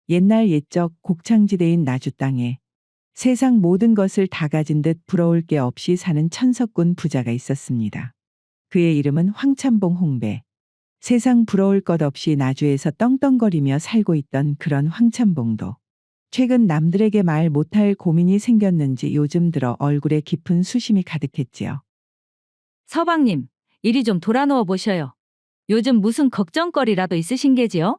옛날 옛적 곡창지대인 나주 땅에 세상 모든 것을 다 가진 듯 부러울 게 없이 사는 천석군 부자가 있었습니다. 그의 이름은 황참봉 홍배. 세상 부러울 것 없이 나주에서 떵떵거리며 살고 있던 그런 황참봉도 최근 남들에게 말 못할 고민이 생겼는지 요즘 들어 얼굴에 깊은 수심이 가득했지요. 서방님, 이리 좀 돌아누워 보셔요. 요즘 무슨 걱정거리라도 있으신 게지요?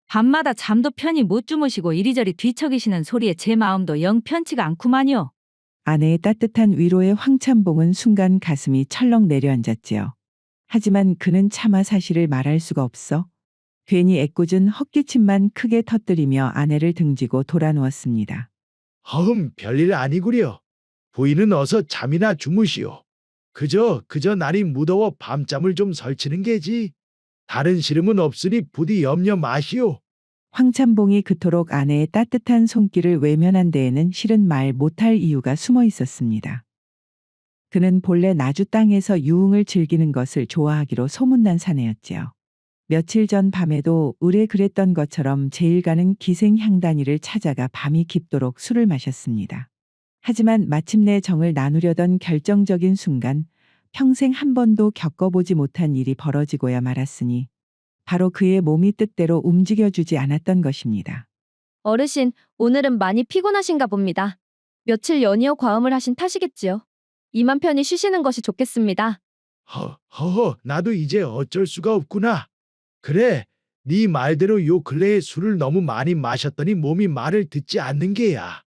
밤마다 잠도 편히 못 주무시고 이리저리 뒤척이시는 소리에 제 마음도 영 편치가 않구만요. 아내의 따뜻한 위로에 황참봉은 순간 가슴이 철렁 내려앉았지요. 하지만 그는 차마 사실을 말할 수가 없어 괜히 애꿎은 헛기침만 크게 터뜨리며 아내를 등지고 돌아누웠습니다. 허흠, 별일 아니구려. 부인은 어서 잠이나 주무시오. 그저 날이 무더워 밤잠을 좀 설치는 게지. 다른 시름은 없으니 부디 염려 마시오. 황참봉이 그토록 아내의 따뜻한 손길을 외면한 데에는 실은 말 못할 이유가 숨어 있었습니다. 그는 본래 나주 땅에서 유흥을 즐기는 것을 좋아하기로 소문난 사내였지요. 며칠 전 밤에도 의뢰 그랬던 것처럼 제일 가는 기생향단이를 찾아가 밤이 깊도록 술을 마셨습니다. 하지만 마침내 정을 나누려던 결정적인 순간 평생 한 번도 겪어보지 못한 일이 벌어지고야 말았으니 바로 그의 몸이 뜻대로 움직여주지 않았던 것입니다. 어르신, 오늘은 많이 피곤하신가 봅니다. 며칠 연이어 과음을 하신 탓이겠지요. 이만 편히 쉬시는 것이 좋겠습니다. 허허, 나도 이제 어쩔 수가 없구나. 그래, 네 말대로 요 근래에 술을 너무 많이 마셨더니 몸이 말을 듣지 않는 게야.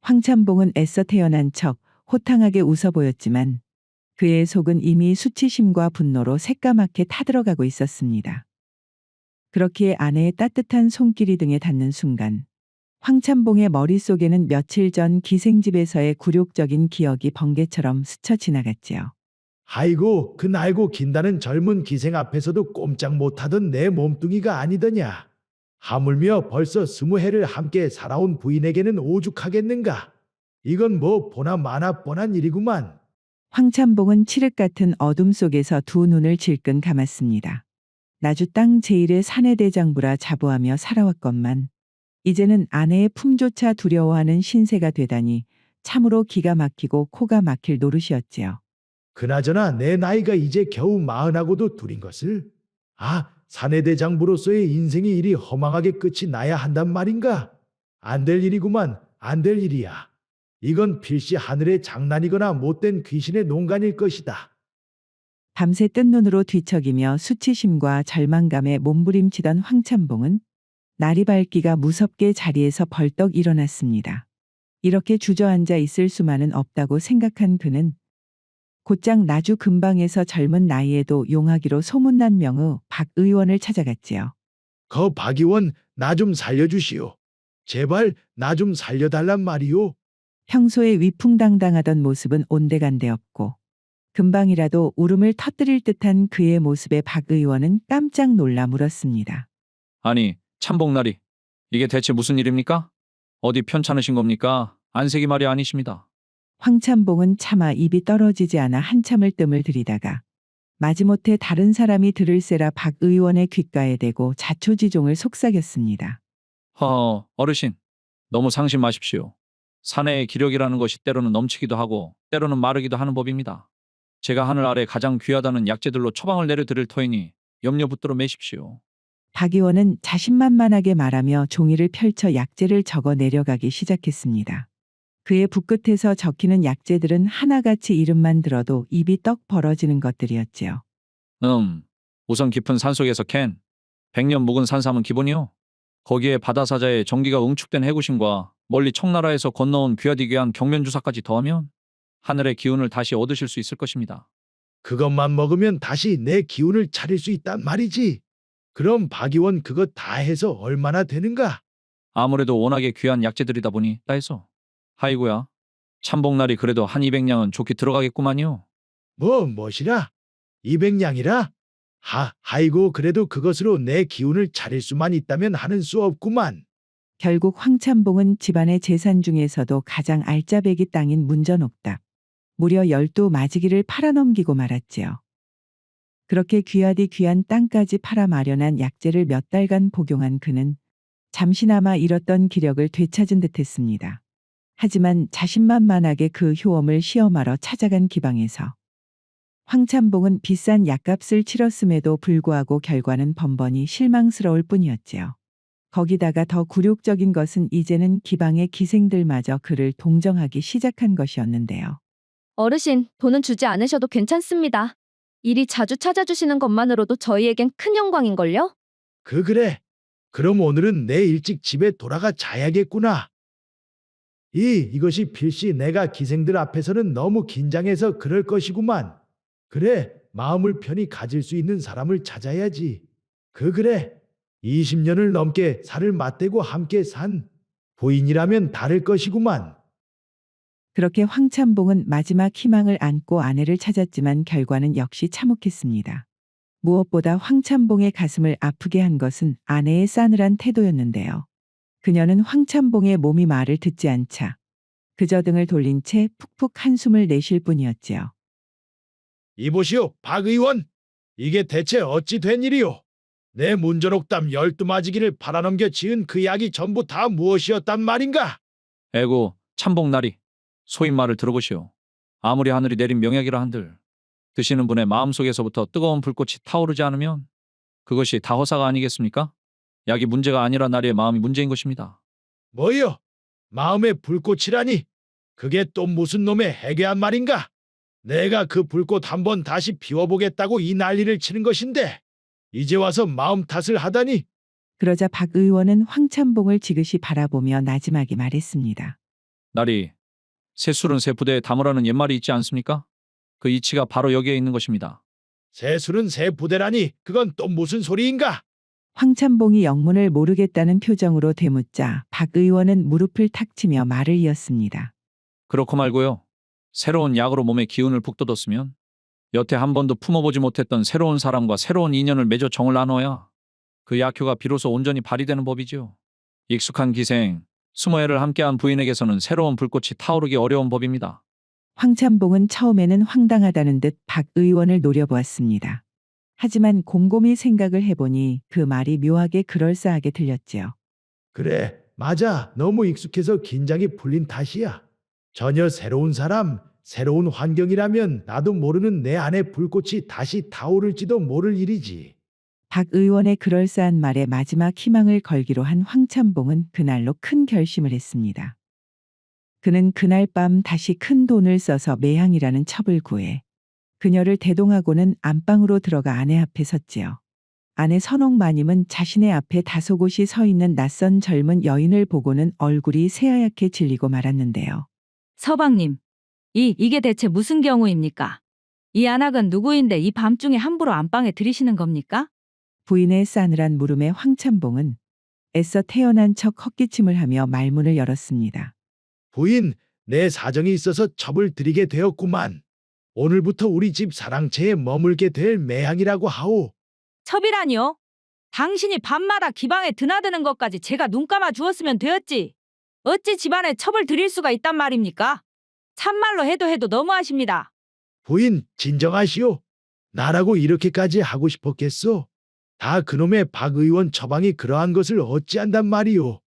황참봉은 애써 태어난 척 호탕하게 웃어 보였지만 그의 속은 이미 수치심과 분노로 새까맣게 타들어가고 있었습니다. 그렇기에 아내의 따뜻한 손길이 등에 닿는 순간 황참봉의 머릿속에는 며칠 전 기생집에서의 굴욕적인 기억이 번개처럼 스쳐 지나갔지요. 아이고, 그 날고 긴다는 젊은 기생 앞에서도 꼼짝 못하던 내 몸뚱이가 아니더냐. 하물며 벌써 20해를 함께 살아온 부인에게는 오죽하겠는가. 이건 뭐 보나 마나 뻔한 일이구만. 황참봉은 칠흑 같은 어둠 속에서 두 눈을 질끈 감았습니다. 나주 땅 제1의 사내대장부라 자부하며 살아왔건만 이제는 아내의 품조차 두려워하는 신세가 되다니 참으로 기가 막히고 코가 막힐 노릇이었지요. 그나저나 내 나이가 이제 겨우 40하고도 둘인 것을. 사내대장부로서의 인생이 이리 허망하게 끝이 나야 한단 말인가? 안 될 일이구만, 안 될 일이야. 이건 필시 하늘의 장난이거나 못된 귀신의 농간일 것이다. 밤새 뜬 눈으로 뒤척이며 수치심과 절망감에 몸부림치던 황참봉은 날이 밝기가 무섭게 자리에서 벌떡 일어났습니다. 이렇게 주저앉아 있을 수만은 없다고 생각한 그는 곧장 나주 근방에서 젊은 나이에도 용하기로 소문난 명의 박 의원을 찾아갔지요. 박 의원, 나 좀 살려주시오. 제발 나 좀 살려달란 말이오. 평소에 위풍당당하던 모습은 온데간데 없고 금방이라도 울음을 터뜨릴 듯한 그의 모습에 박 의원은 깜짝 놀라 물었습니다. 아니, 참복날이. 이게 대체 무슨 일입니까? 어디 편찮으신 겁니까? 안색이 말이 아니십니다. 황참봉은 차마 입이 떨어지지 않아 한참을 뜸을 들이다가 마지못해 다른 사람이 들을세라 박 의원의 귓가에 대고 자초지종을 속삭였습니다. 어르신. 너무 상심 마십시오. 사내의 기력이라는 것이 때로는 넘치기도 하고 때로는 마르기도 하는 법입니다. 제가 하늘 아래 가장 귀하다는 약재들로 처방을 내려드릴 터이니 염려 붙들어 매십시오. 박 의원은 자신만만하게 말하며 종이를 펼쳐 약재를 적어 내려가기 시작했습니다. 그의 붓끝에서 적히는 약재들은 하나같이 이름만 들어도 입이 떡 벌어지는 것들이었지요. 우선 깊은 산속에서 캔 100년 묵은 산삼은 기본이요. 거기에 바다사자의 정기가 응축된 해구심과 멀리 청나라에서 건너온 귀하디 귀한 경면주사까지 더하면 하늘의 기운을 다시 얻으실 수 있을 것입니다. 그것만 먹으면 다시 내 기운을 차릴 수 있단 말이지. 그럼 박 의원 그것 다 해서 얼마나 되는가? 아무래도 워낙에 귀한 약재들이다 보니 따해서. 하이고야. 참복날이 그래도 한 200냥은 좋게 들어가겠구만요. 뭐시라? 200냥이라? 아이고, 그래도 그것으로 내 기운을 차릴 수만 있다면 하는 수 없구만. 결국 황참봉은 집안의 재산 중에서도 가장 알짜배기 땅인 문전옥답 무려 12마지기를 팔아넘기고 말았지요. 그렇게 귀하디 귀한 땅까지 팔아 마련한 약재를 몇 달간 복용한 그는 잠시나마 잃었던 기력을 되찾은 듯했습니다. 하지만 자신만만하게 그 효험을 시험하러 찾아간 기방에서 황참봉은 비싼 약값을 치렀음에도 불구하고 결과는 번번이 실망스러울 뿐이었지요. 거기다가 더 굴욕적인 것은 이제는 기방의 기생들마저 그를 동정하기 시작한 것이었는데요. 어르신, 돈은 주지 않으셔도 괜찮습니다. 이리 자주 찾아주시는 것만으로도 저희에겐 큰 영광인걸요? 그래. 그럼 오늘은 내 일찍 집에 돌아가 자야겠구나. 이것이 필시 내가 기생들 앞에서는 너무 긴장해서 그럴 것이구만. 그래, 마음을 편히 가질 수 있는 사람을 찾아야지. 그래. 20년을 넘게 살을 맞대고 함께 산 부인이라면 다를 것이구만. 그렇게 황참봉은 마지막 희망을 안고 아내를 찾았지만 결과는 역시 참혹했습니다. 무엇보다 황참봉의 가슴을 아프게 한 것은 아내의 싸늘한 태도였는데요. 그녀는 황참봉의 몸이 말을 듣지 않자 그저 등을 돌린 채 푹푹 한숨을 내쉴 뿐이었지요. 이보시오, 박 의원. 이게 대체 어찌 된 일이오? 내 문전옥담 12마지기를 팔아넘겨 지은 그 약이 전부 다 무엇이었단 말인가? 에고 참복나리. 소인 말을 들어보시오. 아무리 하늘이 내린 명약이라 한들 드시는 분의 마음속에서부터 뜨거운 불꽃이 타오르지 않으면 그것이 다 허사가 아니겠습니까? 약이 문제가 아니라 나리의 마음이 문제인 것입니다. 뭐요? 마음의 불꽃이라니? 그게 또 무슨 놈의 해괴한 말인가? 내가 그 불꽃 한번 다시 피워보겠다고 이 난리를 치는 것인데 이제 와서 마음 탓을 하다니. 그러자 박 의원은 황참봉을 지그시 바라보며 나지막이 말했습니다. 나리, 새 술은 새 부대에 담으라는 옛말이 있지 않습니까? 그 이치가 바로 여기에 있는 것입니다. 새 술은 새 부대라니 그건 또 무슨 소리인가? 황참봉이 영문을 모르겠다는 표정으로 되묻자 박 의원은 무릎을 탁 치며 말을 이었습니다. 그렇고 말고요. 새로운 약으로 몸에 기운을 북돋았으면 여태 한 번도 품어보지 못했던 새로운 사람과 새로운 인연을 맺어 정을 나눠야 그 약효가 비로소 온전히 발휘되는 법이지요. 익숙한 기생, 20해를 함께한 부인에게서는 새로운 불꽃이 타오르기 어려운 법입니다. 황참봉은 처음에는 황당하다는 듯 박 의원을 노려보았습니다. 하지만 곰곰이 생각을 해보니 그 말이 묘하게 그럴싸하게 들렸지요. 그래, 맞아. 너무 익숙해서 긴장이 풀린 탓이야. 전혀 새로운 사람, 새로운 환경이라면 나도 모르는 내 안의 불꽃이 다시 타오를지도 모를 일이지. 박 의원의 그럴싸한 말에 마지막 희망을 걸기로 한 황참봉은 그날로 큰 결심을 했습니다. 그는 그날 밤 다시 큰 돈을 써서 매향이라는 첩을 구해 그녀를 대동하고는 안방으로 들어가 아내 앞에 섰지요. 아내 선옥마님은 자신의 앞에 다소곳이 서 있는 낯선 젊은 여인을 보고는 얼굴이 새하얗게 질리고 말았는데요. 서방님, 이게 대체 무슨 경우입니까? 이 안악은 누구인데 이 밤중에 함부로 안방에 들이시는 겁니까? 부인의 싸늘한 물음에 황참봉은 애써 태어난 척 헛기침을 하며 말문을 열었습니다. 부인, 내 사정이 있어서 첩을 드리게 되었구만. 오늘부터 우리 집 사랑채에 머물게 될 매향이라고 하오. 첩이라니요? 당신이 밤마다 기방에 드나드는 것까지 제가 눈 감아 주었으면 되었지. 어찌 집안에 첩을 드릴 수가 있단 말입니까? 참말로 해도 너무하십니다. 부인, 진정하시오. 나라고 이렇게까지 하고 싶었겠소? 다 그놈의 박 의원 처방이 그러한 것을 어찌한단 말이오.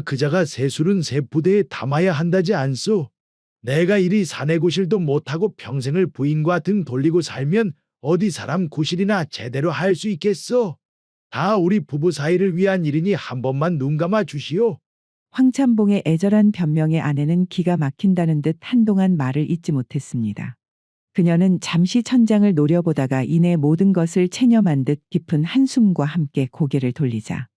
그자가 새술은 새 부대에 담아야 한다지 않소. 내가 이리 사내 구실도 못하고 평생을 부인과 등 돌리고 살면 어디 사람 구실이나 제대로 할 수 있겠소? 다 우리 부부 사이를 위한 일이니 한 번만 눈 감아 주시오. 황참봉의 애절한 변명에 아내는 기가 막힌다는 듯 한동안 말을 잇지 못했습니다. 그녀는 잠시 천장을 노려보다가 이내 모든 것을 체념한 듯 깊은 한숨과 함께 고개를 돌리자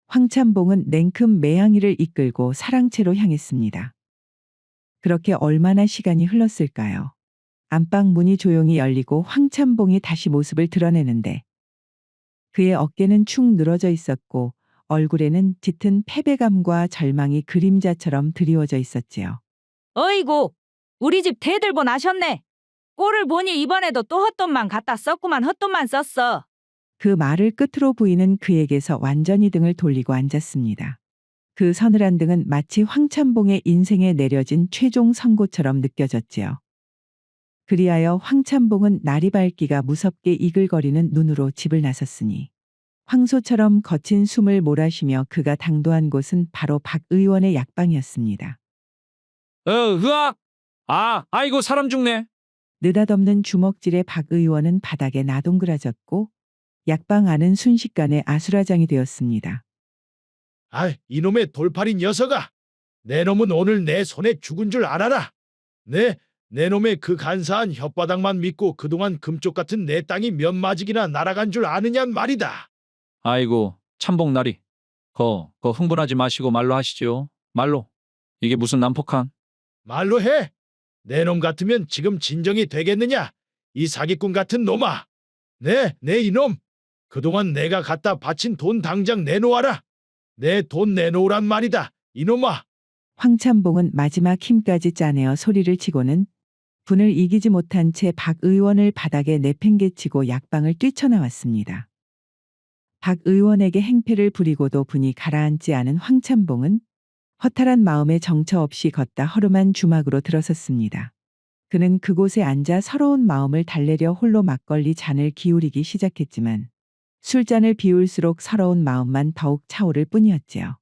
황참봉은 냉큼 매향이를 이끌고 사랑채로 향했습니다. 그렇게 얼마나 시간이 흘렀을까요? 안방 문이 조용히 열리고 황참봉이 다시 모습을 드러내는데 그의 어깨는 축 늘어져 있었고 얼굴에는 짙은 패배감과 절망이 그림자처럼 드리워져 있었지요. 어이구, 우리 집 대들보 나셨네. 꼴을 보니 이번에도 또 헛돈만 갖다 썼구만. 헛돈만 썼어. 그 말을 끝으로 부인은 그에게서 완전히 등을 돌리고 앉았습니다. 그 서늘한 등은 마치 황참봉의 인생에 내려진 최종 선고처럼 느껴졌지요. 그리하여 황참봉은 날이 밝기가 무섭게 이글거리는 눈으로 집을 나섰으니 황소처럼 거친 숨을 몰아쉬며 그가 당도한 곳은 바로 박 의원의 약방이었습니다. 으악! 아이고 사람 죽네. 느닷없는 주먹질에 박 의원은 바닥에 나동그라졌고 약방 안은 순식간에 아수라장이 되었습니다. 아, 이놈의 돌팔이 녀석아! 내 놈은 오늘 내 손에 죽은 줄 알아라. 내 놈의 그 간사한 혓바닥만 믿고 그동안 금쪽 같은 내 땅이 몇 마직이나 날아간 줄 아느냔 말이다. 아이고 참복나리. 거 흥분하지 마시고 말로 하시지요. 말로. 이게 무슨 난폭한. 말로 해. 내 놈 같으면 지금 진정이 되겠느냐? 이 사기꾼 같은 놈아. 내 이놈. 그동안 내가 갖다 바친 돈 당장 내놓아라. 내 돈 내놓으란 말이다. 이놈아. 황참봉은 마지막 힘까지 짜내어 소리를 치고는 분을 이기지 못한 채 박 의원을 바닥에 내팽개치고 약방을 뛰쳐나왔습니다. 박 의원에게 행패를 부리고도 분이 가라앉지 않은 황참봉은 허탈한 마음에 정처 없이 걷다 허름한 주막으로 들어섰습니다. 그는 그곳에 앉아 서러운 마음을 달래려 홀로 막걸리 잔을 기울이기 시작했지만 술잔을 비울수록 서러운 마음만 더욱 차오를 뿐이었지요.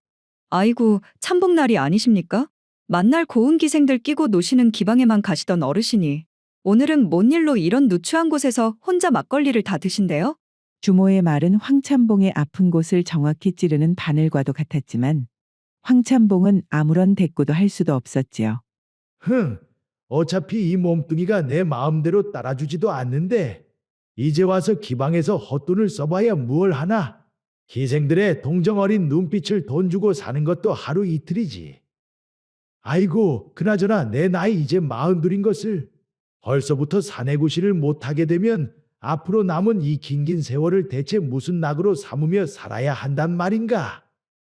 아이고, 참복날이 아니십니까? 만날 고운 기생들 끼고 노시는 기방에만 가시던 어르신이 오늘은 뭔 일로 이런 누추한 곳에서 혼자 막걸리를 다 드신대요? 주모의 말은 황참봉의 아픈 곳을 정확히 찌르는 바늘과도 같았지만 황참봉은 아무런 대꾸도 할 수도 없었지요. 어차피 이 몸뚱이가 내 마음대로 따라주지도 않는데 이제 와서 기방에서 헛돈을 써봐야 무얼 하나. 기생들의 동정어린 눈빛을 돈 주고 사는 것도 하루 이틀이지. 아이고, 그나저나 내 나이 이제 42인 것을 벌써부터 사내구실을 못하게 되면 앞으로 남은 이 긴긴 세월을 대체 무슨 낙으로 삼으며 살아야 한단 말인가.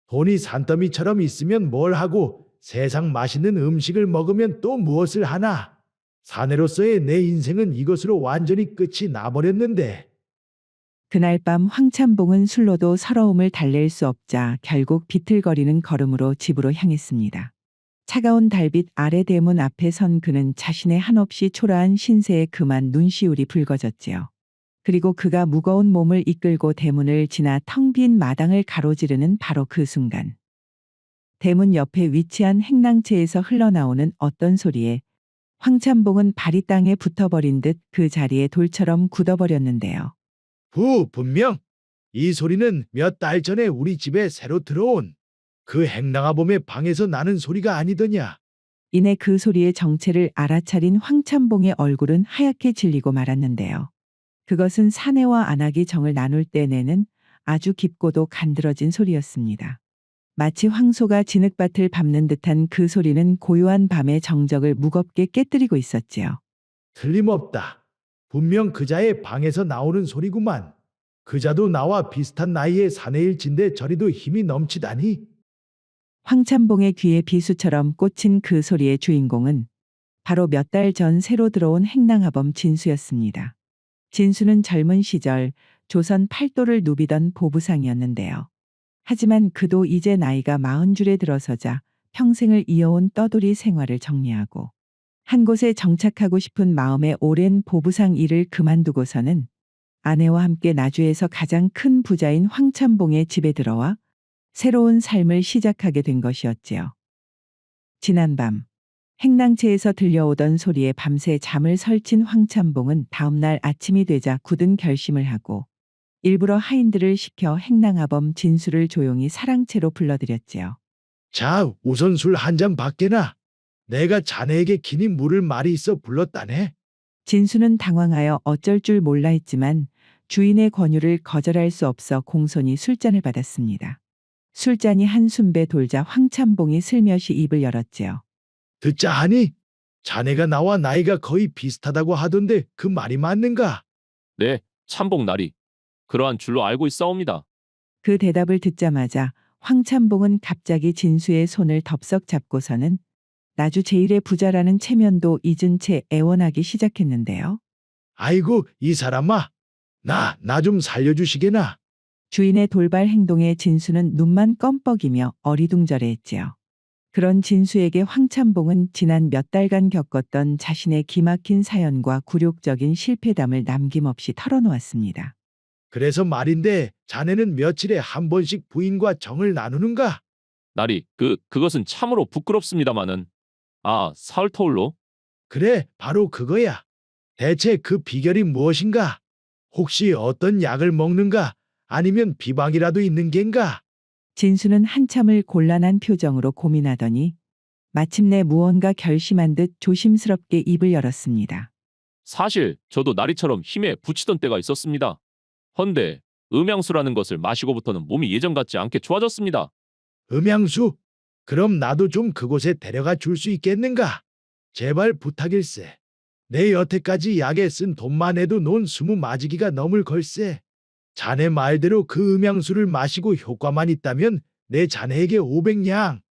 돈이 산더미처럼 있으면 뭘 하고 세상 맛있는 음식을 먹으면 또 무엇을 하나. 사내로서의 내 인생은 이것으로 완전히 끝이 나버렸는데. 그날 밤 황참봉은 술로도 서러움을 달랠 수 없자 결국 비틀거리는 걸음으로 집으로 향했습니다. 차가운 달빛 아래 대문 앞에 선 그는 자신의 한없이 초라한 신세에 그만 눈시울이 붉어졌지요. 그리고 그가 무거운 몸을 이끌고 대문을 지나 텅 빈 마당을 가로지르는 바로 그 순간 대문 옆에 위치한 행랑채에서 흘러나오는 어떤 소리에 황참봉은 발이 땅에 붙어버린 듯 그 자리에 돌처럼 굳어버렸는데요. 분명 이 소리는 몇 달 전에 우리 집에 새로 들어온 그 행랑아범의 방에서 나는 소리가 아니더냐. 이내 그 소리의 정체를 알아차린 황참봉의 얼굴은 하얗게 질리고 말았는데요. 그것은 사내와 안악이 정을 나눌 때 내는 아주 깊고도 간드러진 소리였습니다. 마치 황소가 진흙밭을 밟는 듯한 그 소리는 고요한 밤의 정적을 무겁게 깨뜨리고 있었지요. 틀림없다. 분명 그자의 방에서 나오는 소리구만. 그자도 나와 비슷한 나이의 사내일진데 저리도 힘이 넘치다니. 황참봉의 귀에 비수처럼 꽂힌 그 소리의 주인공은 바로 몇 달 전 새로 들어온 행랑아범 진수였습니다. 진수는 젊은 시절 조선 팔도를 누비던 보부상이었는데요. 하지만 그도 이제 나이가 40줄에 들어서자 평생을 이어온 떠돌이 생활을 정리하고 한 곳에 정착하고 싶은 마음에 오랜 보부상 일을 그만두고서는 아내와 함께 나주에서 가장 큰 부자인 황참봉의 집에 들어와 새로운 삶을 시작하게 된 것이었지요. 지난밤 행랑채에서 들려오던 소리에 밤새 잠을 설친 황참봉은 다음날 아침이 되자 굳은 결심을 하고 일부러 하인들을 시켜 행랑아범 진수를 조용히 사랑채로 불러들였지요. 자, 우선 술 한 잔 받게나. 내가 자네에게 기니 물을 말이 있어 불렀다네. 진수는 당황하여 어쩔 줄 몰라 했지만 주인의 권유를 거절할 수 없어 공손히 술잔을 받았습니다. 술잔이 한 순배 돌자 황참봉이 슬며시 입을 열었지요. 듣자 하니 자네가 나와 나이가 거의 비슷하다고 하던데 그 말이 맞는가? 네, 참복나리. 그러한 줄로 알고 있사옵니다. 그 대답을 듣자마자 황참봉은 갑자기 진수의 손을 덥석 잡고서는 나주 제일의 부자라는 체면도 잊은 채 애원하기 시작했는데요. 아이고, 이 사람아. 나 좀 살려주시게나. 주인의 돌발 행동에 진수는 눈만 껌뻑이며 어리둥절해했지요. 그런 진수에게 황참봉은 지난 몇 달간 겪었던 자신의 기막힌 사연과 굴욕적인 실패담을 남김없이 털어놓았습니다. 그래서 말인데 자네는 며칠에 한 번씩 부인과 정을 나누는가? 나리, 그것은 참으로 부끄럽습니다마는. 아, 사흘 터울로? 그래, 바로 그거야. 대체 그 비결이 무엇인가? 혹시 어떤 약을 먹는가? 아니면 비방이라도 있는 겐가? 진수는 한참을 곤란한 표정으로 고민하더니 마침내 무언가 결심한 듯 조심스럽게 입을 열었습니다. 사실 저도 나리처럼 힘에 부치던 때가 있었습니다. 헌데 음양수라는 것을 마시고부터는 몸이 예전 같지 않게 좋아졌습니다. 음양수? 그럼 나도 좀 그곳에 데려가 줄 수 있겠는가? 제발 부탁일세. 내 여태까지 약에 쓴 돈만 해도 논 20마지기가 넘을 걸세. 자네 말대로 그 음양수를 마시고 효과만 있다면 내 자네에게 500냥.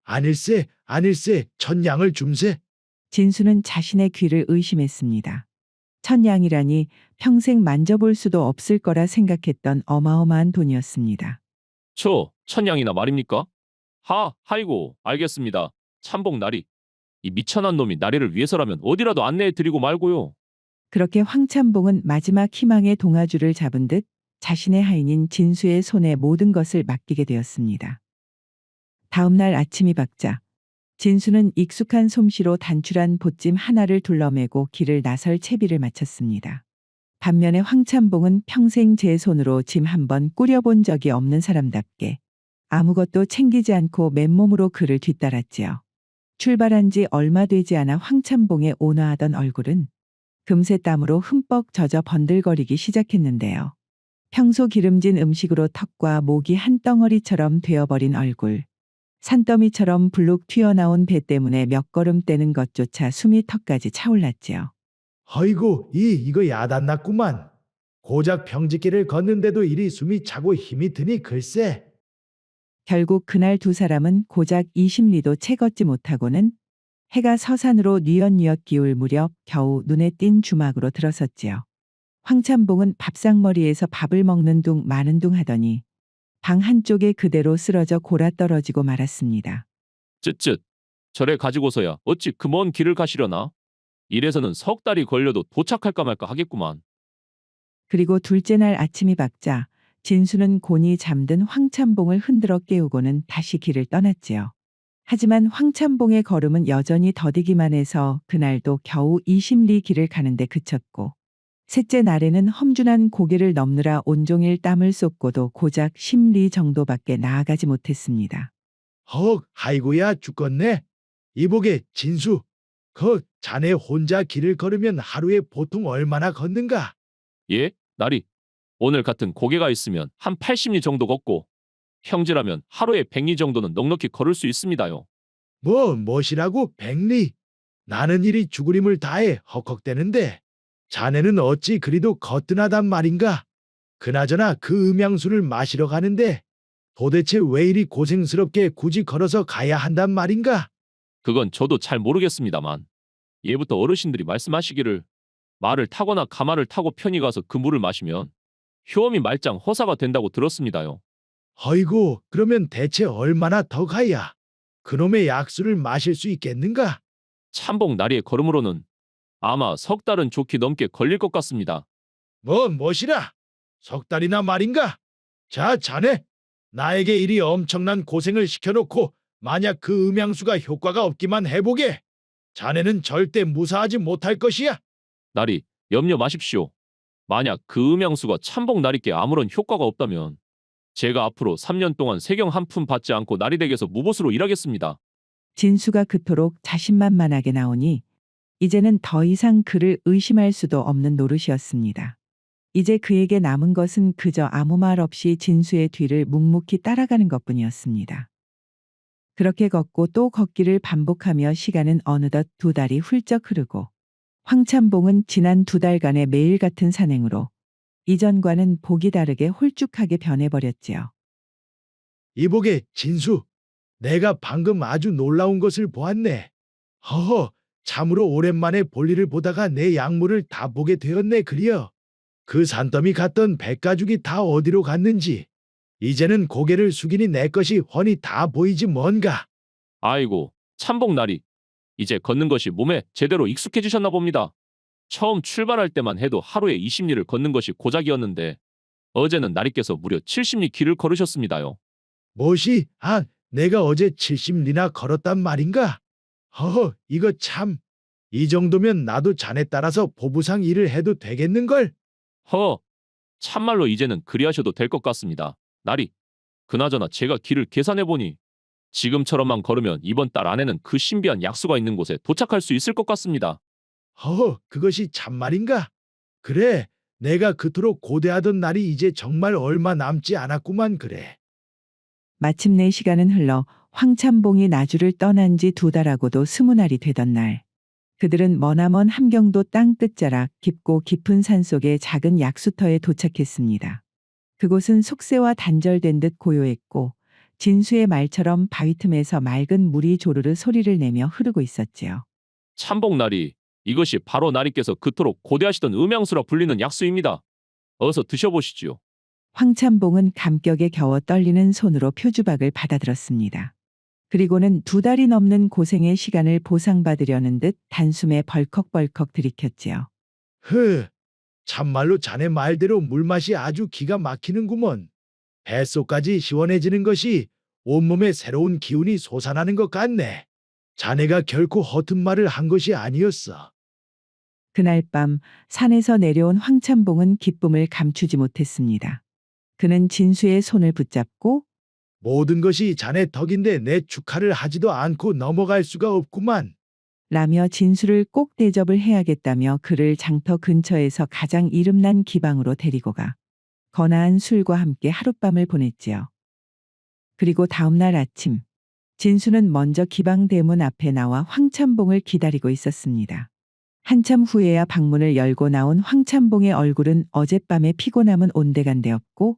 아닐세, 아닐세, 1000냥을 줌세. 진수는 자신의 귀를 의심했습니다. 천냥이라니 평생 만져볼 수도 없을 거라 생각했던 어마어마한 돈이었습니다. 천냥이나 말입니까? 하이고, 알겠습니다. 참복 나리. 이 미천한 놈이 나리를 위해서라면 어디라도 안내해 드리고 말고요. 그렇게 황참봉은 마지막 희망의 동아줄을 잡은 듯 자신의 하인인 진수의 손에 모든 것을 맡기게 되었습니다. 다음 날 아침이 밝자 진수는 익숙한 솜씨로 단출한 보찜 하나를 둘러매고 길을 나설 채비를 마쳤습니다. 반면에 황참봉은 평생 제 손으로 짐 한 번 꾸려본 적이 없는 사람답게 아무것도 챙기지 않고 맨몸으로 그를 뒤따랐지요. 출발한 지 얼마 되지 않아 황참봉의 온화하던 얼굴은 금세 땀으로 흠뻑 젖어 번들거리기 시작했는데요. 평소 기름진 음식으로 턱과 목이 한 덩어리처럼 되어버린 얼굴, 산더미처럼 불룩 튀어나온 배 때문에 몇 걸음 떼는 것조차 숨이 턱까지 차올랐지요. 허이고, 이거 야단났구만. 고작 평지길을 걷는데도 이리 숨이 차고 힘이 드니 글쎄. 결국 그날 두 사람은 고작 20리도 채 걷지 못하고는 해가 서산으로 뉘엿뉘엿 기울 무렵 겨우 눈에 띈 주막으로 들어섰지요. 황참봉은 밥상머리에서 밥을 먹는 둥 마는 둥 하더니 방 한쪽에 그대로 쓰러져 골아떨어지고 말았습니다. 쯧쯧. 절에 가지고서야 어찌 그 먼 길을 가시려나? 이래서는 석 달이 걸려도 도착할까 말까 하겠구만. 그리고 둘째 날 아침이 밝자 진수는 곤히 잠든 황참봉을 흔들어 깨우고는 다시 길을 떠났지요. 하지만 황참봉의 걸음은 여전히 더디기만 해서 그날도 겨우 20리 길을 가는데 그쳤고 셋째 날에는 험준한 고개를 넘느라 온종일 땀을 쏟고도 고작 10리 정도밖에 나아가지 못했습니다. 하이고야 죽겠네. 이보게 진수. 자네 혼자 길을 걸으면 하루에 보통 얼마나 걷는가? 예, 나리. 오늘 같은 고개가 있으면 한 80리 정도 걷고 형제라면 하루에 100리 정도는 넉넉히 걸을 수 있습니다요. 멋이라고 100리? 나는 이리 죽으림을 다해 헉헉대는데 자네는 어찌 그리도 거뜬하단 말인가? 그나저나 그 음양수를 마시러 가는데 도대체 왜 이리 고생스럽게 굳이 걸어서 가야 한단 말인가? 그건 저도 잘 모르겠습니다만 예부터 어르신들이 말씀하시기를 말을 타거나 가마를 타고 편히 가서 그 물을 마시면 효험이 말짱 허사가 된다고 들었습니다요. 허이고, 그러면 대체 얼마나 더 가야 그놈의 약수를 마실 수 있겠는가? 참복 나리의 걸음으로는 아마 석 달은 좋게 넘게 걸릴 것 같습니다. 멋이라? 석 달이나 말인가? 자, 자네. 나에게 이리 엄청난 고생을 시켜놓고 만약 그 음양수가 효과가 없기만 해보게. 자네는 절대 무사하지 못할 것이야. 나리, 염려 마십시오. 만약 그 음양수가 참복 나리께 아무런 효과가 없다면 제가 앞으로 3년 동안 세경 한 푼 받지 않고 나리댁에서 무보수로 일하겠습니다. 진수가 그토록 자신만만하게 나오니 이제는 더 이상 그를 의심할 수도 없는 노릇이었습니다. 이제 그에게 남은 것은 그저 아무 말 없이 진수의 뒤를 묵묵히 따라가는 것뿐이었습니다. 그렇게 걷고 또 걷기를 반복하며 시간은 어느덧 2달이 훌쩍 흐르고 황참봉은 지난 2달간의 매일 같은 산행으로 이전과는 보기 다르게 홀쭉하게 변해버렸지요. 이보게, 진수. 내가 방금 아주 놀라운 것을 보았네. 참으로 오랜만에 볼일을 보다가 내 약물을 다 보게 되었네 그리여. 그 산더미 갔던 백가죽이 다 어디로 갔는지 이제는 고개를 숙이니 내 것이 훤히 다 보이지 뭔가. 아이고, 참복 나리. 이제 걷는 것이 몸에 제대로 익숙해지셨나 봅니다. 처음 출발할 때만 해도 하루에 20리를 걷는 것이 고작이었는데 어제는 나리께서 무려 70리 길을 걸으셨습니다요. 뭐시? 아, 내가 어제 70리나 걸었단 말인가? 허허, 이거 참. 이 정도면 나도 자네 따라서 보부상 일을 해도 되겠는걸? 허, 참말로 이제는 그리하셔도 될 것 같습니다. 나리, 그나저나 제가 길을 계산해보니 지금처럼만 걸으면 이번 달 안에는 그 신비한 약수가 있는 곳에 도착할 수 있을 것 같습니다. 허허, 그것이 참말인가? 그래, 내가 그토록 고대하던 날이 이제 정말 얼마 남지 않았구만 그래. 마침내 시간은 흘러 황참봉이 나주를 떠난 지 2달하고도 20날이 되던 날. 그들은 머나먼 함경도 땅 끝자락 깊고 깊은 산속의 작은 약수터에 도착했습니다. 그곳은 속세와 단절된 듯 고요했고 진수의 말처럼 바위 틈에서 맑은 물이 조르르 소리를 내며 흐르고 있었지요. 참복 나리, 이것이 바로 나리께서 그토록 고대하시던 음양수라 불리는 약수입니다. 어서 드셔보시지요. 황참봉은 감격에 겨워 떨리는 손으로 표주박을 받아들었습니다. 그리고는 2달이 넘는 고생의 시간을 보상받으려는 듯 단숨에 벌컥벌컥 들이켰지요. 참말로 자네 말대로 물맛이 아주 기가 막히는구먼. 뱃속까지 시원해지는 것이 온몸에 새로운 기운이 솟아나는 것 같네. 자네가 결코 허튼 말을 한 것이 아니었어. 그날 밤 산에서 내려온 황참봉은 기쁨을 감추지 못했습니다. 그는 진수의 손을 붙잡고 모든 것이 자네 덕인데 내 축하를 하지도 않고 넘어갈 수가 없구만. 라며 진수를 꼭 대접을 해야겠다며 그를 장터 근처에서 가장 이름난 기방으로 데리고 가 거나한 술과 함께 하룻밤을 보냈지요. 그리고 다음 날 아침 진수는 먼저 기방 대문 앞에 나와 황참봉을 기다리고 있었습니다. 한참 후에야 방문을 열고 나온 황참봉의 얼굴은 어젯밤의 피곤함은 온데간데없고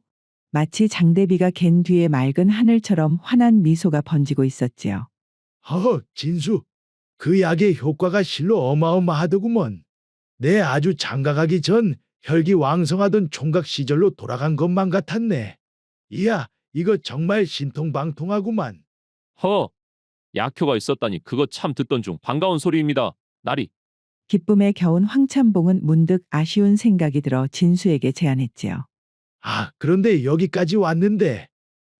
마치 장대비가 갠 뒤에 맑은 하늘처럼 환한 미소가 번지고 있었지요. 허허, 진수. 그 약의 효과가 실로 어마어마하더구먼. 내 아주 장가가기 전 혈기왕성하던 총각 시절로 돌아간 것만 같았네. 이야, 이거 정말 신통방통하구만. 허, 약효가 있었다니 그거 참 듣던 중 반가운 소리입니다. 나리, 기쁨에 겨운 황참봉은 문득 아쉬운 생각이 들어 진수에게 제안했지요. 아, 그런데 여기까지 왔는데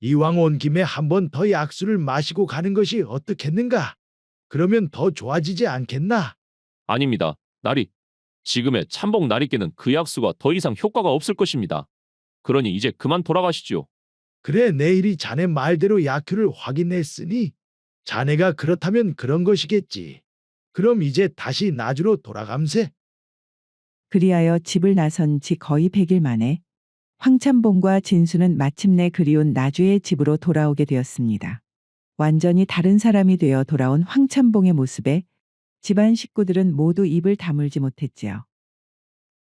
이왕 온 김에 한 번 더 약수를 마시고 가는 것이 어떻겠는가? 그러면 더 좋아지지 않겠나? 아닙니다. 나리, 지금의 참복 나리께는 그 약수가 더 이상 효과가 없을 것입니다. 그러니 이제 그만 돌아가시지요. 그래, 내일이 자네 말대로 약효를 확인했으니 자네가 그렇다면 그런 것이겠지. 그럼 이제 다시 나주로 돌아감세. 그리하여 집을 나선 지 거의 100일 만에 황참봉과 진수는 마침내 그리운 나주의 집으로 돌아오게 되었습니다. 완전히 다른 사람이 되어 돌아온 황참봉의 모습에 집안 식구들은 모두 입을 다물지 못했지요.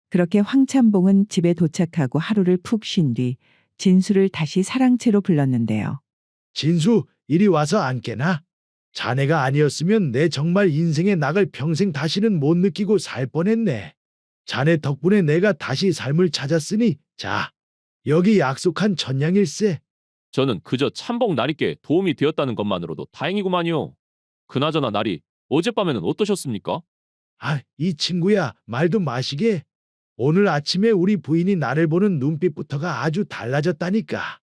그렇게 황참봉은 집에 도착하고 하루를 푹 쉰 뒤 진수를 다시 사랑채로 불렀는데요. 진수, 이리 와서 앉게나. 자네가 아니었으면 내 정말 인생의 낙을 평생 다시는 못 느끼고 살 뻔했네. 자네 덕분에 내가 다시 삶을 찾았으니 자, 여기 약속한 천냥일세. 저는 그저 참복 나리께 도움이 되었다는 것만으로도 다행이구만요. 그나저나 나리, 어젯밤에는 어떠셨습니까? 아, 이 친구야, 말도 마시게. 오늘 아침에 우리 부인이 나를 보는 눈빛부터가 아주 달라졌다니까.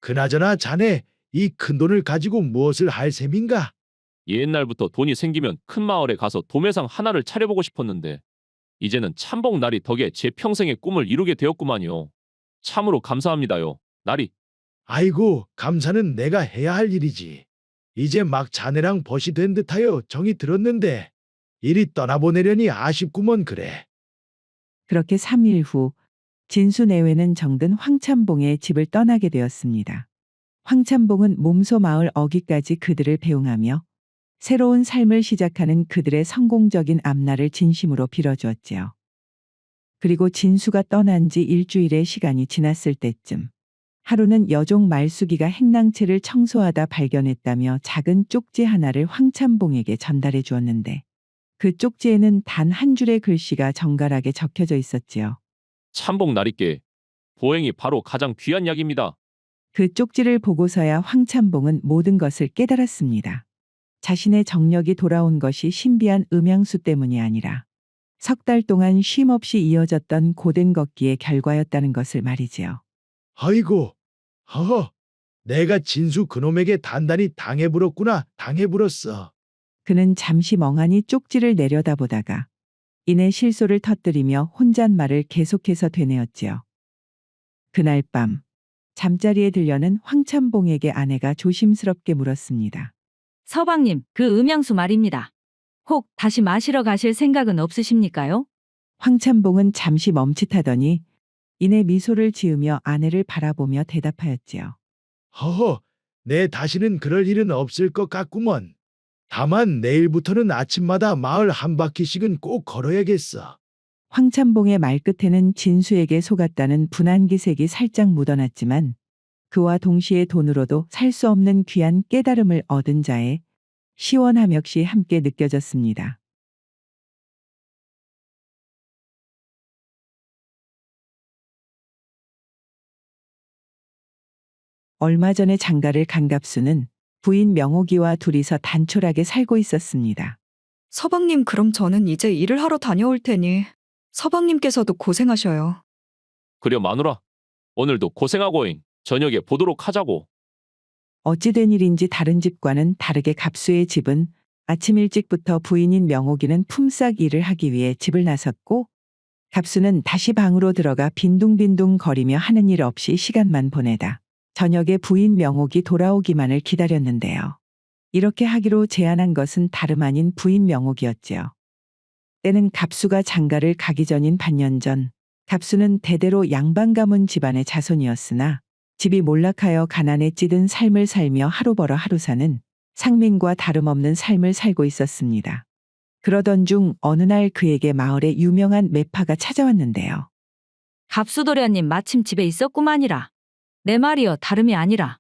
그나저나 자네, 이 큰돈을 가지고 무엇을 할 셈인가? 옛날부터 돈이 생기면 큰 마을에 가서 도매상 하나를 차려보고 싶었는데 이제는 참복 나리 덕에 제 평생의 꿈을 이루게 되었구만요. 참으로 감사합니다요. 나리, 아이고, 감사는 내가 해야 할 일이지. 이제 막 자네랑 벗이 된 듯하여 정이 들었는데 이리 떠나보내려니 아쉽구먼 그래. 그렇게 3일 후 진수 내외는 정든 황참봉의 집을 떠나게 되었습니다. 황참봉은 몸소 마을 어귀까지 그들을 배웅하며 새로운 삶을 시작하는 그들의 성공적인 앞날을 진심으로 빌어주었지요. 그리고 진수가 떠난 지 일주일의 시간이 지났을 때쯤 하루는 여종 말숙이가 행랑채를 청소하다 발견했다며 작은 쪽지 하나를 황참봉에게 전달해 주었는데 그 쪽지에는 단 한 줄의 글씨가 정갈하게 적혀져 있었지요. 참복 나리께 보행이 바로 가장 귀한 약입니다. 그 쪽지를 보고서야 황참봉은 모든 것을 깨달았습니다. 자신의 정력이 돌아온 것이 신비한 음양수 때문이 아니라 석 달 동안 쉼없이 이어졌던 고된 걷기의 결과였다는 것을 말이지요. 아이고, 허허, 내가 진수 그놈에게 단단히 당해불었구나, 당해불었어. 그는 잠시 멍하니 쪽지를 내려다보다가 이내 실소를 터뜨리며 혼잣말을 계속해서 되뇌었지요. 그날 밤 잠자리에 들려는 황참봉에게 아내가 조심스럽게 물었습니다. 서방님, 그 음양수 말입니다. 혹 다시 마시러 가실 생각은 없으십니까요? 황참봉은 잠시 멈칫하더니 이내 미소를 지으며 아내를 바라보며 대답하였지요. 허허, 내 다시는 그럴 일은 없을 것 같구먼. 다만 내일부터는 아침마다 마을 한 바퀴씩은 꼭 걸어야겠어. 황참봉의 말끝에는 진수에게 속았다는 분한 기색이 살짝 묻어났지만 그와 동시에 돈으로도 살 수 없는 귀한 깨달음을 얻은 자의 시원함 역시 함께 느껴졌습니다. 얼마 전에 장가를 간 갑수는 부인 명옥이와 둘이서 단촐하게 살고 있었습니다. 서방님, 그럼 저는 이제 일을 하러 다녀올 테니 서방님께서도 고생하셔요. 그려 마누라. 오늘도 고생하고잉. 저녁에 보도록 하자고. 어찌된 일인지 다른 집과는 다르게 갑수의 집은 아침 일찍부터 부인인 명옥이는 품삯 일을 하기 위해 집을 나섰고 갑수는 다시 방으로 들어가 빈둥빈둥 거리며 하는 일 없이 시간만 보내다 저녁에 부인 명옥이 돌아오기만을 기다렸는데요. 이렇게 하기로 제안한 것은 다름 아닌 부인 명옥이었지요. 때는 갑수가 장가를 가기 전인 반년 전 갑수는 대대로 양반 가문 집안의 자손이었으나 집이 몰락하여 가난에 찌든 삶을 살며 하루 벌어 하루 사는 상민과 다름없는 삶을 살고 있었습니다. 그러던 중 어느 날 그에게 마을에 유명한 매파가 찾아왔는데요. 갑수도련님 마침 집에 있었구만이라. 내 말이여 다름이 아니라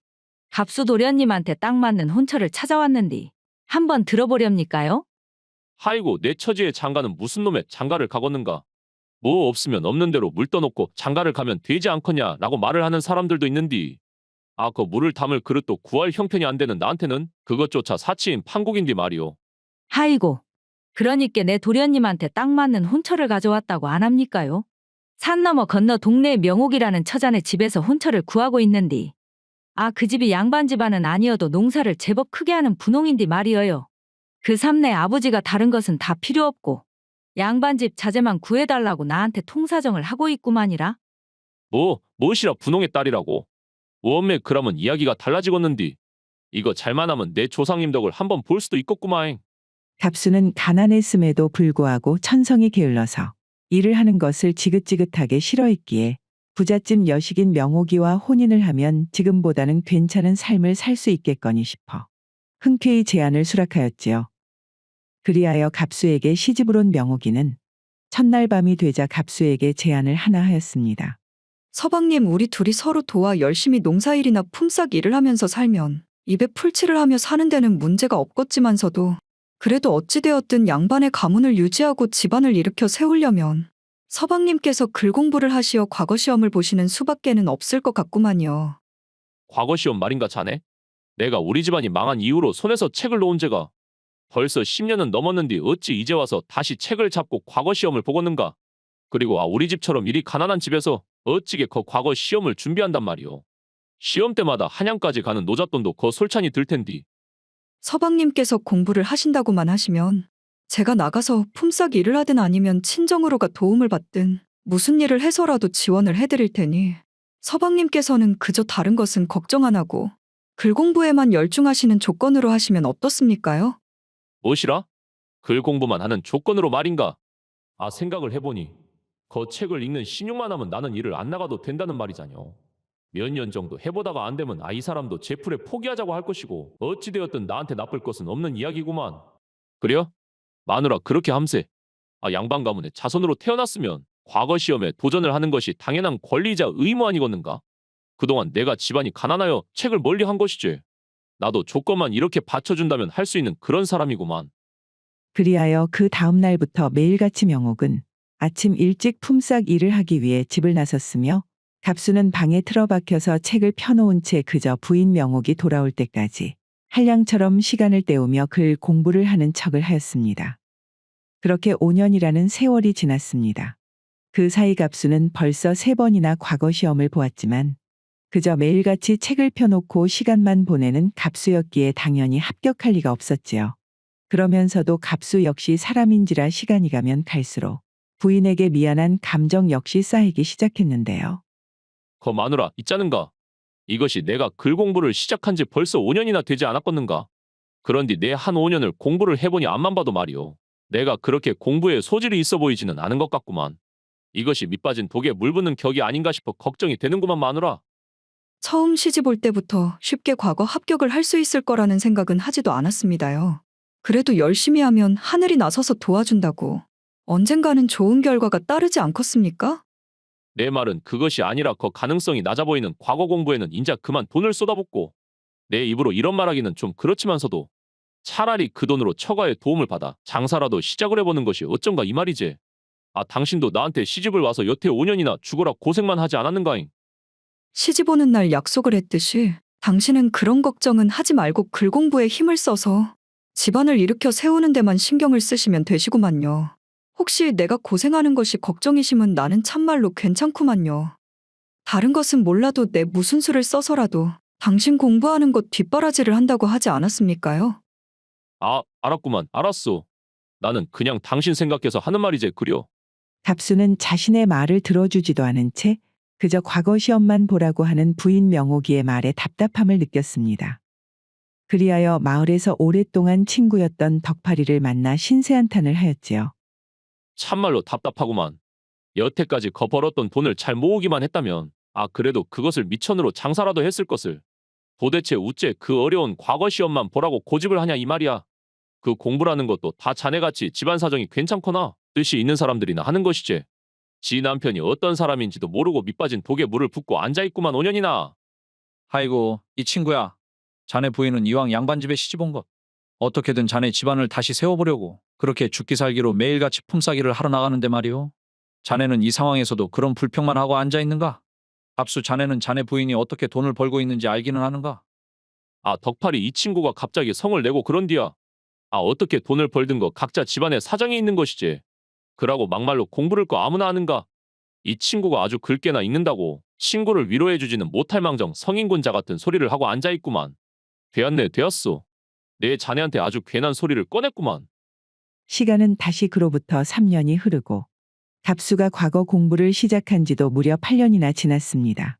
갑수도련님한테 딱 맞는 혼처를 찾아왔는디 한번 들어보렵니까요? 하이고, 내 처지의 장가는 무슨 놈의 장가를 가겠는가? 뭐 없으면 없는 대로 물 떠놓고 장가를 가면 되지 않겠냐라고 말을 하는 사람들도 있는디. 아, 그 물을 담을 그릇도 구할 형편이 안 되는 나한테는 그것조차 사치인 판국인디 말이오. 하이고, 그러니께 내 도련님한테 딱 맞는 혼처를 가져왔다고 안 합니까요? 산 너머 건너 동네의 명옥이라는 처자네 집에서 혼처를 구하고 있는디. 아, 그 집이 양반 집안은 아니어도 농사를 제법 크게 하는 분홍인디 말이어요. 그 삼내 아버지가 다른 것은 다 필요 없고 양반집 자재만 구해달라고 나한테 통사정을 하고 있구만이라. 무엇이라 분홍의 딸이라고. 원매 그러면 이야기가 달라지겠는디. 이거 잘만 하면 내 조상님 덕을 한번 볼 수도 있겠구마잉. 갑수는 가난했음에도 불구하고 천성이 게을러서 일을 하는 것을 지긋지긋하게 싫어했기에 부잣집 여식인 명옥이와 혼인을 하면 지금보다는 괜찮은 삶을 살 수 있겠거니 싶어 흔쾌히 제안을 수락하였지요. 그리하여 갑수에게 시집을 온 명옥이는 첫날 밤이 되자 갑수에게 제안을 하나 하였습니다. 서방님, 우리 둘이 서로 도와 열심히 농사일이나 품삯 일을 하면서 살면 입에 풀칠을 하며 사는 데는 문제가 없겠지만서도 그래도 어찌되었든 양반의 가문을 유지하고 집안을 일으켜 세우려면 서방님께서 글 공부를 하시어 과거 시험을 보시는 수밖에는 없을 것 같구만요. 과거 시험 말인가 자네? 내가 우리 집안이 망한 이후로 손에서 책을 놓은 지가 벌써 10년은 넘었는데 어찌 이제 와서 다시 책을 잡고 과거 시험을 보겠는가? 그리고 우리 집처럼 일이 가난한 집에서 어찌게 그 과거 시험을 준비한단 말이오. 시험 때마다 한양까지 가는 노잣돈도 그 솔찬히 들 텐디. 서방님께서 공부를 하신다고만 하시면 제가 나가서 품삯 일을 하든 아니면 친정으로가 도움을 받든 무슨 일을 해서라도 지원을 해드릴 테니 서방님께서는 그저 다른 것은 걱정 안 하고 글 공부에만 열중하시는 조건으로 하시면 어떻습니까요? 무엇이라? 글 공부만 하는 조건으로 말인가? 아, 생각을 해보니 그 책을 읽는 신용만 하면 나는 일을 안 나가도 된다는 말이잖여. 몇 년 정도 해보다가 안 되면 이 사람도 제풀에 포기하자고 할 것이고 어찌되었든 나한테 나쁠 것은 없는 이야기구만. 그래요? 마누라 그렇게 함세. 양반 가문의 자손으로 태어났으면 과거 시험에 도전을 하는 것이 당연한 권리이자 의무 아니겠는가? 그동안 내가 집안이 가난하여 책을 멀리 한 것이지. 나도 조건만 이렇게 받쳐준다면 할 수 있는 그런 사람이구만. 그리하여 그 다음 날부터 매일같이 명옥은 아침 일찍 품삯 일을 하기 위해 집을 나섰으며 갑수는 방에 틀어박혀서 책을 펴놓은 채 그저 부인 명옥이 돌아올 때까지 한량처럼 시간을 때우며 글 공부를 하는 척을 하였습니다. 그렇게 5년이라는 세월이 지났습니다. 그 사이 갑수는 벌써 3번이나 과거 시험을 보았지만 그저 매일같이 책을 펴놓고 시간만 보내는 갑수였기에 당연히 합격할 리가 없었지요. 그러면서도 갑수 역시 사람인지라 시간이 가면 갈수록 부인에게 미안한 감정 역시 쌓이기 시작했는데요. 거 마누라 있자는가? 이것이 내가 글 공부를 시작한 지 벌써 5년이나 되지 않았겠는가? 그런디 내 한 5년을 공부를 해보니 앞만 봐도 말이오. 내가 그렇게 공부에 소질이 있어 보이지는 않은 것 같구만. 이것이 밑빠진 독에 물 붓는 격이 아닌가 싶어 걱정이 되는구만 마누라. 처음 시집 올 때부터 쉽게 과거 합격을 할 수 있을 거라는 생각은 하지도 않았습니다요. 그래도 열심히 하면 하늘이 나서서 도와준다고. 언젠가는 좋은 결과가 따르지 않겠습니까? 내 말은 그것이 아니라 그 가능성이 낮아 보이는 과거 공부에는 인자 그만 돈을 쏟아붓고 내 입으로 이런 말하기는 좀 그렇지만서도 차라리 그 돈으로 처가의 도움을 받아 장사라도 시작을 해보는 것이 어쩐가 이 말이지. 아 당신도 나한테 시집을 와서 여태 5년이나 죽어라 고생만 하지 않았는가잉? 시집 오는 날 약속을 했듯이 당신은 그런 걱정은 하지 말고 글 공부에 힘을 써서 집안을 일으켜 세우는 데만 신경을 쓰시면 되시구만요. 혹시 내가 고생하는 것이 걱정이시면 나는 참말로 괜찮구만요. 다른 것은 몰라도 내 무슨 수를 써서라도 당신 공부하는 것 뒷바라지를 한다고 하지 않았습니까요? 아 알았구만 알았소. 나는 그냥 당신 생각해서 하는 말이제 그려. 갑수는 자신의 말을 들어주지도 않은 채 그저 과거 시험만 보라고 하는 부인 명옥이의 말에 답답함을 느꼈습니다. 그리하여 마을에서 오랫동안 친구였던 덕파리를 만나 신세한탄을 하였지요. 참말로 답답하구만. 여태까지 벌었던 돈을 잘 모으기만 했다면 그래도 그것을 미천으로 장사라도 했을 것을. 도대체 우째 그 어려운 과거 시험만 보라고 고집을 하냐 이 말이야. 그 공부라는 것도 다 자네같이 집안 사정이 괜찮거나 뜻이 있는 사람들이나 하는 것이지. 지 남편이 어떤 사람인지도 모르고 밑빠진 독에 물을 붓고 앉아있구만 5년이나. 아이고, 이 친구야. 자네 부인은 이왕 양반집에 시집 온 것. 어떻게든 자네 집안을 다시 세워보려고 그렇게 죽기 살기로 매일같이 품삯이를 하러 나가는데 말이오. 자네는 이 상황에서도 그런 불평만 하고 앉아있는가? 갑수 자네는 자네 부인이 어떻게 돈을 벌고 있는지 알기는 하는가? 덕팔이 이 친구가 갑자기 성을 내고 그런디야. 어떻게 돈을 벌든 거 각자 집안에 사정이 있는 것이지. 그러고 막말로 공부를 거 아무나 하는가? 이 친구가 아주 긁게나 읽는다고 친구를 위로해주지는 못할 망정 성인군자 같은 소리를 하고 앉아있구만. 되었네 되었소. 내 자네한테 아주 괜한 소리를 꺼냈구만. 시간은 다시 그로부터 3년이 흐르고 갑수가 과거 공부를 시작한 지도 무려 8년이나 지났습니다.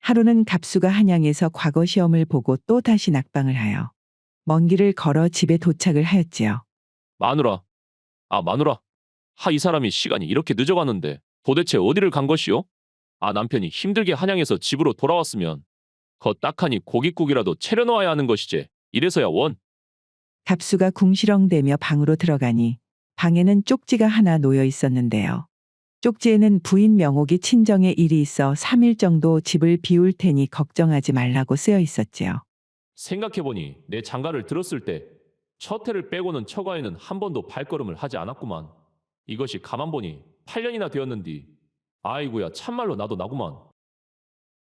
하루는 갑수가 한양에서 과거 시험을 보고 또 다시 낙방을 하여 먼 길을 걸어 집에 도착을 하였지요. 마누라. 마누라. 이 사람이 시간이 이렇게 늦어가는데 도대체 어디를 간 것이오? 남편이 힘들게 한양에서 집으로 돌아왔으면 딱하니 고깃국이라도 차려놓아야 하는 것이지. 이래서야 원. 갑수가 궁시렁대며 방으로 들어가니 방에는 쪽지가 하나 놓여 있었는데요. 쪽지에는 부인 명옥이 친정에 일이 있어 3일 정도 집을 비울 테니 걱정하지 말라고 쓰여 있었지요. 생각해보니 내 장가를 들었을 때 첫 해를 빼고는 처가에는 한 번도 발걸음을 하지 않았구만. 이것이 가만 보니 8년이나 되었는디. 아이고야 참말로 나도 나구만.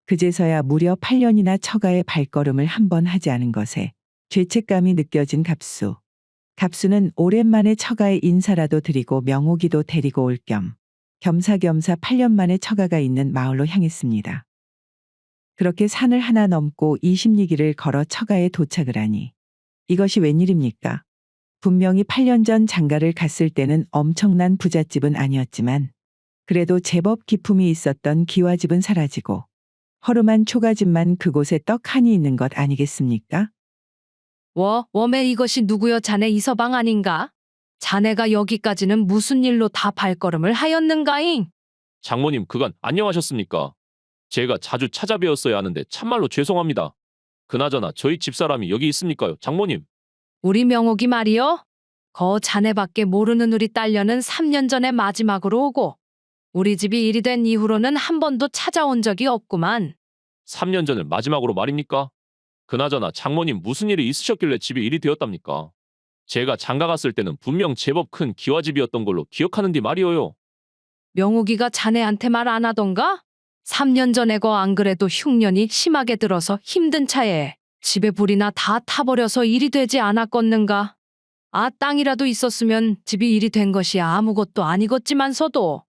그제서야 무려 8년이나 처가에 발걸음을 한 번 하지 않은 것에 죄책감이 느껴진 갑수. 갑수는 오랜만에 처가에 인사라도 드리고 명옥이도 데리고 올 겸 겸사겸사 8년 만에 처가가 있는 마을로 향했습니다. 그렇게 산을 하나 넘고 20리길을 걸어 처가에 도착을 하니 이것이 웬일입니까? 분명히 8년 전 장가를 갔을 때는 엄청난 부잣집은 아니었지만 그래도 제법 기품이 있었던 기와집은 사라지고 허름한 초가집만 그곳에 떡하니 있는 것 아니겠습니까? 웜에 이것이 누구여 자네 이서방 아닌가? 자네가 여기까지는 무슨 일로 다 발걸음을 하였는가잉? 장모님 그간 안녕하셨습니까? 제가 자주 찾아뵈었어야 하는데 참말로 죄송합니다. 그나저나 저희 집사람이 여기 있습니까요, 장모님? 우리 명옥이 말이여? 자네밖에 모르는 우리 딸녀는 3년 전에 마지막으로 오고 우리 집이 일이 된 이후로는 한 번도 찾아온 적이 없구만. 3년 전을 마지막으로 말입니까? 그나저나 장모님 무슨 일이 있으셨길래 집이 일이 되었답니까? 제가 장가 갔을 때는 분명 제법 큰 기와집이었던 걸로 기억하는데 말이오요. 명옥이가 자네한테 말 안 하던가? 3년 전에 안 그래도 흉년이 심하게 들어서 힘든 차에 집에 불이나 다 타버려서 일이 되지 않았겠는가? 땅이라도 있었으면 집이 일이 된 것이 아무것도 아니겠지만서도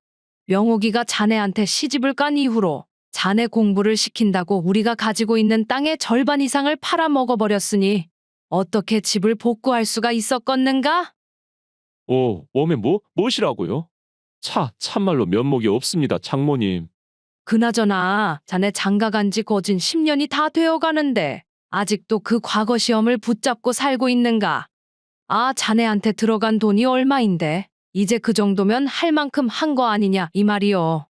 명옥이가 자네한테 시집을 간 이후로 자네 공부를 시킨다고 우리가 가지고 있는 땅의 절반 이상을 팔아먹어버렸으니 어떻게 집을 복구할 수가 있었겠는가? 오, 몸에 무엇이라고요? 참말로 면목이 없습니다, 장모님. 그나저나 자네 장가간 지 거진 10년이 다 되어가는데 아직도 그 과거 시험을 붙잡고 살고 있는가? 아, 자네한테 들어간 돈이 얼마인데 이제 그 정도면 할 만큼 한 거 아니냐 이 말이요.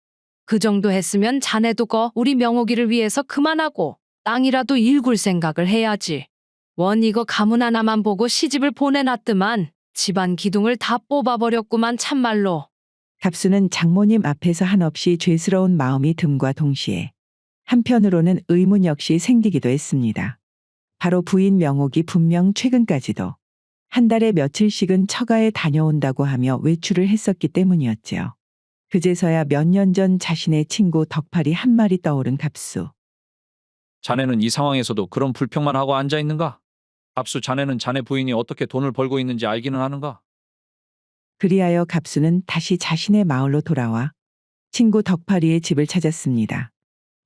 그 정도 했으면 자네도 우리 명옥이를 위해서 그만하고 땅이라도 일굴 생각을 해야지. 원 이거 가문 하나만 보고 시집을 보내놨더만 집안 기둥을 다 뽑아버렸구만 참말로. 갑수는 장모님 앞에서 한없이 죄스러운 마음이 듦과 동시에 한편으로는 의문 역시 생기기도 했습니다. 바로 부인 명옥이 분명 최근까지도 한 달에 며칠씩은 처가에 다녀온다고 하며 외출을 했었기 때문이었지요. 그제서야 몇 년 전 자신의 친구 덕팔이 한 말이 떠오른 갑수. 자네는 이 상황에서도 그런 불평만 하고 앉아 있는가? 갑수, 자네는 자네 부인이 어떻게 돈을 벌고 있는지 알기는 하는가? 그리하여 갑수는 다시 자신의 마을로 돌아와 친구 덕팔이의 집을 찾았습니다.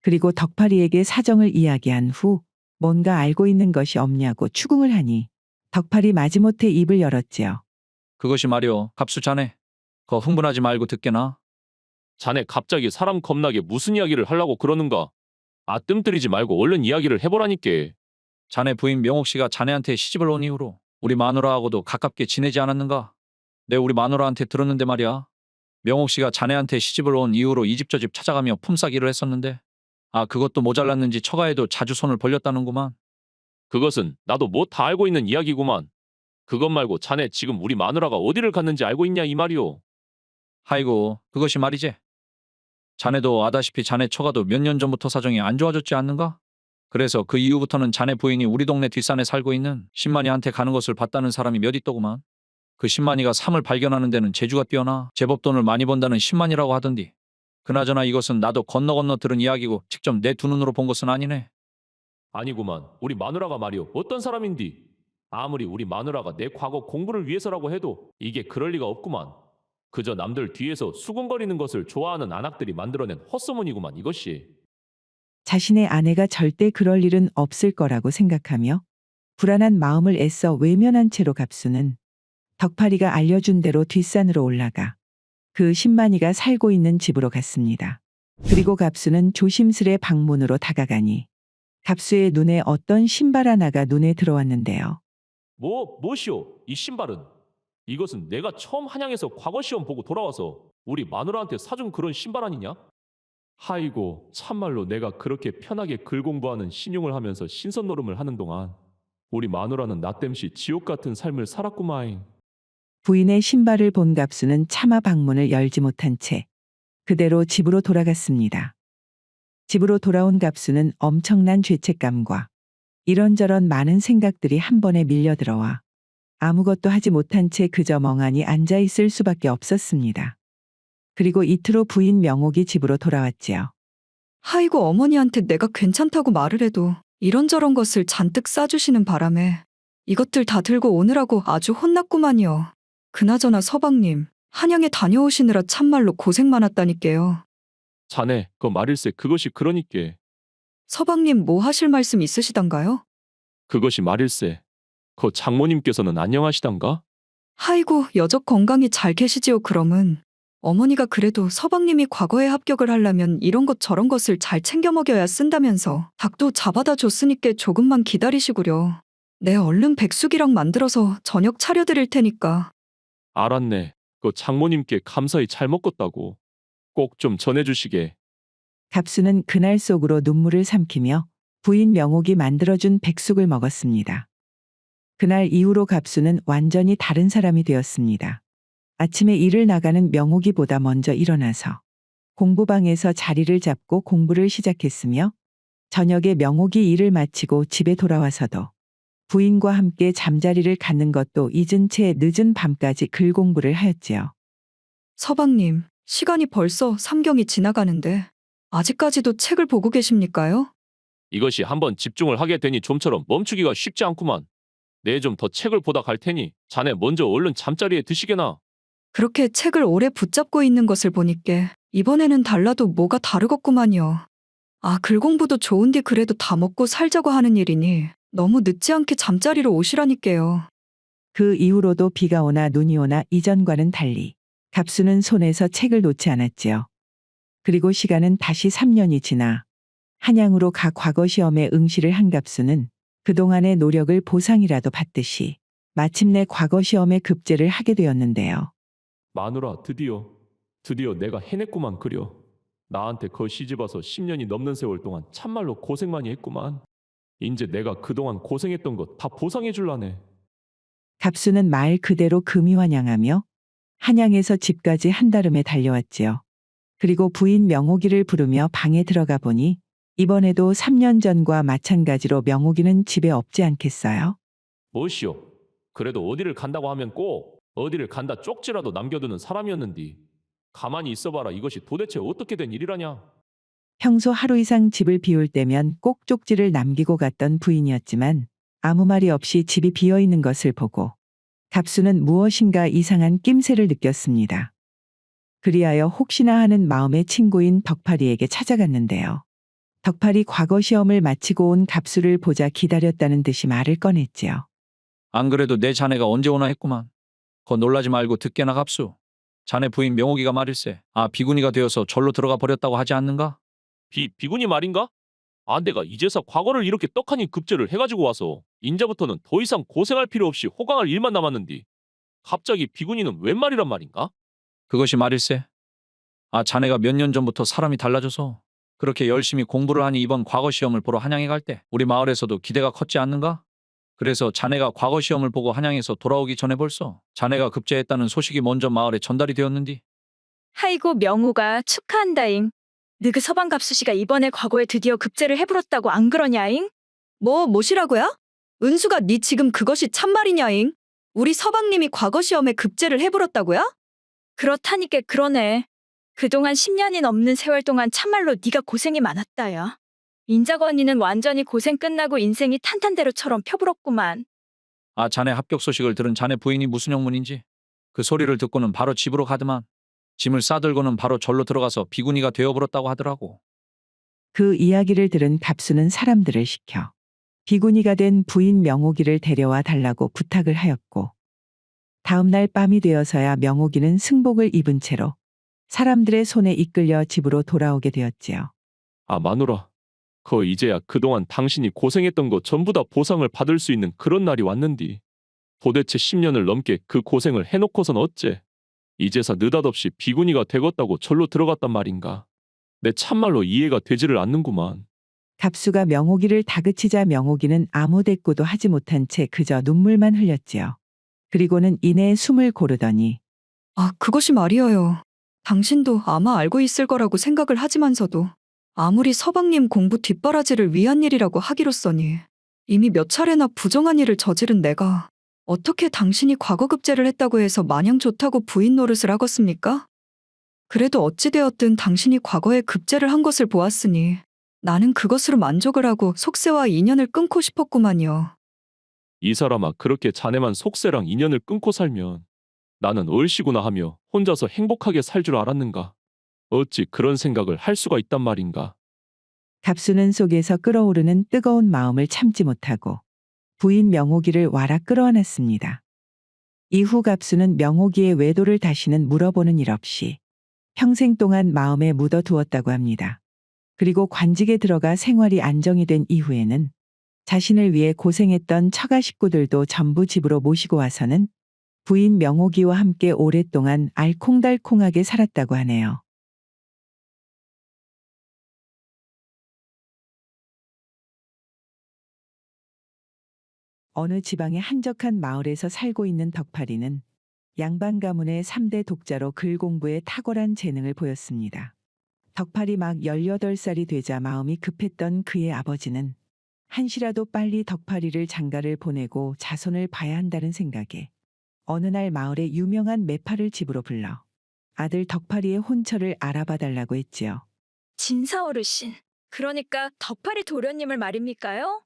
그리고 덕팔이에게 사정을 이야기한 후 뭔가 알고 있는 것이 없냐고 추궁을 하니 덕팔이 마지못해 입을 열었지요. 그것이 말이오, 갑수 자네. 거 흥분하지 말고 듣게나. 자네 갑자기 사람 겁나게 무슨 이야기를 하려고 그러는가? 아, 뜸들이지 말고 얼른 이야기를 해보라니께. 자네 부인 명옥 씨가 자네한테 시집을 온 이후로 우리 마누라하고도 가깝게 지내지 않았는가? 내 우리 마누라한테 들었는데 말이야. 명옥 씨가 자네한테 시집을 온 이후로 이 집 저 집 찾아가며 품삯일을 했었는데, 아, 그것도 모자랐는지 처가에도 자주 손을 벌렸다는구만. 그것은 나도 뭐 다 알고 있는 이야기구만. 그것 말고 자네 지금 우리 마누라가 어디를 갔는지 알고 있냐 이 말이오. 아이고, 그것이 말이지. 자네도 아다시피 자네 처가도 몇 년 전부터 사정이 안 좋아졌지 않는가? 그래서 그 이후부터는 자네 부인이 우리 동네 뒷산에 살고 있는 신만이한테 가는 것을 봤다는 사람이 몇 있더구만. 그 신만이가 삶을 발견하는 데는 재주가 뛰어나 제법 돈을 많이 번다는 신만이라고 하던디. 그나저나 이것은 나도 건너 들은 이야기고 직접 내 두 눈으로 본 것은 아니네. 아니구만. 우리 마누라가 말이오. 어떤 사람인디? 아무리 우리 마누라가 내 과거 공부를 위해서라고 해도 이게 그럴 리가 없구만. 그저 남들 뒤에서 수군거리는 것을 좋아하는 안악들이 만들어낸 헛소문이구만 이것이. 자신의 아내가 절대 그럴 일은 없을 거라고 생각하며 불안한 마음을 애써 외면한 채로 갑수는 덕팔이가 알려준 대로 뒷산으로 올라가 그 신만이가 살고 있는 집으로 갔습니다. 그리고 갑수는 조심스레 방문으로 다가가니 갑수의 눈에 어떤 신발 하나가 눈에 들어왔는데요. 무엇이오? 이 신발은? 이것은 내가 처음 한양에서 과거 시험 보고 돌아와서 우리 마누라한테 사준 그런 신발 아니냐? 하이고, 참말로 내가 그렇게 편하게 글 공부하는 신용을 하면서 신선 노름을 하는 동안 우리 마누라는 나 땜시 지옥 같은 삶을 살았구마잉. 부인의 신발을 본 갑수는 차마 방문을 열지 못한 채 그대로 집으로 돌아갔습니다. 집으로 돌아온 갑수는 엄청난 죄책감과 이런저런 많은 생각들이 한 번에 밀려들어와 아무것도 하지 못한 채 그저 멍하니 앉아 있을 수밖에 없었습니다. 그리고 이틀 후 부인 명옥이 집으로 돌아왔지요. 하이고 어머니한테 내가 괜찮다고 말을 해도 이런저런 것을 잔뜩 싸주시는 바람에 이것들 다 들고 오느라고 아주 혼났구만요. 그나저나 서방님, 한양에 다녀오시느라 참말로 고생 많았다니까요. 자네, 그 말일세 그것이 그러니께. 서방님 뭐 하실 말씀 있으시단가요? 그것이 말일세. 그 장모님께서는 안녕하시단가? 하이고 여적 건강히 잘 계시지요 그럼은. 어머니가 그래도 서방님이 과거에 합격을 하려면 이런 것 저런 것을 잘 챙겨 먹여야 쓴다면서 닭도 잡아다 줬으니까 조금만 기다리시구려. 내 얼른 백숙이랑 만들어서 저녁 차려드릴 테니까. 알았네. 그 장모님께 감사히 잘 먹었다고. 꼭 좀 전해주시게. 갑수는 그날 속으로 눈물을 삼키며 부인 명옥이 만들어준 백숙을 먹었습니다. 그날 이후로 갑수는 완전히 다른 사람이 되었습니다. 아침에 일을 나가는 명옥이보다 먼저 일어나서 공부방에서 자리를 잡고 공부를 시작했으며 저녁에 명옥이 일을 마치고 집에 돌아와서도 부인과 함께 잠자리를 갖는 것도 잊은 채 늦은 밤까지 글 공부를 하였지요. 서방님, 시간이 벌써 삼경이 지나가는데 아직까지도 책을 보고 계십니까요? 이것이 한번 집중을 하게 되니 좀처럼 멈추기가 쉽지 않구만. 내 좀 더 책을 보다 갈 테니 자네 먼저 얼른 잠자리에 드시게나. 그렇게 책을 오래 붙잡고 있는 것을 보니께 이번에는 달라도 뭐가 다르겠구만요. 아, 글 공부도 좋은데 그래도 다 먹고 살자고 하는 일이니 너무 늦지 않게 잠자리로 오시라니까요. 그 이후로도 비가 오나 눈이 오나 이전과는 달리 갑수는 손에서 책을 놓지 않았지요. 그리고 시간은 다시 3년이 지나 한양으로 가 과거 시험에 응시를 한 갑수는 그동안의 노력을 보상이라도 받듯이 마침내 과거 시험에 급제를 하게 되었는데요. 마누라, 드디어 내가 해냈구만. 그려. 나한테 거 시집와서 10년이 넘는 세월 동안 참말로 고생 많이 했구만. 인제 내가 그동안 고생했던 거 다 보상해 줄라네. 갑수는 말 그대로 금이환영하며 한양에서 집까지 한달음에 달려왔지요. 그리고 부인 명옥이를 부르며 방에 들어가 보니 이번에도 3년 전과 마찬가지로 명옥이는 집에 없지 않겠어요? 뭐시오? 그래도 어디를 간다고 하면 꼭 어디를 간다 쪽지라도 남겨두는 사람이었는디. 가만히 있어봐라. 이것이 도대체 어떻게 된 일이라냐? 평소 하루 이상 집을 비울 때면 꼭 쪽지를 남기고 갔던 부인이었지만 아무 말이 없이 집이 비어 있는 것을 보고 갑수는 무엇인가 이상한 낌새를 느꼈습니다. 그리하여 혹시나 하는 마음의 친구인 덕팔이에게 찾아갔는데요. 덕팔이 과거 시험을 마치고 온 갑수를 보자 기다렸다는 듯이 말을 꺼냈지요. 안 그래도 내 자네가 언제 오나 했구만. 거 놀라지 말고 듣게나 갑수. 자네 부인 명옥이가 말일세. 아, 비구니가 되어서 절로 들어가 버렸다고 하지 않는가? 비군이 말인가? 아, 내가 이제서 과거를 이렇게 떡하니 급제를 해가지고 와서 인자부터는 더 이상 고생할 필요 없이 호강할 일만 남았는디. 갑자기 비군이는 웬 말이란 말인가? 그것이 말일세. 아, 자네가 몇 년 전부터 사람이 달라져서 그렇게 열심히 공부를 하니 이번 과거 시험을 보러 한양에 갈 때 우리 마을에서도 기대가 컸지 않는가? 그래서 자네가 과거 시험을 보고 한양에서 돌아오기 전에 벌써 자네가 급제했다는 소식이 먼저 마을에 전달이 되었는디. 하이고 명호가 축하한다잉. 느그 서방갑수씨가 이번에 과거에 드디어 급제를 해불었다고 안 그러냐잉? 뭐시라고요? 은수가 네 지금 그것이 참말이냐잉? 우리 서방님이 과거 시험에 급제를 해불었다고요? 그렇다니까 그러네. 그동안 10년이 넘는 세월 동안 참말로 네가 고생이 많았다야. 인자거 언니는 완전히 고생 끝나고 인생이 탄탄대로처럼 펴불었구만. 아, 자네 합격 소식을 들은 자네 부인이 무슨 영문인지 그 소리를 듣고는 바로 집으로 가더만 짐을 싸들고는 바로 절로 들어가서 비구니가 되어버렸다고 하더라고. 그 이야기를 들은 갑수는 사람들을 시켜 비구니가 된 부인 명옥이를 데려와 달라고 부탁을 하였고 다음 날 밤이 되어서야 명옥이는 승복을 입은 채로 사람들의 손에 이끌려 집으로 돌아오게 되었지요. 아, 마누라. 이제야 그동안 당신이 고생했던 거 전부 다 보상을 받을 수 있는 그런 날이 왔는디. 도대체 10년을 넘게 그 고생을 해놓고선 어째 이제서 느닷없이 비구니가 되겠다고 절로 들어갔단 말인가. 내 참말로 이해가 되지를 않는구만. 갑수가 명옥이를 다그치자 명옥이는 아무 대꾸도 하지 못한 채 그저 눈물만 흘렸지요. 그리고는 이내에 숨을 고르더니 아, 그것이 말이어요. 당신도 아마 알고 있을 거라고 생각을 하지만서도 아무리 서방님 공부 뒷바라지를 위한 일이라고 하기로써니 이미 몇 차례나 부정한 일을 저지른 내가 어떻게 당신이 과거 급제를 했다고 해서 마냥 좋다고 부인 노릇을 하겠습니까? 그래도 어찌되었든 당신이 과거에 급제를 한 것을 보았으니 나는 그것으로 만족을 하고 속세와 인연을 끊고 싶었구만요. 이 사람아, 그렇게 자네만 속세랑 인연을 끊고 살면 나는 얼씨구나 하며 혼자서 행복하게 살 줄 알았는가. 어찌 그런 생각을 할 수가 있단 말인가. 갑수는 속에서 끓어오르는 뜨거운 마음을 참지 못하고 부인 명옥이를 와라 끌어안았습니다. 이후 갑수는 명옥이의 외도를 다시는 물어보는 일 없이 평생 동안 마음에 묻어두었다고 합니다. 그리고 관직에 들어가 생활이 안정이 된 이후에는 자신을 위해 고생했던 처가 식구들도 전부 집으로 모시고 와서는 부인 명옥이와 함께 오랫동안 알콩달콩하게 살았다고 하네요. 어느 지방의 한적한 마을에서 살고 있는 덕팔이는 양반 가문의 3대 독자로 글 공부에 탁월한 재능을 보였습니다. 덕팔이 막 18살이 되자 마음이 급했던 그의 아버지는 한시라도 빨리 덕팔이를 장가를 보내고 자손을 봐야 한다는 생각에 어느 날 마을의 유명한 매파를 집으로 불러 아들 덕팔이의 혼처를 알아봐 달라고 했지요. 진사 어르신, 그러니까 덕팔이 도련님을 말입니까요?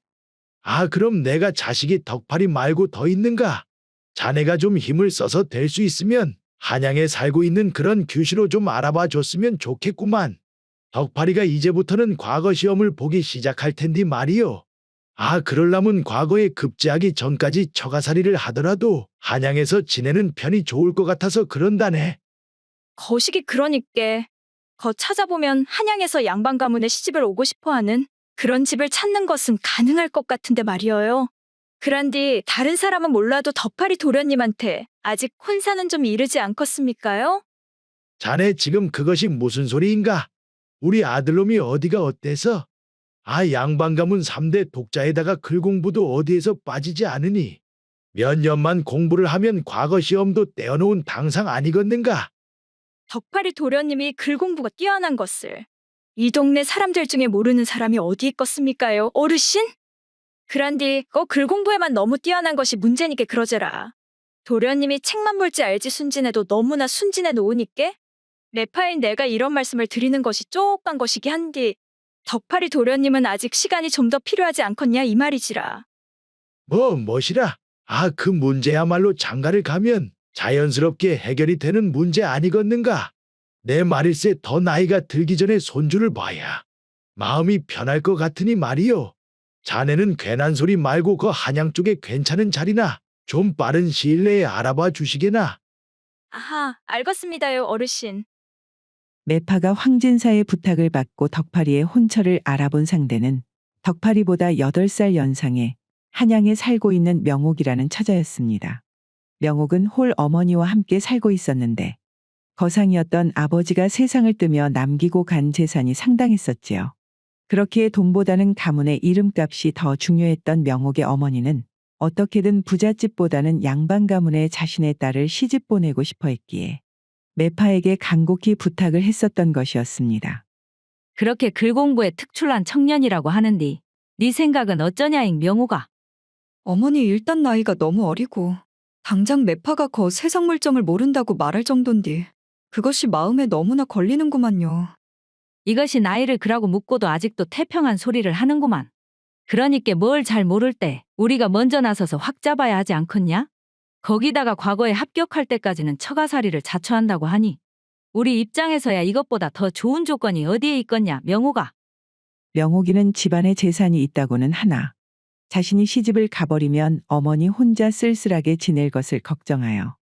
아, 그럼 내가 자식이 덕팔이 말고 더 있는가? 자네가 좀 힘을 써서 될 수 있으면 한양에 살고 있는 그런 규시로 좀 알아봐 줬으면 좋겠구만. 덕팔이가 이제부터는 과거 시험을 보기 시작할 텐디 말이요. 그럴라면 과거에 급제하기 전까지 처가살이를 하더라도 한양에서 지내는 편이 좋을 것 같아서 그런다네. 거시기 그러니께 거 찾아보면 한양에서 양반 가문에 시집을 오고 싶어하는 그런 집을 찾는 것은 가능할 것 같은데 말이어요. 그란디 다른 사람은 몰라도 덕팔이 도련님한테 아직 혼사는 좀 이르지 않겠습니까요? 자네 지금 그것이 무슨 소리인가? 우리 아들놈이 어디가 어때서? 양반 가문 3대 독자에다가 글 공부도 어디에서 빠지지 않으니 몇 년만 공부를 하면 과거 시험도 떼어놓은 당상 아니겠는가? 덕팔이 도련님이 글 공부가 뛰어난 것을 이 동네 사람들 중에 모르는 사람이 어디 있겠습니까요, 어르신? 그란디 글 공부에만 너무 뛰어난 것이 문제니께 그러제라. 도련님이 책만 볼 줄 알지 순진해도 너무나 순진해 놓으니께 내파인 내가 이런 말씀을 드리는 것이 쪽간 것이기 한디 덕팔이 도련님은 아직 시간이 좀 더 필요하지 않겠냐 이 말이지라. 뭐시라? 그 문제야말로 장가를 가면 자연스럽게 해결이 되는 문제 아니겠는가? 내 말일세 더 나이가 들기 전에 손주를 봐야 마음이 편할 것 같으니 말이요. 자네는 괜한 소리 말고 그 한양 쪽에 괜찮은 자리나 좀 빠른 시일 내에 알아봐 주시게나. 알겠습니다요, 어르신. 매파가 황진사의 부탁을 받고 덕팔이의 혼처를 알아본 상대는 덕팔이보다 8살 연상의 한양에 살고 있는 명옥이라는 처자였습니다. 명옥은 홀 어머니와 함께 살고 있었는데 거상이었던 아버지가 세상을 뜨며 남기고 간 재산이 상당했었지요. 그렇기에 돈보다는 가문의 이름값이 더 중요했던 명옥의 어머니는 어떻게든 부잣집보다는 양반 가문에 자신의 딸을 시집 보내고 싶어 했기에 매파에게 간곡히 부탁을 했었던 것이었습니다. 그렇게 글 공부에 특출난 청년이라고 하는디 네 생각은 어쩌냐잉 명호가. 어머니 일단 나이가 너무 어리고 당장 매파가 거 세상 물정을 모른다고 말할 정도인디 그것이 마음에 너무나 걸리는구만요. 이것이 나이를 그라고 묻고도 아직도 태평한 소리를 하는구만. 그러니까 뭘 잘 모를 때 우리가 먼저 나서서 확 잡아야 하지 않겠냐? 거기다가 과거에 합격할 때까지는 처가살이를 자처한다고 하니 우리 입장에서야 이것보다 더 좋은 조건이 어디에 있겠냐 명호가. 명옥이는 집안에 재산이 있다고는 하나 자신이 시집을 가버리면 어머니 혼자 쓸쓸하게 지낼 것을 걱정하여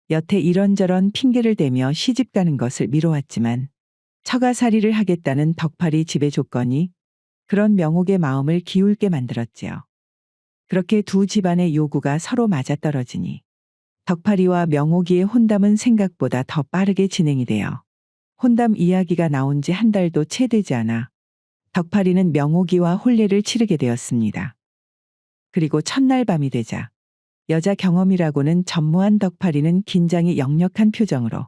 여태 이런저런 핑계를 대며 시집 가는 것을 미뤄왔지만 처가살이를 하겠다는 덕팔이 집의 조건이 그런 명옥의 마음을 기울게 만들었지요. 그렇게 두 집안의 요구가 서로 맞아떨어지니 덕팔이와 명옥이의 혼담은 생각보다 더 빠르게 진행이 되어 혼담 이야기가 나온 지 한 달도 채 되지 않아 덕팔이는 명옥이와 혼례를 치르게 되었습니다. 그리고 첫날 밤이 되자 여자 경험이라고는 전무한 덕팔이는 긴장이 역력한 표정으로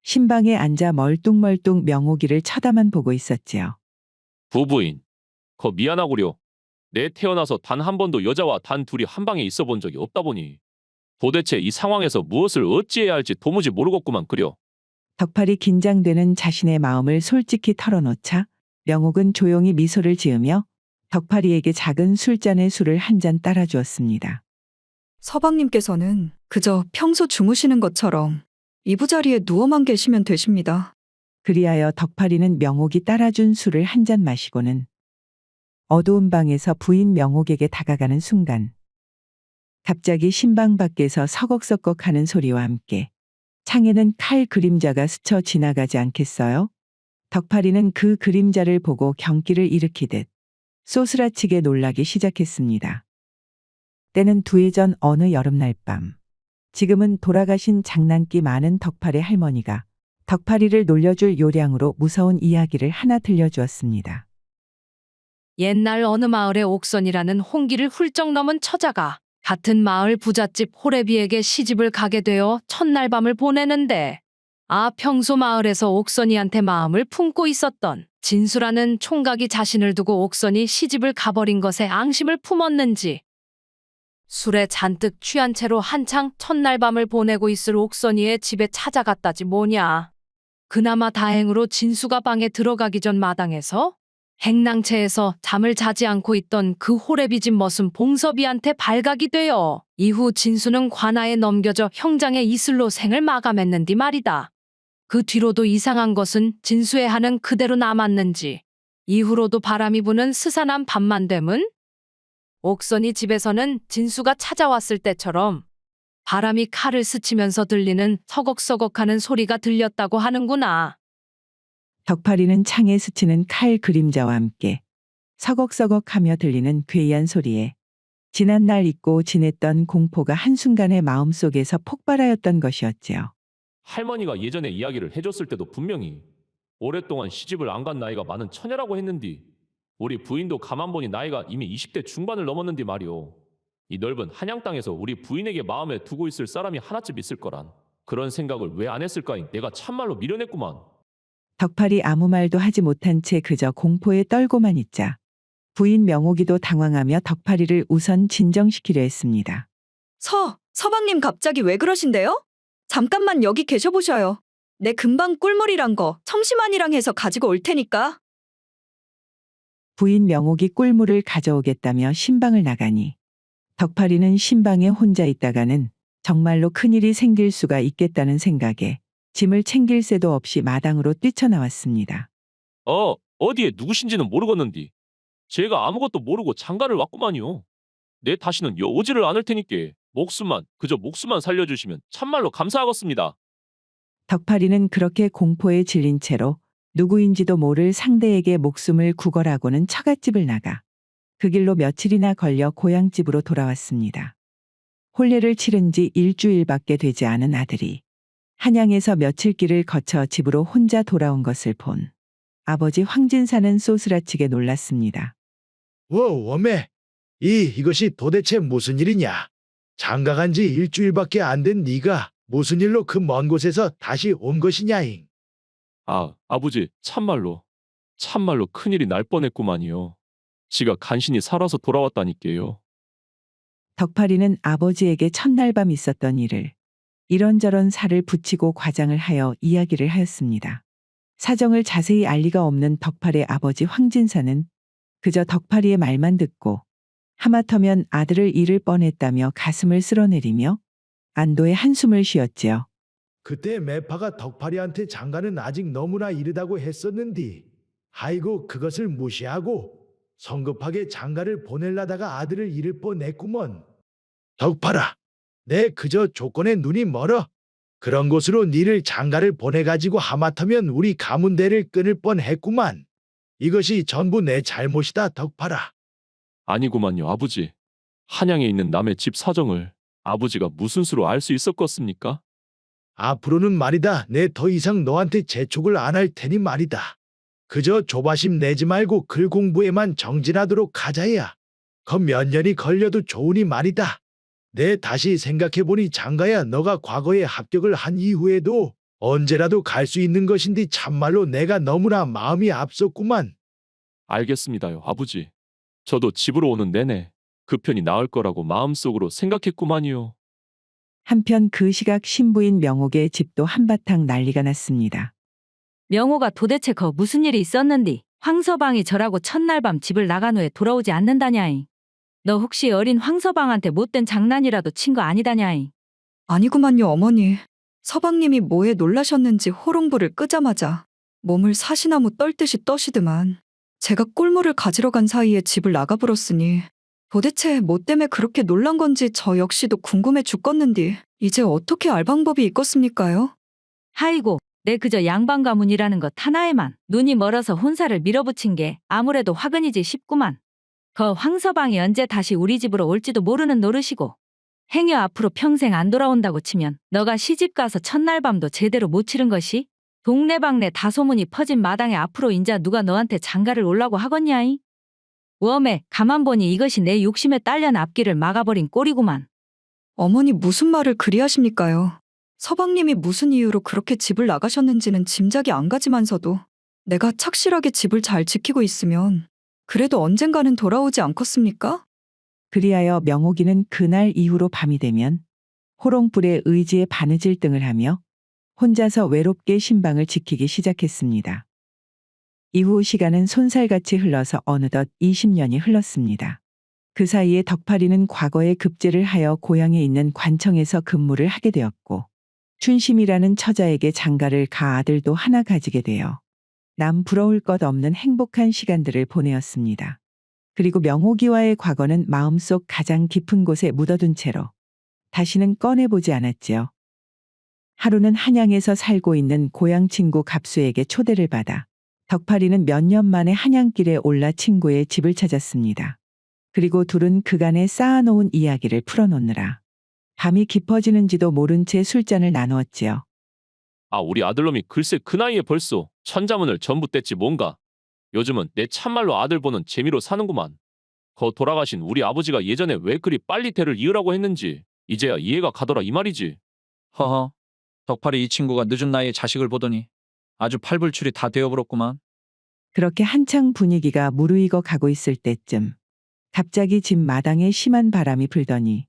신방에 앉아 멀뚱멀뚱 명옥이를 쳐다만 보고 있었지요. 부부인, 거 미안하구려. 내 태어나서 단 한 번도 여자와 단 둘이 한 방에 있어 본 적이 없다 보니 도대체 이 상황에서 무엇을 어찌해야 할지 도무지 모르겠구만 그려. 덕팔이 긴장되는 자신의 마음을 솔직히 털어놓자 명옥은 조용히 미소를 지으며 덕팔이에게 작은 술잔에 술을 한 잔 따라주었습니다. 서방님께서는 그저 평소 주무시는 것처럼 이부자리에 누워만 계시면 되십니다. 그리하여 덕팔이는 명옥이 따라준 술을 한 잔 마시고는 어두운 방에서 부인 명옥에게 다가가는 순간 갑자기 신방 밖에서 서걱서걱 하는 소리와 함께 창에는 칼 그림자가 스쳐 지나가지 않겠어요? 덕팔이는 그 그림자를 보고 경기를 일으키듯 쏘스라치게 놀라기 시작했습니다. 때는 2해 전 어느 여름날 밤. 지금은 돌아가신 장난기 많은 덕팔의 할머니가 덕팔이를 놀려줄 요량으로 무서운 이야기를 하나 들려주었습니다. 옛날 어느 마을에 옥선이라는 홍기를 훌쩍 넘은 처자가 같은 마을 부잣집 호래비에게 시집을 가게 되어 첫날 밤을 보내는데 평소 마을에서 옥선이한테 마음을 품고 있었던 진수라는 총각이 자신을 두고 옥선이 시집을 가버린 것에 앙심을 품었는지 술에 잔뜩 취한 채로 한창 첫날 밤을 보내고 있을 옥선이의 집에 찾아갔다지 뭐냐. 그나마 다행으로 진수가 방에 들어가기 전 마당에서 행랑채에서 잠을 자지 않고 있던 그 호래비 집 머슴 봉섭이한테 발각이 되어 이후 진수는 관아에 넘겨져 형장의 이슬로 생을 마감했는디 말이다. 그 뒤로도 이상한 것은 진수의 한은 그대로 남았는지, 이후로도 바람이 부는 스산한 밤만 되면 옥선이 집에서는 진수가 찾아왔을 때처럼 바람이 칼을 스치면서 들리는 서걱서걱하는 소리가 들렸다고 하는구나. 덕팔이는 창에 스치는 칼 그림자와 함께 서걱서걱하며 들리는 괴이한 소리에 지난날 잊고 지냈던 공포가 한순간에 마음속에서 폭발하였던 것이었지요. 할머니가 예전에 이야기를 해줬을 때도 분명히 오랫동안 시집을 안 간 나이가 많은 처녀라고 했는디 우리 부인도 가만 보니 나이가 이미 20대 중반을 넘었는디 말이오. 이 넓은 한양 땅에서 우리 부인에게 마음에 두고 있을 사람이 하나쯤 있을 거란 그런 생각을 왜 안 했을까잉. 내가 참말로 미련했구만. 덕팔이 아무 말도 하지 못한 채 그저 공포에 떨고만 있자 부인 명옥이도 당황하며 덕팔이를 우선 진정시키려 했습니다. 서방님 갑자기 왜 그러신데요? 잠깐만 여기 계셔보셔요. 내 금방 꿀물이란 거 청심환이랑 해서 가지고 올 테니까. 부인 명옥이 꿀물을 가져오겠다며 신방을 나가니 덕팔이는 신방에 혼자 있다가는 정말로 큰일이 생길 수가 있겠다는 생각에 짐을 챙길 새도 없이 마당으로 뛰쳐나왔습니다. 어디에 누구신지는 모르겠는디 제가 아무것도 모르고 장가를 왔구만요. 내 다시는 여 오지를 않을 테니께 그저 목숨만 살려주시면 참말로 감사하겠습니다. 덕팔이는 그렇게 공포에 질린 채로 누구인지도 모를 상대에게 목숨을 구걸하고는 처갓집을 나가 그 길로 며칠이나 걸려 고향집으로 돌아왔습니다. 혼례를 치른 지 일주일밖에 되지 않은 아들이 한양에서 며칠 길을 거쳐 집으로 혼자 돌아온 것을 본 아버지 황진사는 쏘스라치게 놀랐습니다. 워메, 이것이 도대체 무슨 일이냐? 장가 간 지 일주일밖에 안 된 네가 무슨 일로 그 먼 곳에서 다시 온 것이냐잉? 아버지 참말로 큰일이 날 뻔했구만요. 지가 간신히 살아서 돌아왔다니까요. 덕팔이는 아버지에게 첫날 밤 있었던 일을 이런저런 살을 붙이고 과장을 하여 이야기를 하였습니다. 사정을 자세히 알 리가 없는 덕팔의 아버지 황진사는 그저 덕팔이의 말만 듣고 하마터면 아들을 잃을 뻔했다며 가슴을 쓸어내리며 안도의 한숨을 쉬었지요. 그때 매파가 덕팔이한테 장가는 아직 너무나 이르다고 했었는디. 아이고 그것을 무시하고 성급하게 장가를 보낼라다가 아들을 잃을 뻔했구먼. 덕팔아, 내 그저 조건에 눈이 멀어. 그런 곳으로 니를 장가를 보내가지고 하마터면 우리 가문대를 끊을 뻔했구만. 이것이 전부 내 잘못이다 덕팔아. 아니구만요 아버지. 한양에 있는 남의 집 사정을 아버지가 무슨 수로 알 수 있었겠습니까? 앞으로는 말이다. 내 더 이상 너한테 재촉을 안 할 테니 말이다. 그저 조바심 내지 말고 글 공부에만 정진하도록 하자야. 그 몇 년이 걸려도 좋으니 말이다. 내 다시 생각해보니 장가야 너가 과거에 합격을 한 이후에도 언제라도 갈 수 있는 것인데 참말로 내가 너무나 마음이 앞섰구만. 알겠습니다요 아버지. 저도 집으로 오는 내내 그 편이 나을 거라고 마음속으로 생각했구만요. 한편 그 시각 신부인 명옥의 집도 한바탕 난리가 났습니다. 명호가 도대체 무슨 일이 있었는디 황서방이 저라고 첫날 밤 집을 나간 후에 돌아오지 않는다냐잉. 너 혹시 어린 황서방한테 못된 장난이라도 친 거 아니다냐잉. 아니구만요 어머니. 서방님이 뭐에 놀라셨는지 호롱불을 끄자마자 몸을 사시나무 떨듯이 떠시더만 제가 꿀물을 가지러 간 사이에 집을 나가버렸으니 도대체 뭐 때문에 그렇게 놀란 건지 저 역시도 궁금해 죽겠는디 이제 어떻게 알 방법이 있겠습니까요? 하이고 내 그저 양반 가문이라는 것 하나에만 눈이 멀어서 혼사를 밀어붙인 게 아무래도 화근이지 싶구만. 황서방이 언제 다시 우리 집으로 올지도 모르는 노릇이고 행여 앞으로 평생 안 돌아온다고 치면 너가 시집가서 첫날 밤도 제대로 못 치른 것이 동네방네 다 소문이 퍼진 마당에 앞으로 인자 누가 너한테 장가를 올라고 하겠냐이. 웜에 가만 보니 이것이 내 욕심에 딸려는 앞길을 막아버린 꼴이구만. 어머니 무슨 말을 그리 하십니까요? 서방님이 무슨 이유로 그렇게 집을 나가셨는지는 짐작이 안 가지만서도 내가 착실하게 집을 잘 지키고 있으면 그래도 언젠가는 돌아오지 않겠습니까? 그리하여 명옥이는 그날 이후로 밤이 되면 호롱불의 의지에 바느질 등을 하며 혼자서 외롭게 신방을 지키기 시작했습니다. 이후 시간은 손살같이 흘러서 어느덧 20년이 흘렀습니다. 그 사이에 덕팔이는 과거에 급제를 하여 고향에 있는 관청에서 근무를 하게 되었고 춘심이라는 처자에게 장가를 가 아들도 하나 가지게 되어 남 부러울 것 없는 행복한 시간들을 보내었습니다. 그리고 명옥이와의 과거는 마음속 가장 깊은 곳에 묻어둔 채로 다시는 꺼내보지 않았지요. 하루는 한양에서 살고 있는 고향 친구 갑수에게 초대를 받아 덕팔이는 몇 년 만에 한양길에 올라 친구의 집을 찾았습니다. 그리고 둘은 그간에 쌓아놓은 이야기를 풀어놓느라 밤이 깊어지는지도 모른 채 술잔을 나누었지요. 아, 우리 아들놈이 글쎄 그 나이에 벌써 천자문을 전부 뗐지 뭔가. 요즘은 내 참말로 아들 보는 재미로 사는구만. 거 돌아가신 우리 아버지가 예전에 왜 그리 빨리 대를 이으라고 했는지 이제야 이해가 가더라 이 말이지. 허허. 덕팔이 이 친구가 늦은 나이에 자식을 보더니 아주 팔불출이 다 되어버렸구만. 그렇게 한창 분위기가 무르익어 가고 있을 때쯤 갑자기 집 마당에 심한 바람이 불더니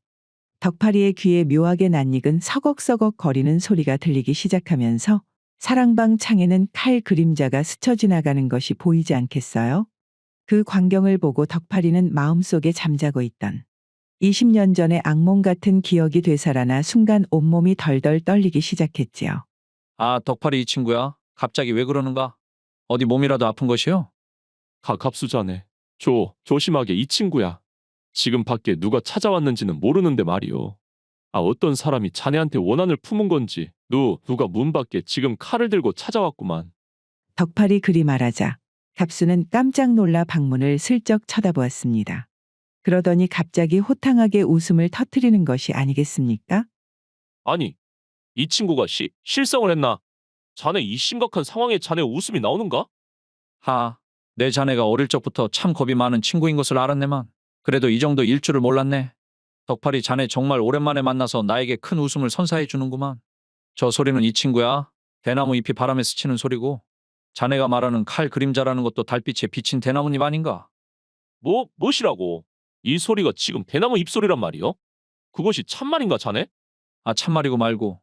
덕팔이의 귀에 묘하게 낯익은 서걱서걱 거리는 소리가 들리기 시작하면서 사랑방 창에는 칼 그림자가 스쳐 지나가는 것이 보이지 않겠어요? 그 광경을 보고 덕팔이는 마음속에 잠자고 있던 20년 전의 악몽 같은 기억이 되살아나 순간 온몸이 덜덜 떨리기 시작했지요. 아, 덕팔이 이 친구야. 갑자기 왜 그러는가? 어디 몸이라도 아픈 것이요? 갑수자네. 조심하게 이 친구야. 지금 밖에 누가 찾아왔는지는 모르는데 말이오. 아, 어떤 사람이 자네한테 원한을 품은 건지 누가 문 밖에 지금 칼을 들고 찾아왔구만. 덕팔이 그리 말하자 갑수는 깜짝 놀라 방문을 슬쩍 쳐다보았습니다. 그러더니 갑자기 호탕하게 웃음을 터뜨리는 것이 아니겠습니까? 아니, 이 친구가 실성을 했나? 자네 이 심각한 상황에 자네 웃음이 나오는가? 하, 내 자네가 어릴 적부터 참 겁이 많은 친구인 것을 알았네만. 그래도 이 정도 일 줄을 몰랐네. 덕팔이 자네 정말 오랜만에 만나서 나에게 큰 웃음을 선사해 주는구만. 저 소리는 이 친구야. 대나무 잎이 바람에 스치는 소리고 자네가 말하는 칼 그림자라는 것도 달빛에 비친 대나무잎 아닌가? 무엇이라고? 이 소리가 지금 대나무 잎소리란 말이요? 그것이 참말인가 자네? 아, 참말이고 말고.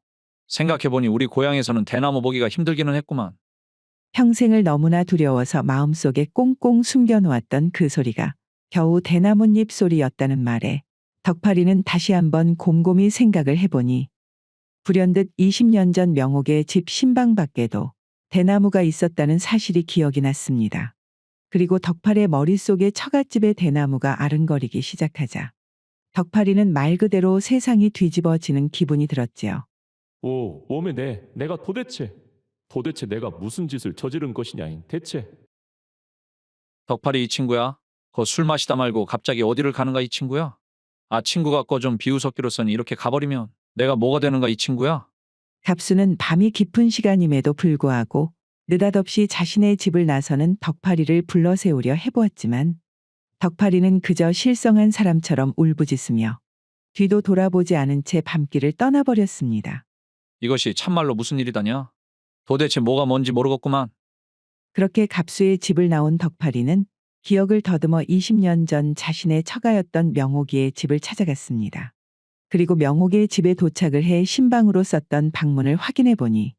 생각해보니 우리 고향에서는 대나무 보기가 힘들기는 했구만. 평생을 너무나 두려워서 마음속에 꽁꽁 숨겨놓았던 그 소리가 겨우 대나뭇잎 소리였다는 말에 덕팔이는 다시 한번 곰곰이 생각을 해보니 불현듯 20년 전 명옥의 집 신방 밖에도 대나무가 있었다는 사실이 기억이 났습니다. 그리고 덕팔의 머릿속에 처갓집의 대나무가 아른거리기 시작하자 덕팔이는 말 그대로 세상이 뒤집어지는 기분이 들었지요. 오, 몸에 내가 도대체 내가 무슨 짓을 저지른 것이냐인 대체. 덕팔이 이 친구야. 거 술 마시다 말고 갑자기 어디를 가는가 이 친구야? 아, 친구가 거 좀 비웃었기로서니 이렇게 가버리면 내가 뭐가 되는가 이 친구야? 갑수는 밤이 깊은 시간임에도 불구하고 느닷없이 자신의 집을 나서는 덕팔이를 불러 세우려 해보았지만 덕팔이는 그저 실성한 사람처럼 울부짖으며 뒤도 돌아보지 않은 채 밤길을 떠나버렸습니다. 이것이 참말로 무슨 일이다냐? 도대체 뭐가 뭔지 모르겠구만. 그렇게 갑수의 집을 나온 덕팔이는 기억을 더듬어 20년 전 자신의 처가였던 명옥이의 집을 찾아갔습니다. 그리고 명옥의 집에 도착을 해 신방으로 썼던 방문을 확인해 보니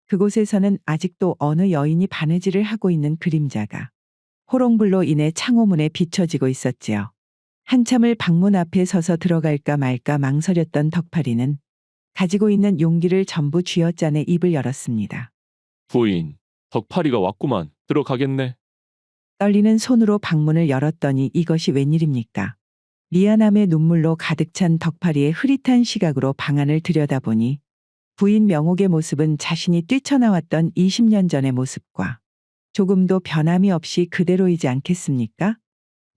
그곳에서는 아직도 어느 여인이 바느질을 하고 있는 그림자가 호롱불로 인해 창호문에 비춰지고 있었지요. 한참을 방문 앞에 서서 들어갈까 말까 망설였던 덕팔이는 가지고 있는 용기를 전부 쥐어짜내 입을 열었습니다. 부인, 덕팔이가 왔구만. 들어가겠네. 떨리는 손으로 방문을 열었더니 이것이 웬일입니까? 미안함의 눈물로 가득 찬 덕팔이의 흐릿한 시각으로 방 안을 들여다보니 부인 명옥의 모습은 자신이 뛰쳐나왔던 20년 전의 모습과 조금도 변함이 없이 그대로이지 않겠습니까?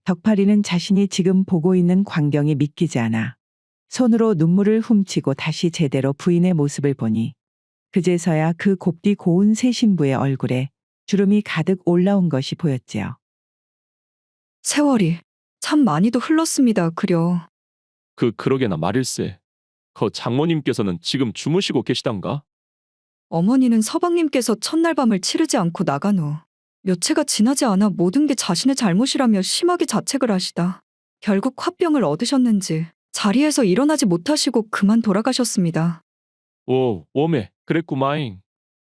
덕팔이는 자신이 지금 보고 있는 광경이 믿기지 않아 손으로 눈물을 훔치고 다시 제대로 부인의 모습을 보니 그제서야 그 곱디 고운 새 신부의 얼굴에 주름이 가득 올라온 것이 보였지요. 세월이 참 많이도 흘렀습니다. 그려. 그러게나 말일세. 거 장모님께서는 지금 주무시고 계시단가? 어머니는 서방님께서 첫날 밤을 치르지 않고 나간 후 며칠가 지나지 않아 모든 게 자신의 잘못이라며 심하게 자책을 하시다. 결국 화병을 얻으셨는지 자리에서 일어나지 못하시고 그만 돌아가셨습니다. 오, 웜에 그랬구마잉.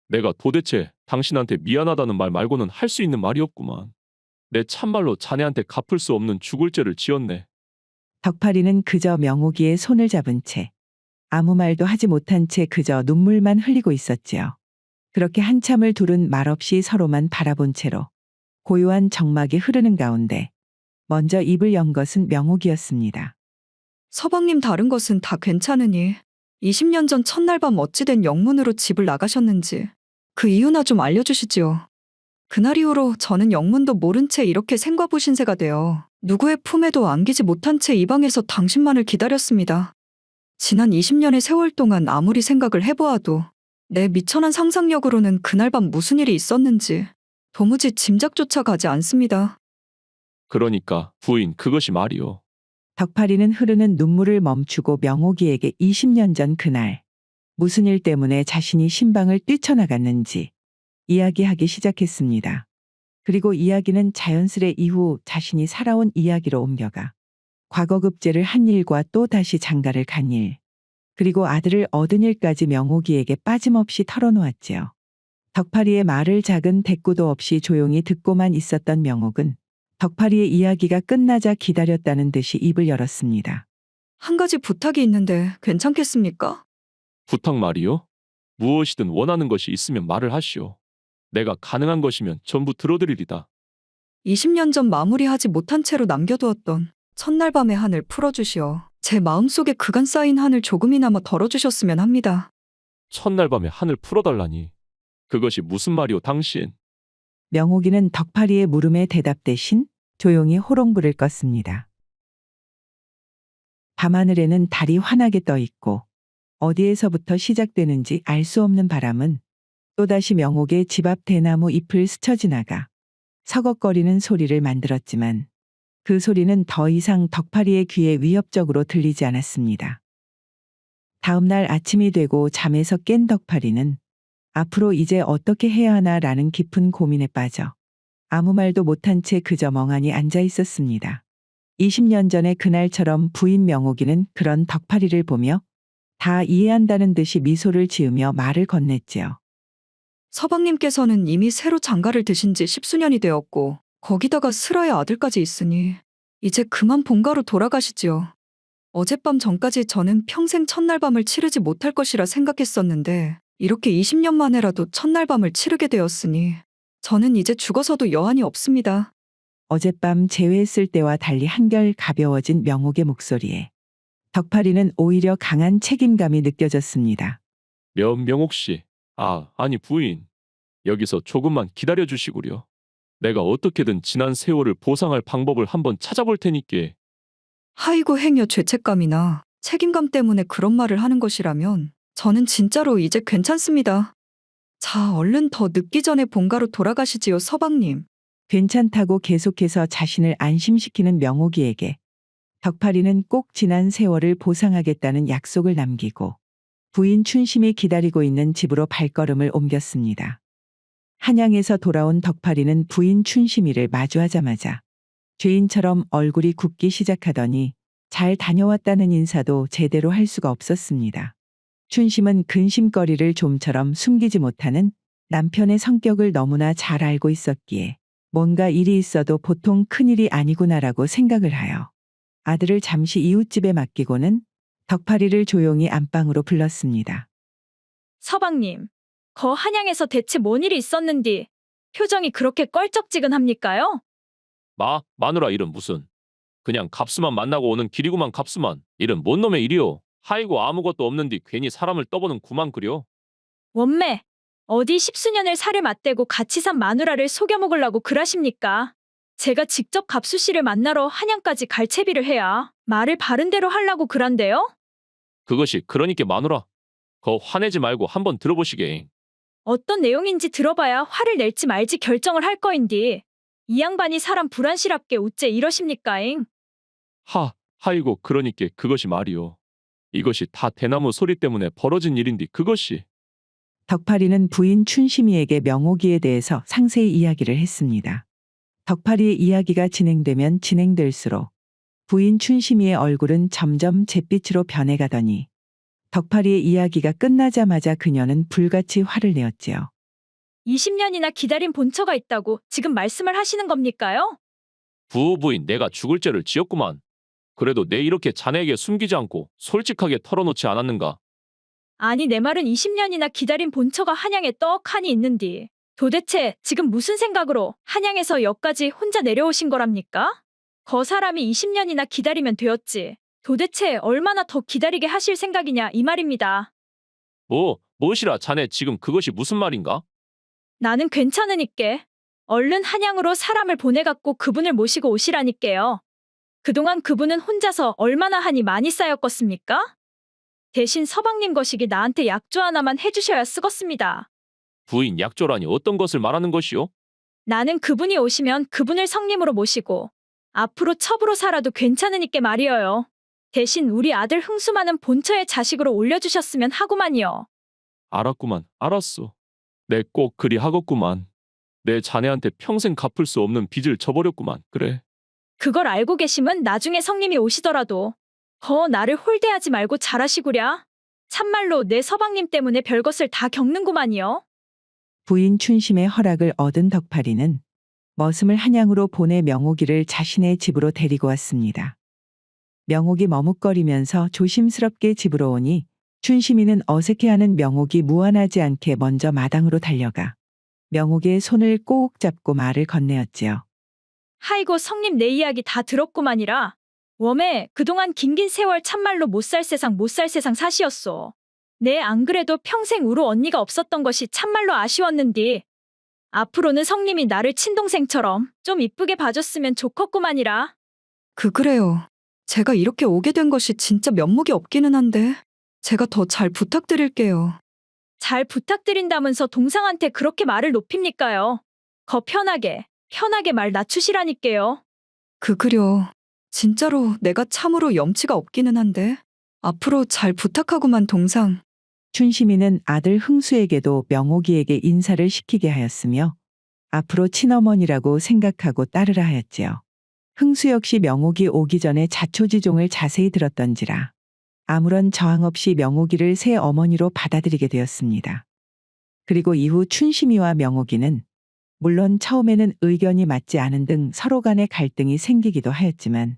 내가 도대체 당신한테 미안하다는 말 말고는 할 수 있는 말이 없구만. 내 참말로 자네한테 갚을 수 없는 죽을 죄를 지었네. 덕팔이는 그저 명옥이의 손을 잡은 채 아무 말도 하지 못한 채 그저 눈물만 흘리고 있었지요. 그렇게 한참을 둘은 말없이 서로만 바라본 채로 고요한 정막이 흐르는 가운데 먼저 입을 연 것은 명옥이었습니다. 서방님 다른 것은 다 괜찮으니 20년 전 첫날 밤 어찌된 영문으로 집을 나가셨는지 그 이유나 좀 알려주시지요. 그날 이후로 저는 영문도 모른 채 이렇게 생과부신세가 되어 누구의 품에도 안기지 못한 채 이 방에서 당신만을 기다렸습니다. 지난 20년의 세월 동안 아무리 생각을 해보아도 내 미천한 상상력으로는 그날 밤 무슨 일이 있었는지 도무지 짐작조차 가지 않습니다. 그러니까 부인 그것이 말이오. 덕파리는 흐르는 눈물을 멈추고 명옥이에게 20년 전 그날 무슨 일 때문에 자신이 신방을 뛰쳐나갔는지 이야기하기 시작했습니다. 그리고 이야기는 자연스레 이후 자신이 살아온 이야기로 옮겨가 과거 급제를 한 일과 또 다시 장가를 간 일, 그리고 아들을 얻은 일까지 명옥이에게 빠짐없이 털어놓았지요. 덕파리의 말을 작은 대꾸도 없이 조용히 듣고만 있었던 명옥은 덕파리의 이야기가 끝나자 기다렸다는 듯이 입을 열었습니다. 한 가지 부탁이 있는데 괜찮겠습니까? 부탁 말이오. 무엇이든 원하는 것이 있으면 말을 하시오. 내가 가능한 것이면 전부 들어드리리다. 20년 전 마무리하지 못한 채로 남겨두었던 첫날 밤의 한을 풀어주시어 제 마음속에 그간 쌓인 한을 조금이나마 덜어주셨으면 합니다. 첫날 밤에 한을 풀어달라니. 그것이 무슨 말이오 당신. 명옥이는 덕파리의 물음에 대답 대신 조용히 호롱불을 껐습니다. 밤하늘에는 달이 환하게 떠 있고 어디에서부터 시작되는지 알 수 없는 바람은 또다시 명옥의 집 앞 대나무 잎을 스쳐 지나가 서걱거리는 소리를 만들었지만 그 소리는 더 이상 덕파리의 귀에 위협적으로 들리지 않았습니다. 다음 날 아침이 되고 잠에서 깬 덕파리는 앞으로 이제 어떻게 해야 하나라는 깊은 고민에 빠져 아무 말도 못한 채 그저 멍하니 앉아 있었습니다. 20년 전의 그날처럼 부인 명옥이는 그런 덕파리를 보며 다 이해한다는 듯이 미소를 지으며 말을 건넸지요. 서방님께서는 이미 새로 장가를 드신 지 10수년이 되었고 거기다가 슬아의 아들까지 있으니 이제 그만 본가로 돌아가시지요. 어젯밤 전까지 저는 평생 첫날 밤을 치르지 못할 것이라 생각했었는데 이렇게 20년 만에라도 첫날 밤을 치르게 되었으니 저는 이제 죽어서도 여한이 없습니다. 어젯밤 제외했을 때와 달리 한결 가벼워진 명옥의 목소리에 덕파리는 오히려 강한 책임감이 느껴졌습니다. 명옥 씨. 아니 부인. 여기서 조금만 기다려 주시구려. 내가 어떻게든 지난 세월을 보상할 방법을 한번 찾아볼 테니께. 하이고 행여 죄책감이나 책임감 때문에 그런 말을 하는 것이라면 저는 진짜로 이제 괜찮습니다. 자, 얼른 더 늦기 전에 본가로 돌아가시지요, 서방님. 괜찮다고 계속해서 자신을 안심시키는 명옥이에게 덕파리는 꼭 지난 세월을 보상하겠다는 약속을 남기고 부인 춘심이 기다리고 있는 집으로 발걸음을 옮겼습니다. 한양에서 돌아온 덕파리는 부인 춘심이를 마주하자마자 죄인처럼 얼굴이 굽기 시작하더니 잘 다녀왔다는 인사도 제대로 할 수가 없었습니다. 춘심은 근심거리를 좀처럼 숨기지 못하는 남편의 성격을 너무나 잘 알고 있었기에 뭔가 일이 있어도 보통 큰일이 아니구나라고 생각을 하여 아들을 잠시 이웃집에 맡기고는 덕파리를 조용히 안방으로 불렀습니다. 서방님, 거 한양에서 대체 뭔 일이 있었는디 표정이 그렇게 껄쩍지근합니까요? 마누라 일은 무슨. 그냥 갑수만 만나고 오는 길이구만 갑수만. 일은 뭔 놈의 일이오. 하이고 아무것도 없는디 괜히 사람을 떠보는 구만 그려. 원매, 어디 10수년을 살을 맞대고 같이 산 마누라를 속여 먹으려고 그러십니까? 제가 직접 갑수 씨를 만나러 한양까지 갈 채비를 해야 말을 바른 대로 하려고 그란데요? 그것이 그러니까 마누라. 거 화내지 말고 한번 들어보시게. 어떤 내용인지 들어봐야 화를 낼지 말지 결정을 할 거인디. 이 양반이 사람 불안시랍게 어째 이러십니까잉? 하이고 그러니까 그것이 말이오. 이것이 다 대나무 소리 때문에 벌어진 일인디 그것이. 덕파리는 부인 춘심이에게 명옥이에 대해서 상세히 이야기를 했습니다. 덕파리의 이야기가 진행되면 진행될수록 부인 춘심이의 얼굴은 점점 잿빛으로 변해가더니 덕파리의 이야기가 끝나자마자 그녀는 불같이 화를 내었지요. 20년이나 기다린 본처가 있다고 지금 말씀을 하시는 겁니까요? 부인 내가 죽을 죄를 지었구만. 그래도 내 이렇게 자네에게 숨기지 않고 솔직하게 털어놓지 않았는가? 아니 내 말은 20년이나 기다린 본처가 한양에 떡하니 있는디. 도대체 지금 무슨 생각으로 한양에서 여기까지 혼자 내려오신 거랍니까? 거 사람이 20년이나 기다리면 되었지. 도대체 얼마나 더 기다리게 하실 생각이냐 이 말입니다. 무엇이라 자네 지금 그것이 무슨 말인가? 나는 괜찮으니께. 얼른 한양으로 사람을 보내갖고 그분을 모시고 오시라니께요. 그동안 그분은 혼자서 얼마나 한이 많이 쌓였겠습니까? 대신 서방님 거시기 나한테 약조 하나만 해주셔야 쓰겄습니다. 부인 약조라니 어떤 것을 말하는 것이오? 나는 그분이 오시면 그분을 성님으로 모시고 앞으로 첩으로 살아도 괜찮으니께 말이여요. 대신 우리 아들 흥수만은 본처의 자식으로 올려주셨으면 하구만요. 알았구만. 알았어. 내 꼭 그리 하겠구만. 내 자네한테 평생 갚을 수 없는 빚을 져버렸구만. 그래. 그걸 알고 계시면 나중에 성님이 오시더라도 나를 홀대하지 말고 잘하시구랴. 참말로 내 서방님 때문에 별것을 다 겪는구만요. 부인 춘심의 허락을 얻은 덕팔이는 머슴을 한양으로 보내 명옥이를 자신의 집으로 데리고 왔습니다. 명옥이 머뭇거리면서 조심스럽게 집으로 오니 춘심이는 어색해하는 명옥이 무안하지 않게 먼저 마당으로 달려가 명옥의 손을 꼭 잡고 말을 건네었지요. 하이고 성님 내 이야기 다 들었구만이라. 웜에 그동안 긴긴 세월 참말로 못 살 세상 사시었소. 내 안 그래도 평생 우로 언니가 없었던 것이 참말로 아쉬웠는디. 앞으로는 성님이 나를 친동생처럼 좀 이쁘게 봐줬으면 좋겠구만이라. 그래요. 제가 이렇게 오게 된 것이 진짜 면목이 없기는 한데 제가 더 잘 부탁드릴게요. 잘 부탁드린다면서 동상한테 그렇게 말을 높입니까요? 편하게 말 낮추시라니께요. 그려. 진짜로 내가 참으로 염치가 없기는 한데 앞으로 잘 부탁하구만 동상. 춘심이는 아들 흥수에게도 명옥이에게 인사를 시키게 하였으며 앞으로 친어머니라고 생각하고 따르라 하였지요. 흥수 역시 명옥이 오기 전에 자초지종을 자세히 들었던지라 아무런 저항 없이 명옥이를 새 어머니로 받아들이게 되었습니다. 그리고 이후 춘심이와 명옥이는 물론 처음에는 의견이 맞지 않은 등 서로 간의 갈등이 생기기도 하였지만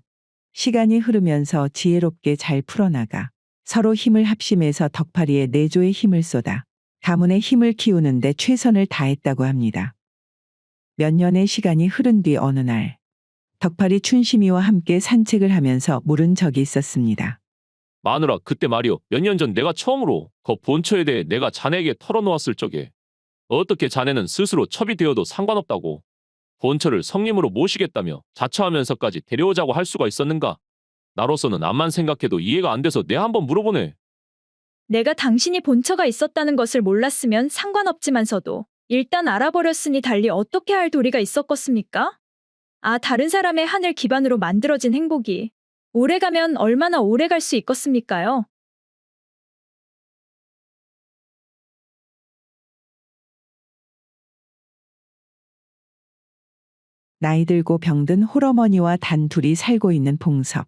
시간이 흐르면서 지혜롭게 잘 풀어나가 서로 힘을 합심해서 덕팔이의 내조의 힘을 쏟아 가문의 힘을 키우는 데 최선을 다했다고 합니다. 몇 년의 시간이 흐른 뒤 어느 날 덕팔이 춘심이와 함께 산책을 하면서 물은 적이 있었습니다. 마누라 그때 말이오. 몇 년 전 내가 처음으로 본처에 대해 내가 자네에게 털어놓았을 적에 어떻게 자네는 스스로 첩이 되어도 상관없다고 본처를 성님으로 모시겠다며 자처하면서까지 데려오자고 할 수가 있었는가? 나로서는 암만 생각해도 이해가 안 돼서 내 한번 물어보네. 내가 당신이 본처가 있었다는 것을 몰랐으면 상관없지만서도 일단 알아버렸으니 달리 어떻게 할 도리가 있었겠습니까? 다른 사람의 한을 기반으로 만들어진 행복이 오래가면 얼마나 오래갈 수 있겠습니까요? 나이 들고 병든 홀어머니와 단 둘이 살고 있는 봉섭.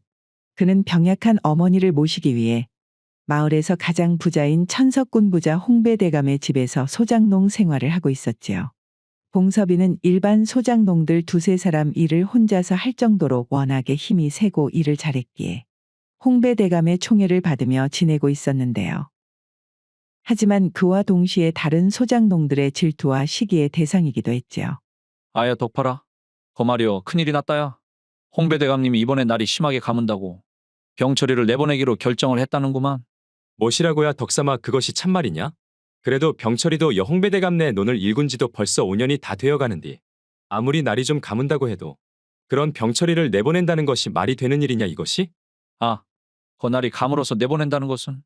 그는 병약한 어머니를 모시기 위해 마을에서 가장 부자인 천석군 부자 홍배대감의 집에서 소장농 생활을 하고 있었지요. 봉섭이는 일반 소장농들 두세 사람 일을 혼자서 할 정도로 워낙에 힘이 세고 일을 잘했기에 홍배대감의 총애를 받으며 지내고 있었는데요. 하지만 그와 동시에 다른 소장농들의 질투와 시기의 대상이기도 했지요. 아야 덕팔아. 거말이여 큰일이 났다야. 홍배대감님이 이번에 날이 심하게 가문다고 병처리를 내보내기로 결정을 했다는구만. 뭐시라고야 덕삼아 그것이 참말이냐? 그래도 병철이도 여홍배대감네 논을 일군 지도 벌써 5년이 다 되어가는디 아무리 날이 좀 가문다고 해도 그런 병철이를 내보낸다는 것이 말이 되는 일이냐 이것이? 거날이 감으로서 내보낸다는 것은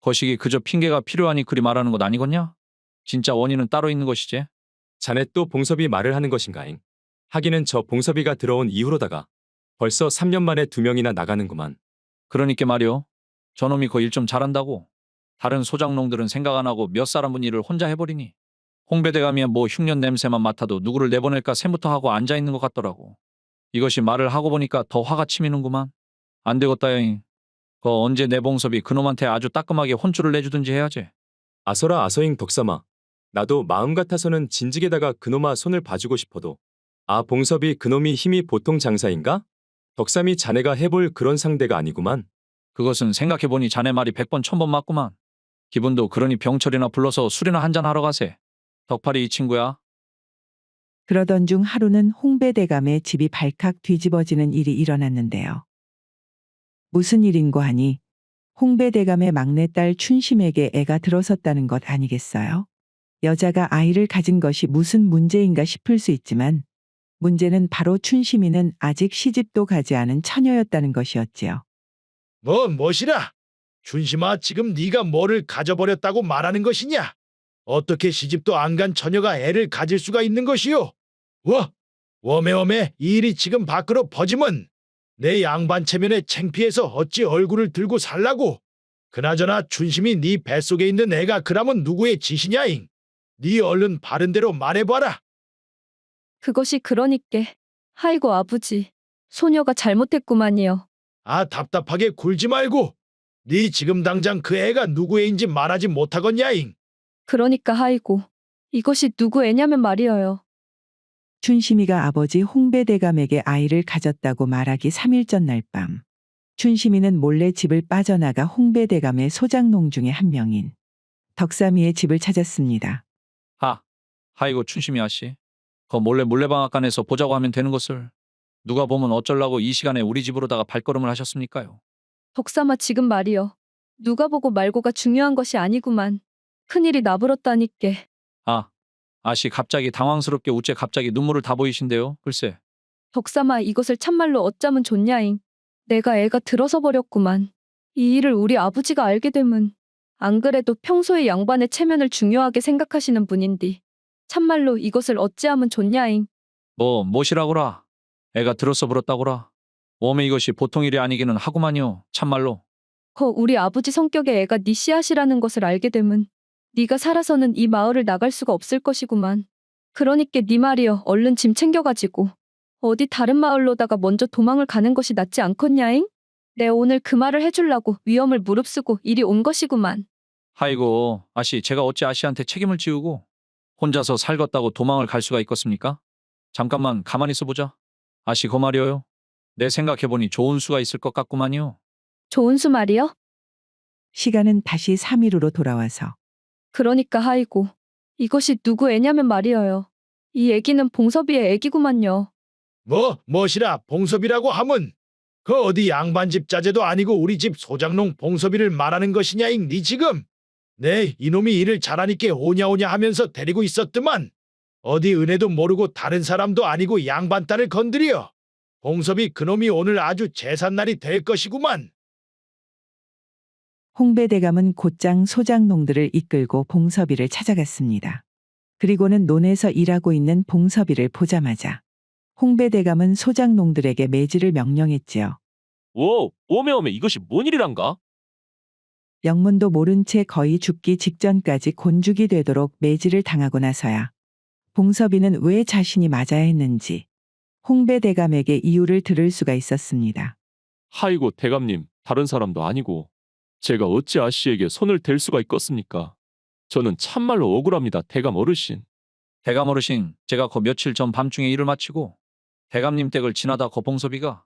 거시기 그저 핑계가 필요하니 그리 말하는 것 아니겠냐? 진짜 원인은 따로 있는 것이지. 자네 또 봉섭이 말을 하는 것인가잉? 하기는 저 봉섭이가 들어온 이후로다가 벌써 3년 만에 2명이나 나가는구만. 그러니까 말이오. 저놈이 거 일 좀 잘한다고. 다른 소장농들은 생각 안 하고 몇 사람분 일을 혼자 해버리니 홍배대감이야 뭐 흉년 냄새만 맡아도 누구를 내보낼까 생부터 하고 앉아있는 것 같더라고. 이것이 말을 하고 보니까 더 화가 치미는구만. 안 되겠다 여잉. 언제 내 봉섭이 그놈한테 아주 따끔하게 혼쭐을 내주든지 해야지. 아서라 아서잉 덕삼아. 나도 마음 같아서는 진즉에다가 그놈아 손을 봐주고 싶어도 봉섭이 그놈이 힘이 보통 장사인가? 덕삼이 자네가 해볼 그런 상대가 아니구만. 그것은 생각해보니 자네 말이 100번 1000번 맞구만. 기분도 그러니 병철이나 불러서 술이나 한잔 하러 가세. 덕팔이 이 친구야. 그러던 중 하루는 홍배대감의 집이 발칵 뒤집어지는 일이 일어났는데요. 무슨 일인고 하니 홍배대감의 막내딸 춘심에게 애가 들어섰다는 것 아니겠어요? 여자가 아이를 가진 것이 무슨 문제인가 싶을 수 있지만 문제는 바로 춘심이는 아직 시집도 가지 않은 처녀였다는 것이었지요. 뭐시라? 춘심아, 지금 네가 뭐를 가져버렸다고 말하는 것이냐? 어떻게 시집도 안 간 처녀가 애를 가질 수가 있는 것이요? 워매워매 이 일이 지금 밖으로 퍼지면 내 양반 체면에 창피해서 어찌 얼굴을 들고 살라고? 그나저나 춘심이 네 뱃속에 있는 애가 그라면 누구의 짓이냐잉? 네 얼른 바른 대로 말해봐라. 그것이 그러니께. 아이고 아버지, 소녀가 잘못했구만요. 아, 답답하게 굴지 말고 네 지금 당장 그 애가 누구 애인지 말하지 못하겠냐잉? 그러니까 아이고, 이것이 누구 애냐면 말이어요. 춘심이가 아버지 홍배대감에게 아이를 가졌다고 말하기 3일 전 날 밤, 춘심이는 몰래 집을 빠져나가 홍배대감의 소장농 중에 한 명인 덕삼이의 집을 찾았습니다. 아이고 춘심이 아씨. 거 몰래 물레방앗간에서 보자고 하면 되는 것을 누가 보면 어쩌려고 이 시간에 우리 집으로다가 발걸음을 하셨습니까요? 덕삼아, 지금 말이여. 누가 보고 말고가 중요한 것이 아니구만. 큰일이 나불었다니께. 아씨 갑자기 당황스럽게 우째 갑자기 눈물을 다 보이신데요. 글쎄. 덕삼아, 이것을 참말로 어쩌면 좋냐잉. 내가 애가 들어서 버렸구만. 이 일을 우리 아버지가 알게 되면, 안 그래도 평소에 양반의 체면을 중요하게 생각하시는 분인디 참말로 이것을 어찌하면 좋냐잉. 뭐시라고라. 애가 들어서 불었다고라. 웜에 이것이 보통 일이 아니기는 하구만요. 참말로. 우리 아버지 성격의 애가 네 씨앗이라는 것을 알게 되면 네가 살아서는 이 마을을 나갈 수가 없을 것이구만. 그러니께 네 말이여, 얼른 짐 챙겨가지고 어디 다른 마을로다가 먼저 도망을 가는 것이 낫지 않겠냐잉? 내 오늘 그 말을 해주려고 위험을 무릅쓰고 이리 온 것이구만. 아이고 아씨, 제가 어찌 아씨한테 책임을 지우고 혼자서 살겄다고 도망을 갈 수가 있겠습니까? 잠깐만 가만히 있어보자. 아씨 그 말이어요. 내 생각해보니 좋은 수가 있을 것 같구만요. 좋은 수 말이여? 시간은 다시 3일 후로 돌아와서 그러니까 아이고, 이것이 누구 애냐면 말이어요. 이 애기는 봉섭이의 애기구만요. 뭐시라 봉섭이라고 함은 그 어디 양반집 자제도 아니고 우리 집 소장농 봉섭이를 말하는 것이냐잉? 네 지금 네 이놈이 일을 잘하니까 오냐오냐 하면서 데리고 있었더만 어디 은혜도 모르고 다른 사람도 아니고 양반 딸을 건드려. 봉섭이 그놈이 오늘 아주 제삿날이 될 것이구만. 홍배대감은 곧장 소장농들을 이끌고 봉섭이를 찾아갔습니다. 그리고는 논에서 일하고 있는 봉섭이를 보자마자 홍배대감은 소장농들에게 매질을 명령했지요. 오메오메 이것이 뭔 일이란가? 영문도 모른 채 거의 죽기 직전까지 곤죽이 되도록 매질을 당하고 나서야 봉섭이는 왜 자신이 맞아야 했는지 홍배대감에게 이유를 들을 수가 있었습니다. 아이고 대감님, 다른 사람도 아니고 제가 어찌 아씨에게 손을 댈 수가 있겠습니까? 저는 참말로 억울합니다, 대감 어르신. 대감 어르신, 제가 거 며칠 전 밤중에 일을 마치고 대감님 댁을 지나다 거 봉섭이가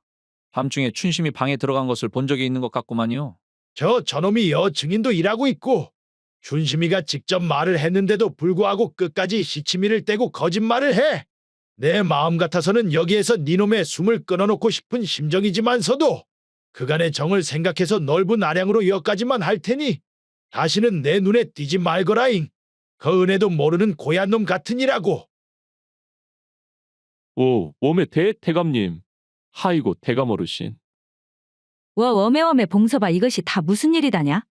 밤중에 춘심이 방에 들어간 것을 본 적이 있는 것 같구만요. 저놈이 증인도 일하고 있고 춘심이가 직접 말을 했는데도 불구하고 끝까지 시치미를 떼고 거짓말을 해. 내 마음 같아서는 여기에서 니놈의 숨을 끊어놓고 싶은 심정이지만서도 그간의 정을 생각해서 넓은 아량으로 여기까지만 할 테니 다시는 내 눈에 띄지 말거라잉. 그 은혜도 모르는 고얀 놈 같으니라고. 오메 대감님. 아이고 대감 어르신. 워메워메 봉섭아, 이것이 다 무슨 일이다냐?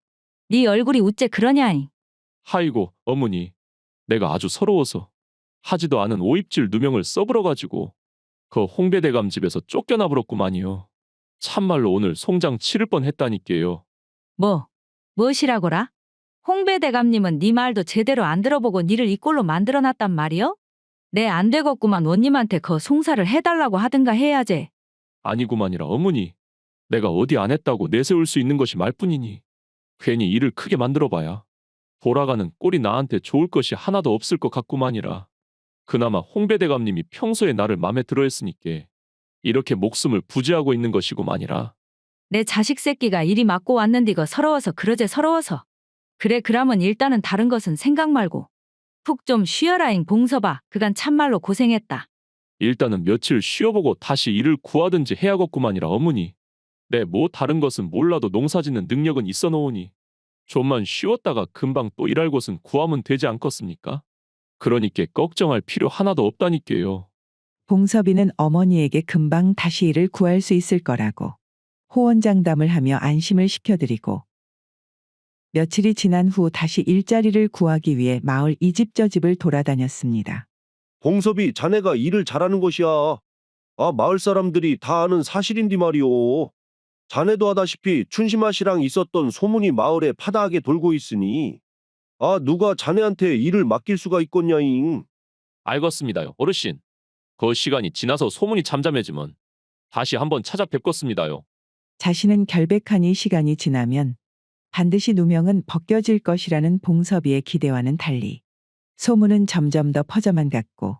네 얼굴이 우째 그러냐잉? 아이고 어머니, 내가 아주 서러워서 하지도 않은 오입질 누명을 써불어가지고 그 홍배대감 집에서 쫓겨나 버렸구만요. 참말로 오늘 송장 치를 뻔했다니께요. 무엇이라고라? 홍배대감님은 네 말도 제대로 안 들어보고 니를 이 꼴로 만들어놨단 말이여? 내 안 되겠구만 원님한테 그 송사를 해달라고 하든가 해야지. 아니구만이라 어머니, 내가 어디 안 했다고 내세울 수 있는 것이 말뿐이니 괜히 일을 크게 만들어봐야 돌아가는 꼴이 나한테 좋을 것이 하나도 없을 것 같구만이라. 그나마 홍배대감님이 평소에 나를 맘에 들어했으니께 이렇게 목숨을 부지하고 있는 것이구만이라. 내 자식 새끼가 이리 맞고 왔는디거 서러워서 그러제 서러워서. 그래 그러면 일단은 다른 것은 생각 말고 푹 좀 쉬어라잉 봉서봐. 그간 참말로 고생했다. 일단은 며칠 쉬어보고 다시 일을 구하든지 해야겠구만이라 어머니. 네, 뭐 다른 것은 몰라도 농사짓는 능력은 있어 놓으니 좀만 쉬었다가 금방 또 일할 곳은 구하면 되지 않겠습니까? 그러니까 걱정할 필요 하나도 없다니까요. 봉섭이는 어머니에게 금방 다시 일을 구할 수 있을 거라고 호언장담을 하며 안심을 시켜드리고 며칠이 지난 후 다시 일자리를 구하기 위해 마을 이 집 저 집을 돌아다녔습니다. 봉섭이 자네가 일을 잘하는 것이야. 아, 마을 사람들이 다 아는 사실인디 말이오. 자네도 하다시피 춘심아 씨랑 있었던 소문이 마을에 파다하게 돌고 있으니 아, 누가 자네한테 일을 맡길 수가 있겠냐잉. 알겠습니다요, 어르신. 그 시간이 지나서 소문이 잠잠해지면 다시 한번 찾아뵙겠습니다요. 자신은 결백하니 시간이 지나면 반드시 누명은 벗겨질 것이라는 봉섭이의 기대와는 달리 소문은 점점 더 퍼져만 갔고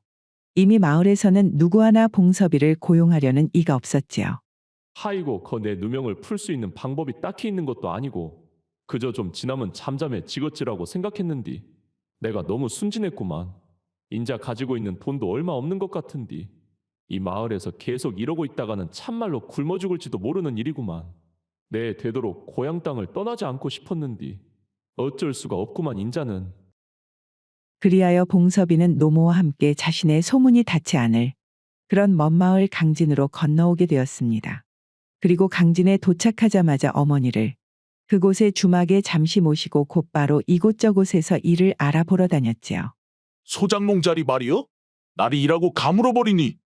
이미 마을에서는 누구 하나 봉섭이를 고용하려는 이가 없었지요. 하이고 거 내 누명을 풀 수 있는 방법이 딱히 있는 것도 아니고 그저 좀 지나면 잠잠해지겠지라고 생각했는디 내가 너무 순진했구만. 인자 가지고 있는 돈도 얼마 없는 것 같은디 이 마을에서 계속 이러고 있다가는 참말로 굶어 죽을지도 모르는 일이구만. 내 되도록 고향 땅을 떠나지 않고 싶었는디 어쩔 수가 없구만 인자는. 그리하여 봉섭이는 노모와 함께 자신의 소문이 닿지 않을 그런 먼 마을 강진으로 건너오게 되었습니다. 그리고 강진에 도착하자마자 어머니를 그곳의 주막에 잠시 모시고 곧바로 이곳저곳에서 일을 알아보러 다녔지요. 소장농 자리 말이요? 날이 일하고 가물어버리니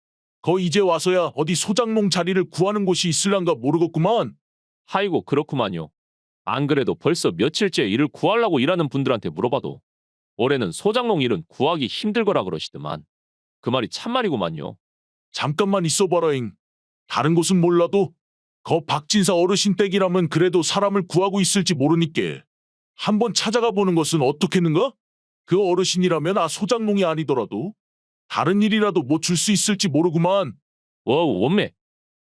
거 이제 와서야 어디 소장농 자리를 구하는 곳이 있을란가 모르겠구만. 하이고 그렇구만요. 안 그래도 벌써 며칠째 일을 구하려고 일하는 분들한테 물어봐도 올해는 소장농 일은 구하기 힘들거라 그러시더만. 그 말이 참말이구만요. 잠깐만 있어봐라잉. 다른 곳은 몰라도 거 박진사 어르신 댁이라면 그래도 사람을 구하고 있을지 모르니께 한번 찾아가 보는 것은 어떻겠는가? 그 어르신이라면 소장농이 아니더라도 다른 일이라도 뭐 줄 수 있을지 모르구만. 원매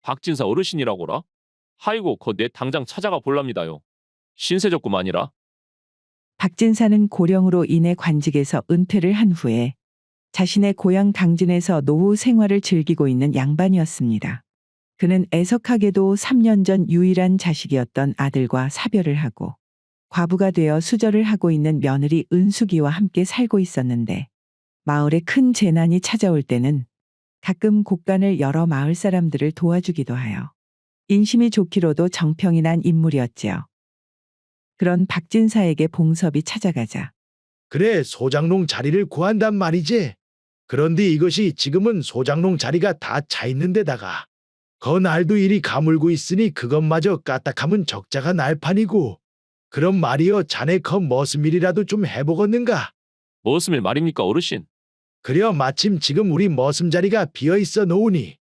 박진사 어르신이라고라? 하이고 거 내 당장 찾아가 볼랍니다요. 신세졌구만이라. 박진사는 고령으로 인해 관직에서 은퇴를 한 후에 자신의 고향 강진에서 노후 생활을 즐기고 있는 양반이었습니다. 그는 애석하게도 3년 전 유일한 자식이었던 아들과 사별을 하고 과부가 되어 수절을 하고 있는 며느리 은숙이와 함께 살고 있었는데 마을에 큰 재난이 찾아올 때는 가끔 곳간을 열어 마을 사람들을 도와주기도 하여 인심이 좋기로도 정평이 난 인물이었지요. 그런 박진사에게 봉섭이 찾아가자 그래, 소장농 자리를 구한단 말이지. 그런데 이것이 지금은 소장농 자리가 다 차 있는 데다가 거 날도 일이 가물고 있으니 그것마저 까딱하면 적자가 날 판이고. 그럼 말이여, 자네 거 머슴 일이라도 좀 해보겠는가? 무슨 일 말입니까 어르신? 그려 마침 지금 우리 머슴 자리가 비어있어 놓으니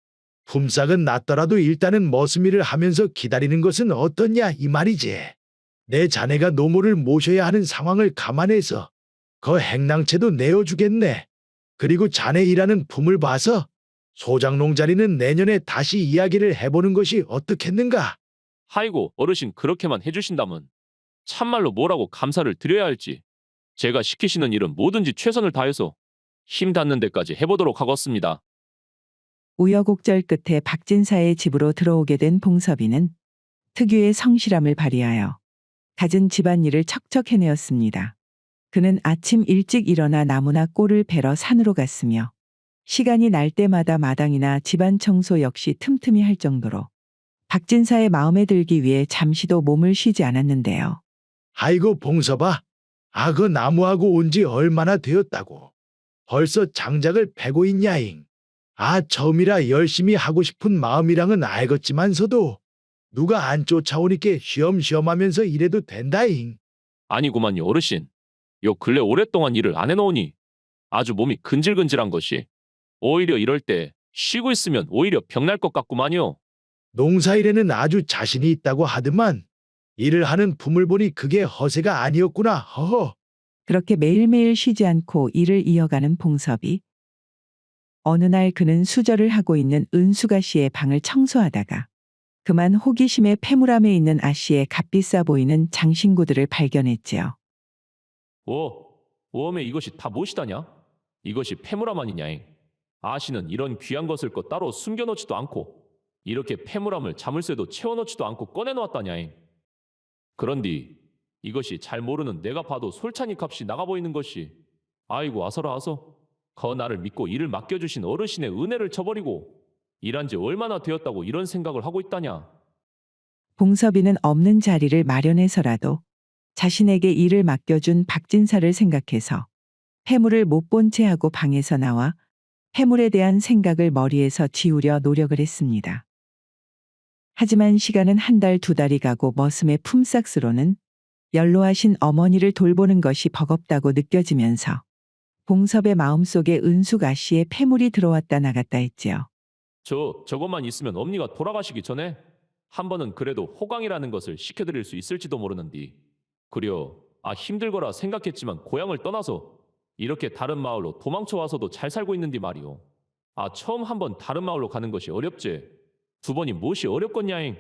품삯은 낮더라도 일단은 머슴 일을 하면서 기다리는 것은 어떻냐 이 말이지. 내 자네가 노모를 모셔야 하는 상황을 감안해서 거 행랑채도 내어주겠네. 그리고 자네 일하는 품을 봐서 소장농 자리는 내년에 다시 이야기를 해보는 것이 어떻겠는가? 하이고 어르신 그렇게만 해주신다면 참말로 뭐라고 감사를 드려야 할지 제가 시키시는 일은 뭐든지 최선을 다해서 힘 닿는 데까지 해보도록 하겠습니다. 우여곡절 끝에 박진사의 집으로 들어오게 된 봉섭이는 특유의 성실함을 발휘하여 갖은 집안일을 척척 해내었습니다. 그는 아침 일찍 일어나 나무나 꼴을 베러 산으로 갔으며 시간이 날 때마다 마당이나 집안 청소 역시 틈틈이 할 정도로 박진사의 마음에 들기 위해 잠시도 몸을 쉬지 않았는데요. 아이고 봉섭아, 그 나무하고 온 지 얼마나 되었다고. 벌써 장작을 패고 있냐잉. 처음이라 열심히 하고 싶은 마음이랑은 알겠지만서도 누가 안 쫓아오니까 쉬엄쉬엄 하면서 일해도 된다잉. 아니구만요 어르신. 요 근래 오랫동안 일을 안 해놓으니 아주 몸이 근질근질한 것이 오히려 이럴 때 쉬고 있으면 오히려 병날 것 같구만요. 농사일에는 아주 자신이 있다고 하더만 일을 하는 품을 보니 그게 허세가 아니었구나. 허허. 그렇게 매일매일 쉬지 않고 일을 이어가는 봉섭이 어느 날 그는 수절을 하고 있는 은수가 씨의 방을 청소하다가 그만 호기심에 패물함에 있는 아씨의 값비싸 보이는 장신구들을 발견했지요. 오엄에 이것이 다 무엇이다냐? 이것이 패무람 아니냐잉. 아씨는 이런 귀한 것을 거 따로 숨겨놓지도 않고 이렇게 패무람을 자물쇠도 채워놓지도 않고 꺼내놓았다냐잉. 그런디 이것이 잘 모르는 내가 봐도 솔찬이 값이 나가 보이는 것이 아이고 아서라 아서 거 나를 믿고 일을 맡겨주신 어르신의 은혜를 저버리고 일한 지 얼마나 되었다고 이런 생각을 하고 있다냐. 봉섭이는 없는 자리를 마련해서라도 자신에게 일을 맡겨준 박진사를 생각해서 패물을 못 본 채 하고 방에서 나와 패물에 대한 생각을 머리에서 지우려 노력을 했습니다. 하지만 시간은 한 달, 두 달이 가고 머슴의 품삯으로는 연로하신 어머니를 돌보는 것이 버겁다고 느껴지면서 봉섭의 마음속에 은숙 아씨의 패물이 들어왔다 나갔다 했지요. 저것만 있으면 엄니가 돌아가시기 전에 한 번은 그래도 호강이라는 것을 시켜드릴 수 있을지도 모르는디. 그려 힘들거라 생각했지만 고향을 떠나서 이렇게 다른 마을로 도망쳐 와서도 잘 살고 있는디 말이오. 처음 한번 다른 마을로 가는 것이 어렵지. 두 번이 무엇이 어렵겠냐잉.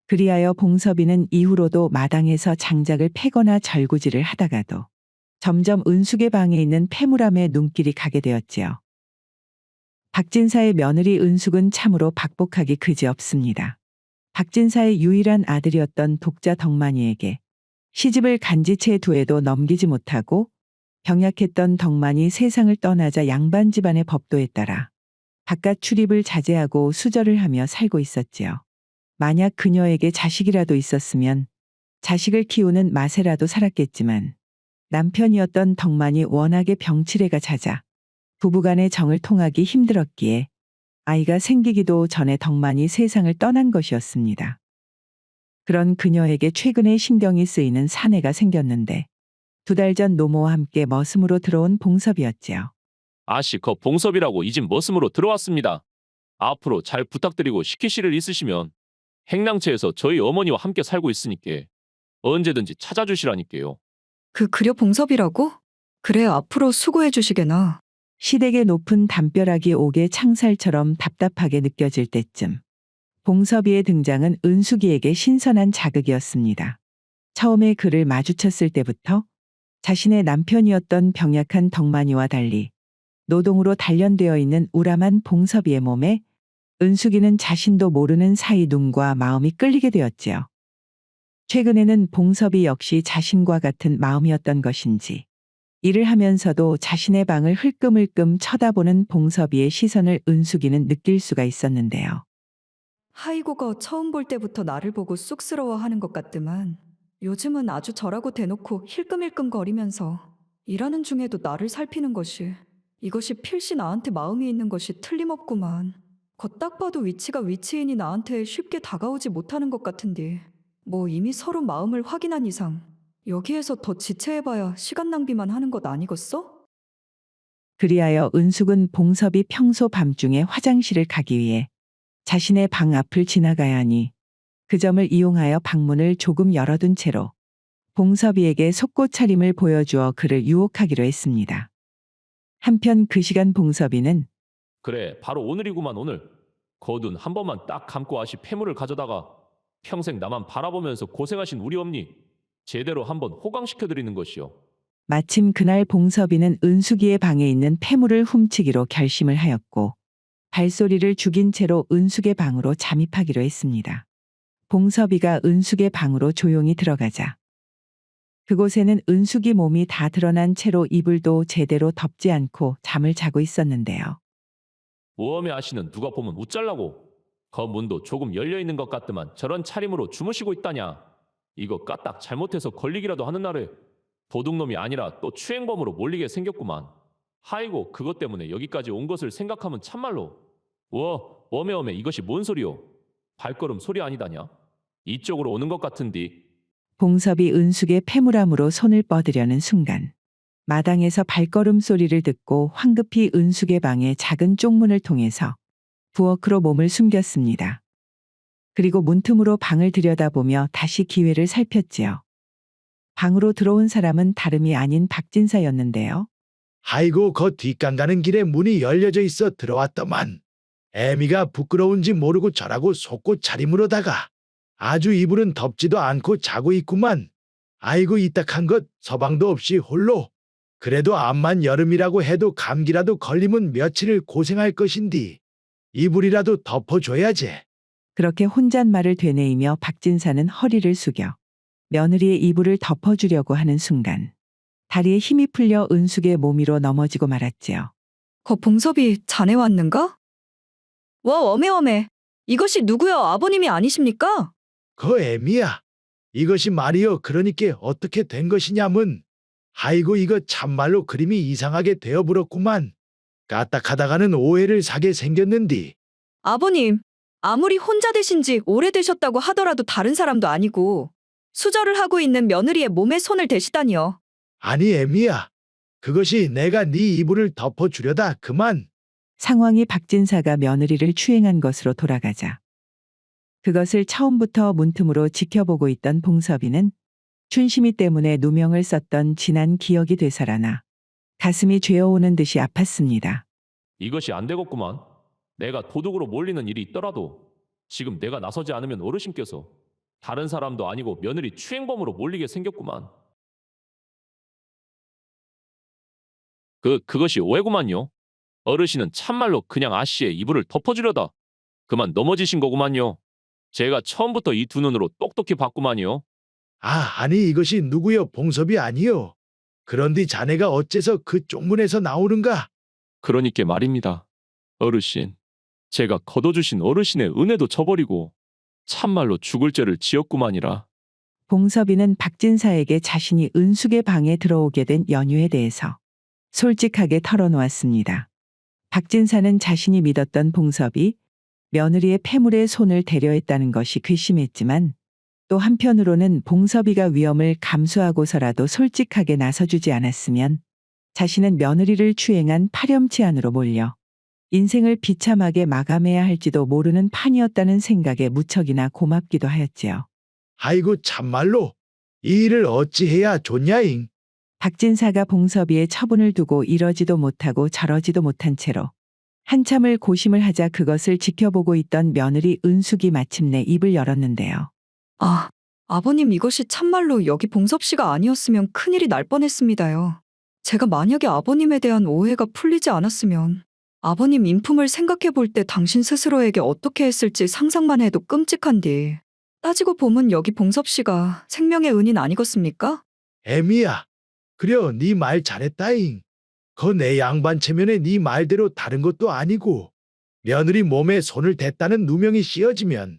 그리하여 봉섭이는 이후로도 마당에서 장작을 패거나 절구질을 하다가도 점점 은숙의 방에 있는 패물함에 눈길이 가게 되었지요. 박진사의 며느리 은숙은 참으로 박복하기 그지없습니다. 박진사의 유일한 아들이었던 독자 덕만이에게 시집을 간지 채 2해도 넘기지 못하고 병약했던 덕만이 세상을 떠나자 양반 집안의 법도에 따라 바깥 출입을 자제하고 수절을 하며 살고 있었지요. 만약 그녀에게 자식이라도 있었으면 자식을 키우는 맛에라도 살았겠지만 남편이었던 덕만이 워낙에 병치레가 잦아 부부간의 정을 통하기 힘들었기에 아이가 생기기도 전에 덕만이 세상을 떠난 것이었습니다. 그런 그녀에게 최근에 신경이 쓰이는 사내가 생겼는데 2달 전 노모와 함께 머슴으로 들어온 봉섭이었지요. 아씨 거 봉섭이라고 이 집 머슴으로 들어왔습니다. 앞으로 잘 부탁드리고 시키실 일 있으시면 행랑채에서 저희 어머니와 함께 살고 있으니께 언제든지 찾아주시라니께요. 그려 봉섭이라고? 그래 앞으로 수고해 주시게나. 시댁의 높은 담벼락이 옥의 창살처럼 답답하게 느껴질 때쯤 봉섭이의 등장은 은숙이에게 신선한 자극이었습니다. 처음에 그를 마주쳤을 때부터 자신의 남편이었던 병약한 덕만이와 달리 노동으로 단련되어 있는 우람한 봉섭이의 몸에 은숙이는 자신도 모르는 사이 눈과 마음이 끌리게 되었지요. 최근에는 봉섭이 역시 자신과 같은 마음이었던 것인지 일을 하면서도 자신의 방을 흘끔흘끔 쳐다보는 봉섭이의 시선을 은숙이는 느낄 수가 있었는데요. 하이고가 처음 볼 때부터 나를 보고 쑥스러워하는 것 같더만 요즘은 아주 저라고 대놓고 힐끔힐끔 거리면서 일하는 중에도 나를 살피는 것이 이것이 필시 나한테 마음이 있는 것이 틀림없구만. 겉딱 봐도 위치가 위치이니 나한테 쉽게 다가오지 못하는 것 같은데 뭐 이미 서로 마음을 확인한 이상 여기에서 더 지체해봐야 시간 낭비만 하는 것 아니겠어? 그리하여 은숙은 봉섭이 평소 밤중에 화장실을 가기 위해 자신의 방 앞을 지나가야 하니 그 점을 이용하여 방문을 조금 열어둔 채로 봉섭이에게 속고 차림을 보여주어 그를 유혹하기로 했습니다. 한편 그 시간 봉섭이는 그래 바로 오늘이구만 오늘. 거둔 한 번만 딱 감고 패물을 가져다가 평생 나만 바라보면서 고생하신 우리 엄니 제대로 한번 호강시켜드리는 것이요. 마침 그날 봉섭이는 은숙이의 방에 있는 패물을 훔치기로 결심을 하였고 발소리를 죽인 채로 은숙의 방으로 잠입하기로 했습니다. 봉섭이가 은숙의 방으로 조용히 들어가자 그곳에는 은숙이 몸이 다 드러난 채로 이불도 제대로 덮지 않고 잠을 자고 있었는데요. 오엄의 아씨는 누가 보면 웃잘라고. 거 문도 조금 열려있는 것 같더만 저런 차림으로 주무시고 있다냐. 이거 까딱 잘못해서 걸리기라도 하는 날에 도둑놈이 아니라 또 추행범으로 몰리게 생겼구만. 하이고 그것 때문에 여기까지 온 것을 생각하면 참말로 어메 이것이 뭔 소리요. 발걸음 소리 아니다냐. 이쪽으로 오는 것 같은디. 봉섭이 은숙의 패물함으로 손을 뻗으려는 순간 마당에서 발걸음 소리를 듣고 황급히 은숙의 방의 작은 쪽문을 통해서 부엌으로 몸을 숨겼습니다. 그리고 문틈으로 방을 들여다보며 다시 기회를 살폈지요. 방으로 들어온 사람은 다름이 아닌 박진사였는데요. 아이고 거 뒷간 가는 길에 문이 열려져 있어 들어왔더만. 애미가 부끄러운지 모르고 저라고 속고 차림으로다가 아주 이불은 덮지도 않고 자고 있구만. 아이고 이딱한 것 서방도 없이 홀로. 그래도 암만 여름이라고 해도 감기라도 걸리면 며칠을 고생할 것인디 이불이라도 덮어줘야지. 그렇게 혼잣말을 되뇌이며 박진사는 허리를 숙여 며느리의 이불을 덮어주려고 하는 순간 다리에 힘이 풀려 은숙의 몸 위로 넘어지고 말았지요. 거 봉섭이 자네 왔는가? 와 어메어메. 이것이 누구여 아버님이 아니십니까? 그 애미야. 이것이 말이여 그러니께 어떻게 된 것이냐면 아이고 이거 참말로 그림이 이상하게 되어버렸구만. 까딱하다가는 오해를 사게 생겼는디. 아버님, 아무리 혼자 되신 지 오래되셨다고 하더라도 다른 사람도 아니고 수절을 하고 있는 며느리의 몸에 손을 대시다니요. 아니 애미야. 그것이 내가 네 이불을 덮어주려다 그만. 상황이 박진사가 며느리를 추행한 것으로 돌아가자 그것을 처음부터 문틈으로 지켜보고 있던 봉섭이는 춘심이 때문에 누명을 썼던 지난 기억이 되살아나 가슴이 죄어오는 듯이 아팠습니다. 이것이 안 되겠구만. 내가 도둑으로 몰리는 일이 있더라도 지금 내가 나서지 않으면 어르신께서 다른 사람도 아니고 며느리 추행범으로 몰리게 생겼구만. 그것이 오해구만요. 어르신은 참말로 그냥 아씨의 이불을 덮어주려다 그만 넘어지신 거구만요. 제가 처음부터 이 두 눈으로 똑똑히 봤구만요. 아니 이것이 누구여 봉섭이 아니요. 그런데 자네가 어째서 그 쪽문에서 나오는가? 그러니께 말입니다. 어르신, 제가 거둬주신 어르신의 은혜도 저버리고 참말로 죽을 죄를 지었구만이라. 봉섭이는 박진사에게 자신이 은숙의 방에 들어오게 된 연유에 대해서 솔직하게 털어놓았습니다. 박진사는 자신이 믿었던 봉섭이 며느리의 폐물에 손을 대려 했다는 것이 괘씸했지만 또 한편으로는 봉섭이가 위험을 감수하고서라도 솔직하게 나서주지 않았으면 자신은 며느리를 추행한 파렴치한으로 몰려 인생을 비참하게 마감해야 할지도 모르는 판이었다는 생각에 무척이나 고맙기도 하였지요. 아이고 참말로 이 일을 어찌해야 좋냐잉. 박진사가 봉섭이의 처분을 두고 이러지도 못하고 저러지도 못한 채로 한참을 고심을 하자 그것을 지켜보고 있던 며느리 은숙이 마침내 입을 열었는데요. 아, 아버님 이것이 참말로 여기 봉섭 씨가 아니었으면 큰일이 날 뻔했습니다요. 제가 만약에 아버님에 대한 오해가 풀리지 않았으면 아버님 인품을 생각해 볼 때 당신 스스로에게 어떻게 했을지 상상만 해도 끔찍한디. 따지고 보면 여기 봉섭 씨가 생명의 은인 아니겠습니까? 애미야. 그려 네 말 잘했다잉. 거 내 양반 체면에 네 말대로 다른 것도 아니고 며느리 몸에 손을 댔다는 누명이 씌어지면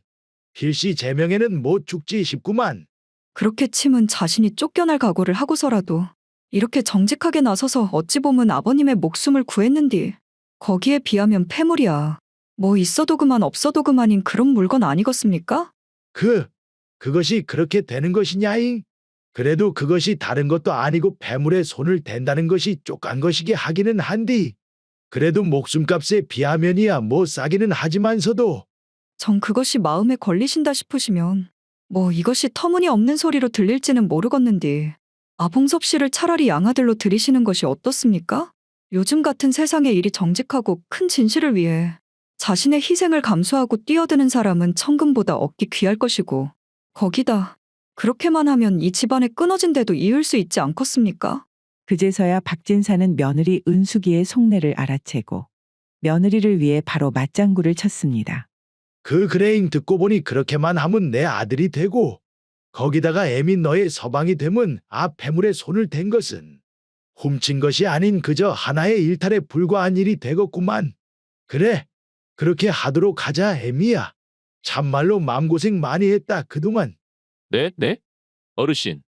필시 제명에는 못 죽지 싶구만. 그렇게 치면 자신이 쫓겨날 각오를 하고서라도 이렇게 정직하게 나서서 어찌 보면 아버님의 목숨을 구했는디. 거기에 비하면 폐물이야. 뭐 있어도 그만 없어도 그만인 그런 물건 아니겠습니까? 그것이 그렇게 되는 것이냐잉? 그래도 그것이 다른 것도 아니고 폐물에 손을 댄다는 것이 쪽간 것이게 하기는 한디. 그래도 목숨값에 비하면이야 뭐 싸기는 하지만서도. 전 그것이 마음에 걸리신다 싶으시면 뭐 이것이 터무니없는 소리로 들릴지는 모르겠는디. 아봉섭 씨를 차라리 양아들로 들이시는 것이 어떻습니까? 요즘 같은 세상에 일이 정직하고 큰 진실을 위해 자신의 희생을 감수하고 뛰어드는 사람은 천금보다 얻기 귀할 것이고 거기다 그렇게만 하면 이 집안에 끊어진 데도 이을 수 있지 않겠습니까? 그제서야 박진사는 며느리 은숙이의 속내를 알아채고 며느리를 위해 바로 맞장구를 쳤습니다. 그레잉 듣고 보니 그렇게만 하면 내 아들이 되고 거기다가 애미 너의 서방이 되면 폐물에 손을 댄 것은 훔친 것이 아닌 그저 하나의 일탈에 불과한 일이 되겠구만. 그래, 그렇게 하도록 하자 애미야. 참말로 마음고생 많이 했다 그동안. 네? 어르신,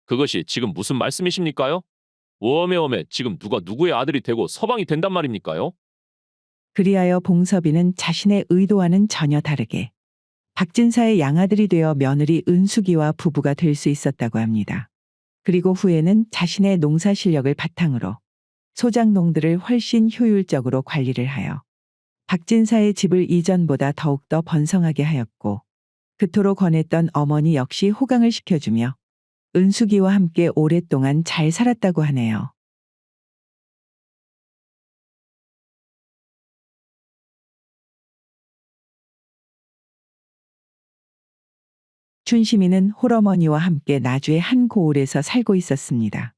그것이 지금 무슨 말씀이십니까요? 오메오메 지금 누가 누구의 아들이 되고 서방이 된단 말입니까요? 그리하여 봉섭이는 자신의 의도와는 전혀 다르게 박진사의 양아들이 되어 며느리 은숙이와 부부가 될 수 있었다고 합니다. 그리고 후에는 자신의 농사 실력을 바탕으로 소작농들을 훨씬 효율적으로 관리를 하여 박진사의 집을 이전보다 더욱더 번성하게 하였고 그토록 권했던 어머니 역시 호강을 시켜주며 은숙이와 함께 오랫동안 잘 살았다고 하네요. 춘심이는 홀어머니와 함께 나주의 한 고을에서 살고 있었습니다.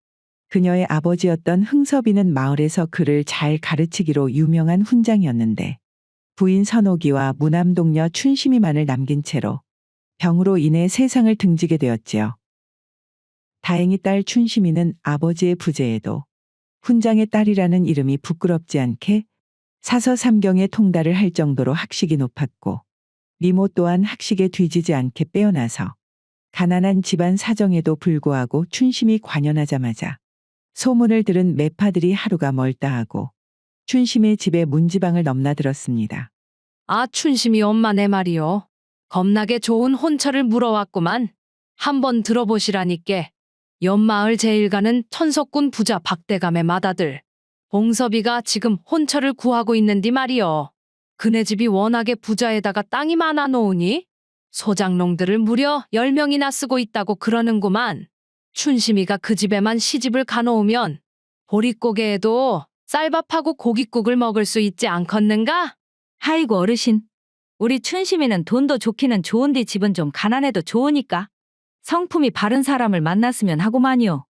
그녀의 아버지였던 흥섭이는 마을에서 그를 잘 가르치기로 유명한 훈장이었는데 부인 선옥이와 무남동녀 춘심이만을 남긴 채로 병으로 인해 세상을 등지게 되었지요. 다행히 딸 춘심이는 아버지의 부재에도 훈장의 딸이라는 이름이 부끄럽지 않게 사서삼경에 통달을 할 정도로 학식이 높았고 미모 또한 학식에 뒤지지 않게 빼어나서 가난한 집안 사정에도 불구하고 춘심이 관연하자마자 소문을 들은 매파들이 하루가 멀다 하고 춘심의 집에 문지방을 넘나들었습니다. 아, 춘심이 엄마 내 말이요. 겁나게 좋은 혼처를 물어왔구만. 한번 들어보시라니께. 옆마을 제일가는 천석군 부자 박대감의 맏아들 봉섭이가 지금 혼처를 구하고 있는디 말이요. 그네 집이 워낙에 부자에다가 땅이 많아 놓으니 소장농들을 무려 10명이나 쓰고 있다고 그러는구만. 춘심이가 그 집에만 시집을 가놓으면 보릿고개에도 쌀밥하고 고깃국을 먹을 수 있지 않겠는가? 아이고 어르신. 우리 춘심이는 돈도 좋기는 좋은데 집은 좀 가난해도 좋으니까 성품이 바른 사람을 만났으면 하고만요.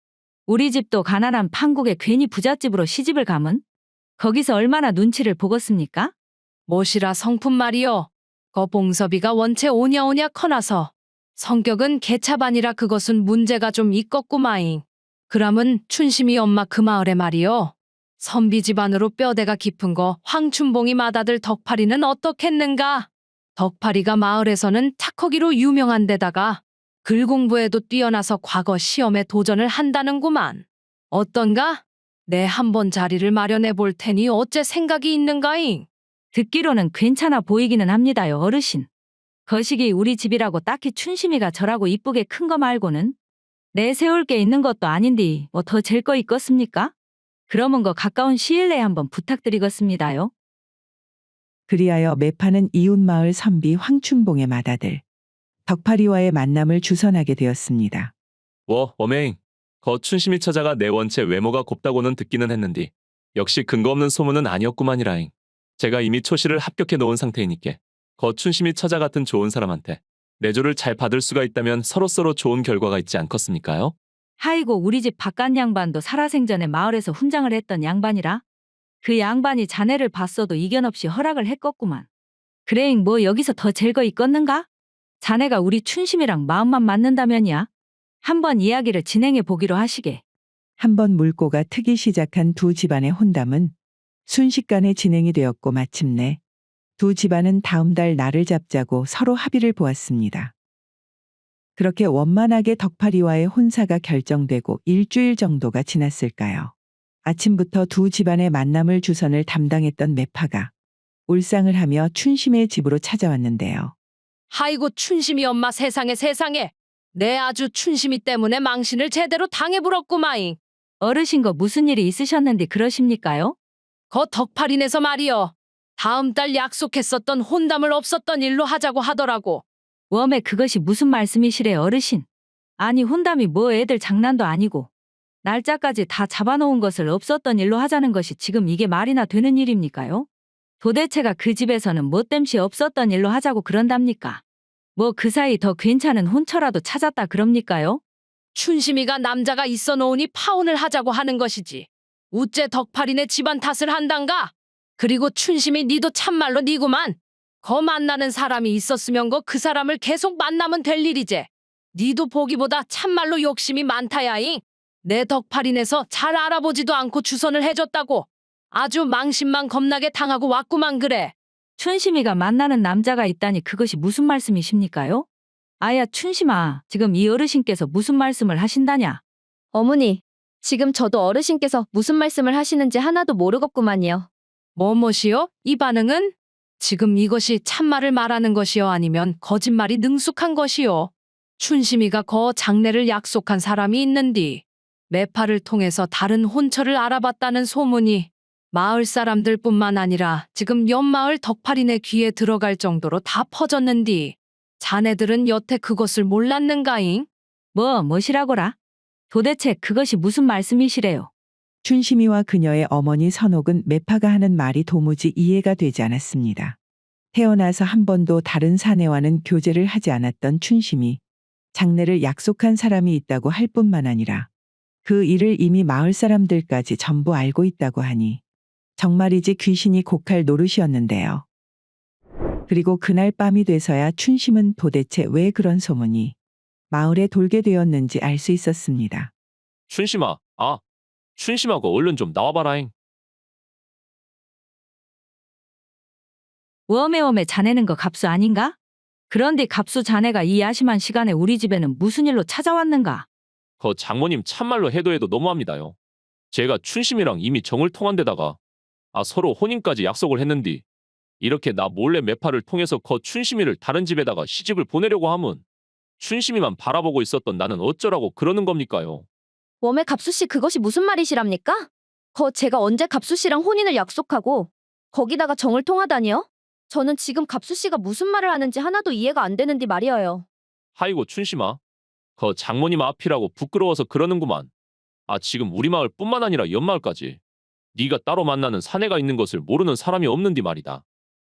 우리 집도 가난한 판국에 괜히 부잣집으로 시집을 가면 거기서 얼마나 눈치를 보겠습니까? 뭐시라 성품 말이요. 거 봉섭이가 원체 오냐오냐 커나서 성격은 개차반이라 그것은 문제가 좀 있겠구마잉. 그러면 춘심이 엄마 그 마을에 말이요. 선비 집안으로 뼈대가 깊은 거 황춘봉이 맏아들 덕파리는 어떻겠는가? 덕파리가 마을에서는 착하기로 유명한 데다가 글 공부에도 뛰어나서 과거 시험에 도전을 한다는구만. 어떤가? 내 한번 자리를 마련해 볼 테니 어째 생각이 있는가잉? 듣기로는 괜찮아 보이기는 합니다요 어르신. 거시기 우리 집이라고 딱히 춘심이가 저라고 이쁘게 큰 거 말고는 내세울 게 있는 것도 아닌데 뭐 더 잴 거 있겠습니까? 그러면 거 가까운 시일 내에 한번 부탁드리겠습니다요. 그리하여 매파는 이웃마을 선비 황춘봉의 맏아들 덕파리와의 만남을 주선하게 되었습니다. 어메잉. 거 춘심이 처자가 내 원체 외모가 곱다고는 듣기는 했는디 역시 근거 없는 소문은 아니었구만이라잉. 제가 이미 초시를 합격해 놓은 상태이니께 거 춘심이 처자 같은 좋은 사람한테 내조를 잘 받을 수가 있다면 서로서로 좋은 결과가 있지 않겠습니까요? 아이고 우리 집 바깥 양반도 살아생전에 마을에서 훈장을 했던 양반이라 그 양반이 자네를 봤어도 이견 없이 허락을 했겠구만. 그래잉 뭐 여기서 더 잴 거 있겠는가? 자네가 우리 춘심이랑 마음만 맞는다면이야. 한번 이야기를 진행해 보기로 하시게. 한번 물꼬가 트기 시작한 두 집안의 혼담은 순식간에 진행이 되었고 마침내 두 집안은 다음 달 날을 잡자고 서로 합의를 보았습니다. 그렇게 원만하게 덕파리와의 혼사가 결정되고 일주일 정도가 지났을까요? 아침부터 두 집안의 만남을 주선을 담당했던 매파가 울상을 하며 춘심의 집으로 찾아왔는데요. 아이고 춘심이 엄마 세상에 세상에. 내 아주 춘심이 때문에 망신을 제대로 당해불었구마잉. 어르신 거 무슨 일이 있으셨는데 그러십니까요? 거 덕파리네서 말이여. 다음 달 약속했었던 혼담을 없었던 일로 하자고 하더라고. 웜에 그것이 무슨 말씀이시래 어르신. 아니 혼담이 뭐 애들 장난도 아니고 날짜까지 다 잡아놓은 것을 없었던 일로 하자는 것이 지금 이게 말이나 되는 일입니까요? 도대체가 그 집에서는 뭐 땜시 없었던 일로 하자고 그런답니까? 뭐 그 사이 더 괜찮은 혼처라도 찾았다 그럽니까요? 춘심이가 남자가 있어 놓으니 파혼을 하자고 하는 것이지. 우째 덕파리네 집안 탓을 한단가? 그리고 춘심이 니도 참말로 니구만. 거 만나는 사람이 있었으면 거 그 사람을 계속 만나면 될 일이제. 니도 보기보다 참말로 욕심이 많다야잉. 내 덕파리네서 잘 알아보지도 않고 주선을 해줬다고. 아주 망신만 겁나게 당하고 왔구만 그래. 춘심이가 만나는 남자가 있다니 그것이 무슨 말씀이십니까요? 아야 춘심아, 지금 이 어르신께서 무슨 말씀을 하신다냐? 어머니, 지금 저도 어르신께서 무슨 말씀을 하시는지 하나도 모르겠구만요. 뭐시여? 이 반응은? 지금 이것이 참말을 말하는 것이요 아니면 거짓말이 능숙한 것이요? 춘심이가 거 장례를 약속한 사람이 있는디 매파를 통해서 다른 혼처를 알아봤다는 소문이 마을 사람들뿐만 아니라 지금 옆마을 덕파리네 귀에 들어갈 정도로 다 퍼졌는디 자네들은 여태 그것을 몰랐는가잉? 뭐시라고라? 도대체 그것이 무슨 말씀이시래요? 춘심이와 그녀의 어머니 선옥은 매파가 하는 말이 도무지 이해가 되지 않았습니다. 태어나서 한 번도 다른 사내와는 교제를 하지 않았던 춘심이 장례를 약속한 사람이 있다고 할 뿐만 아니라 그 일을 이미 마을 사람들까지 전부 알고 있다고 하니 정말이지 귀신이 곡할 노릇이었는데요. 그리고 그날 밤이 돼서야 춘심은 도대체 왜 그런 소문이 마을에 돌게 되었는지 알 수 있었습니다. 춘심아, 춘심하고 얼른 좀 나와봐라잉. 워메워메 자네는 거 갑수 아닌가? 그런데 갑수 자네가 이 야심한 시간에 우리 집에는 무슨 일로 찾아왔는가? 거 장모님 참말로 해도 너무합니다요. 제가 춘심이랑 이미 정을 통한 데다가 서로 혼인까지 약속을 했는디 이렇게 나 몰래 매파를 통해서 거 춘심이를 다른 집에다가 시집을 보내려고 하면 춘심이만 바라보고 있었던 나는 어쩌라고 그러는 겁니까요? 웜의 갑수씨 그것이 무슨 말이시랍니까? 제가 언제 갑수씨랑 혼인을 약속하고 거기다가 정을 통하다니요? 저는 지금 갑수씨가 무슨 말을 하는지 하나도 이해가 안 되는디 말이어요. 하이고 춘심아, 거 장모님 앞이라고 부끄러워서 그러는구만. 지금 우리 마을뿐만 아니라 옆마을까지 네가 따로 만나는 사내가 있는 것을 모르는 사람이 없는디 말이다.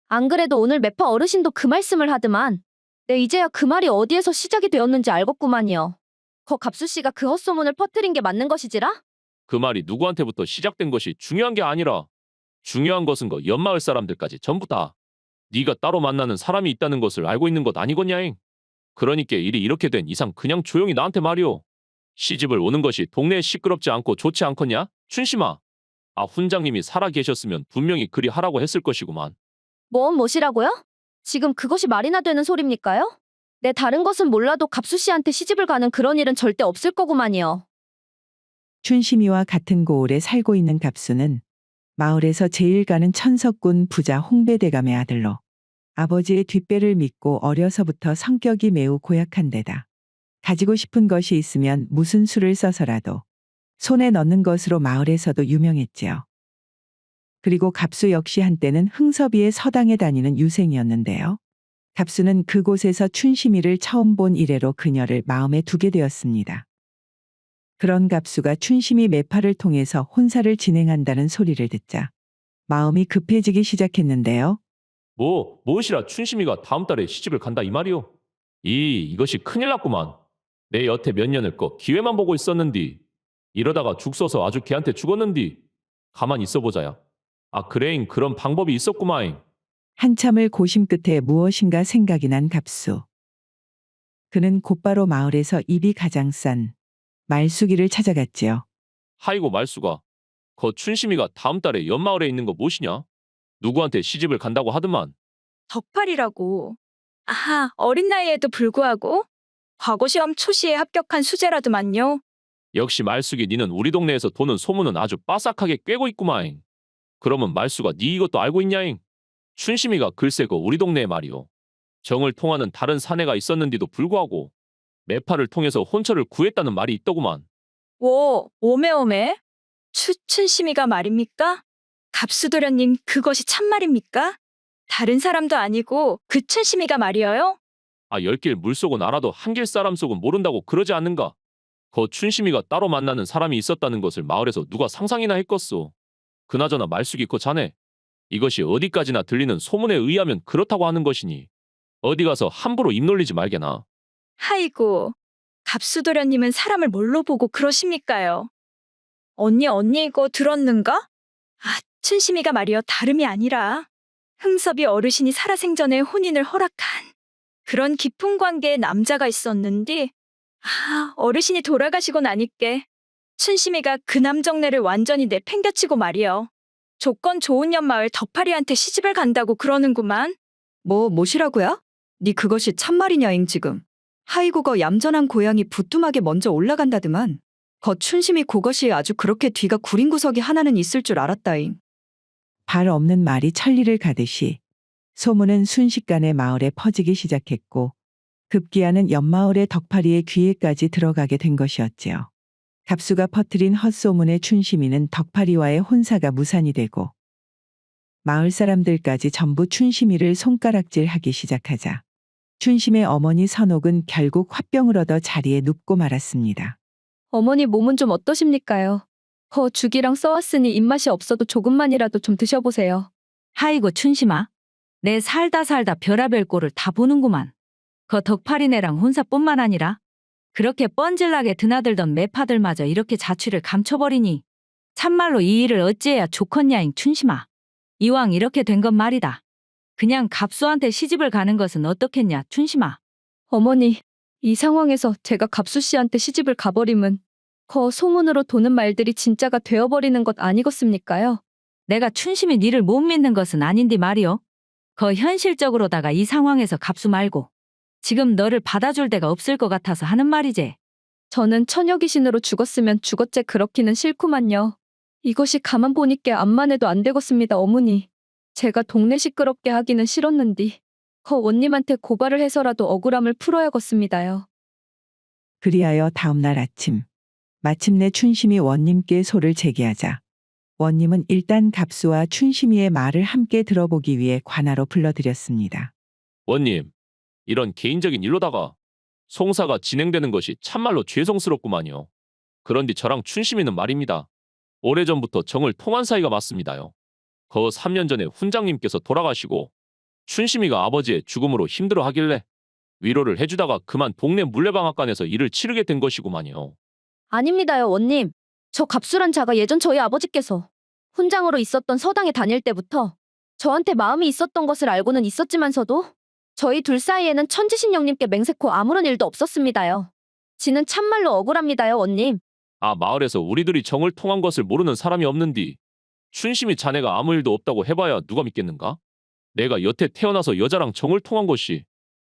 안 그래도 오늘 매파 어르신도 그 말씀을 하더만. 내 이제야 그 말이 어디에서 시작이 되었는지 알겠구만요. 갑수씨가 그 헛소문을 퍼뜨린 게 맞는 것이지라? 그 말이 누구한테부터 시작된 것이 중요한 게 아니라 중요한 것은 거 옆마을 사람들까지 전부 다 네가 따로 만나는 사람이 있다는 것을 알고 있는 것 아니겠냐잉. 그러니까 일이 이렇게 된 이상 그냥 조용히 나한테 말이오. 시집을 오는 것이 동네에 시끄럽지 않고 좋지 않겠냐? 춘심아. 훈장님이 살아 계셨으면 분명히 그리 하라고 했을 것이구만. 뭐시라고요? 지금 그것이 말이나 되는 소립니까요? 내 다른 것은 몰라도 갑수씨한테 시집을 가는 그런 일은 절대 없을 거구만요. 춘심이와 같은 고을에 살고 있는 갑수는 마을에서 제일 가는 천석군 부자 홍배대감의 아들로 아버지의 뒷배를 믿고 어려서부터 성격이 매우 고약한 데다 가지고 싶은 것이 있으면 무슨 수를 써서라도 손에 넣는 것으로 마을에서도 유명했지요. 그리고 갑수 역시 한때는 흥섭이의 서당에 다니는 유생이었는데요. 갑수는 그곳에서 춘심이를 처음 본 이래로 그녀를 마음에 두게 되었습니다. 그런 갑수가 춘심이 매파를 통해서 혼사를 진행한다는 소리를 듣자 마음이 급해지기 시작했는데요. 무엇이라 춘심이가 다음 달에 시집을 간다 이 말이오. 이것이 큰일 났구만. 내 여태 몇 년을 기회만 보고 있었는디. 이러다가 죽 써서 아주 걔한테 죽었는디. 가만 있어보자야. 그래잉 그런 방법이 있었구마잉. 한참을 고심 끝에 무엇인가 생각이 난 갑수. 그는 곧바로 마을에서 입이 가장 싼 말숙이를 찾아갔지요. 하이고 말수가. 거 춘심이가 다음 달에 옆마을에 있는 거 무엇이냐? 누구한테 시집을 간다고 하더만. 덕팔이라고. 어린 나이에도 불구하고 과거 시험 초시에 합격한 수재라더만요. 역시 말숙이 니는 우리 동네에서 도는 소문은 아주 빠삭하게 꿰고 있구마잉. 그러면 말수가 니 이것도 알고 있냐잉? 춘심이가 글쎄 우리 동네에 말이오. 정을 통하는 다른 사내가 있었는데도 불구하고 매파를 통해서 혼처를 구했다는 말이 있더구만. 오메오메? 춘심이가 말입니까? 갑수도련님 그것이 참말입니까? 다른 사람도 아니고 그 춘심이가 말이어요? 열길 물속은 알아도 한길 사람 속은 모른다고 그러지 않는가? 거 춘심이가 따로 만나는 사람이 있었다는 것을 마을에서 누가 상상이나 했겠소. 그나저나 말숙이 자네. 이것이 어디까지나 들리는 소문에 의하면 그렇다고 하는 것이니 어디 가서 함부로 입 놀리지 말게나. 하이고, 갑수도련님은 사람을 뭘로 보고 그러십니까요? 언니 이거 들었는가? 춘심이가 말이여 다름이 아니라 흥섭이 어르신이 살아생전에 혼인을 허락한 그런 깊은 관계의 남자가 있었는데 어르신이 돌아가시고 나니께 춘심이가 그 남정네를 완전히 내팽겨치고 말이여. 조건 좋은 옆마을 덕파리한테 시집을 간다고 그러는구만. 뭐시라고야? 니 그것이 참말이냐잉 지금. 하이고거 얌전한 고양이 부뚜막에 먼저 올라간다드만. 거 춘심이 그것이 아주 그렇게 뒤가 구린 구석이 하나는 있을 줄 알았다잉. 발 없는 말이 천리를 가듯이 소문은 순식간에 마을에 퍼지기 시작했고 급기야는 옆마을의 덕파리의 귀에까지 들어가게 된 것이었지요. 갑수가 퍼뜨린 헛소문에 춘심이는 덕파리와의 혼사가 무산이 되고 마을 사람들까지 전부 춘심이를 손가락질하기 시작하자 춘심의 어머니 선옥은 결국 화병을 얻어 자리에 눕고 말았습니다. 어머니 몸은 좀 어떠십니까요? 죽이랑 써왔으니 입맛이 없어도 조금만이라도 좀 드셔보세요. 하이고 춘심아. 내 살다 별아별 꼴을 다 보는구만. 그 덕파리네랑 혼사뿐만 아니라 그렇게 뻔질나게 드나들던 매파들마저 이렇게 자취를 감춰버리니 참말로 이 일을 어찌해야 좋겠냐잉 춘심아. 이왕 이렇게 된 건 말이다. 그냥 갑수한테 시집을 가는 것은 어떻겠냐 춘심아. 어머니, 이 상황에서 제가 갑수 씨한테 시집을 가버림은 거 소문으로 도는 말들이 진짜가 되어버리는 것 아니겠습니까요? 내가 춘심이 니를 못 믿는 것은 아닌데 말이오. 거 현실적으로다가 이 상황에서 갑수 말고 지금 너를 받아줄 데가 없을 것 같아서 하는 말이지. 저는 처녀 귀신으로 죽었으면 죽었제 그렇기는 싫구만요. 이것이 가만 보니께 암만 해도 안 되겠습니다, 어머니. 제가 동네 시끄럽게 하기는 싫었는디 거 원님한테 고발을 해서라도 억울함을 풀어야겠습니다요. 그리하여 다음 날 아침 마침내 춘심이 원님께 소를 제기하자 원님은 일단 갑수와 춘심이의 말을 함께 들어보기 위해 관하로 불러들였습니다. 원님, 이런 개인적인 일로다가 송사가 진행되는 것이 참말로 죄송스럽구만요. 그런데 저랑 춘심이는 말입니다. 오래전부터 정을 통한 사이가 맞습니다요. 거 3년 전에 훈장님께서 돌아가시고 춘심이가 아버지의 죽음으로 힘들어하길래 위로를 해주다가 그만 동네 물레방앗간에서 일을 치르게 된 것이구만요. 아닙니다요, 원님. 저 갑수란 자가 예전 저희 아버지께서 훈장으로 있었던 서당에 다닐 때부터 저한테 마음이 있었던 것을 알고는 있었지만서도 저희 둘 사이에는 천지신령님께 맹세코 아무런 일도 없었습니다요. 지는 참말로 억울합니다요, 원님. 아, 마을에서 우리들이 정을 통한 것을 모르는 사람이 없는디 춘심이 자네가 아무 일도 없다고 해봐야 누가 믿겠는가? 내가 여태 태어나서 여자랑 정을 통한 것이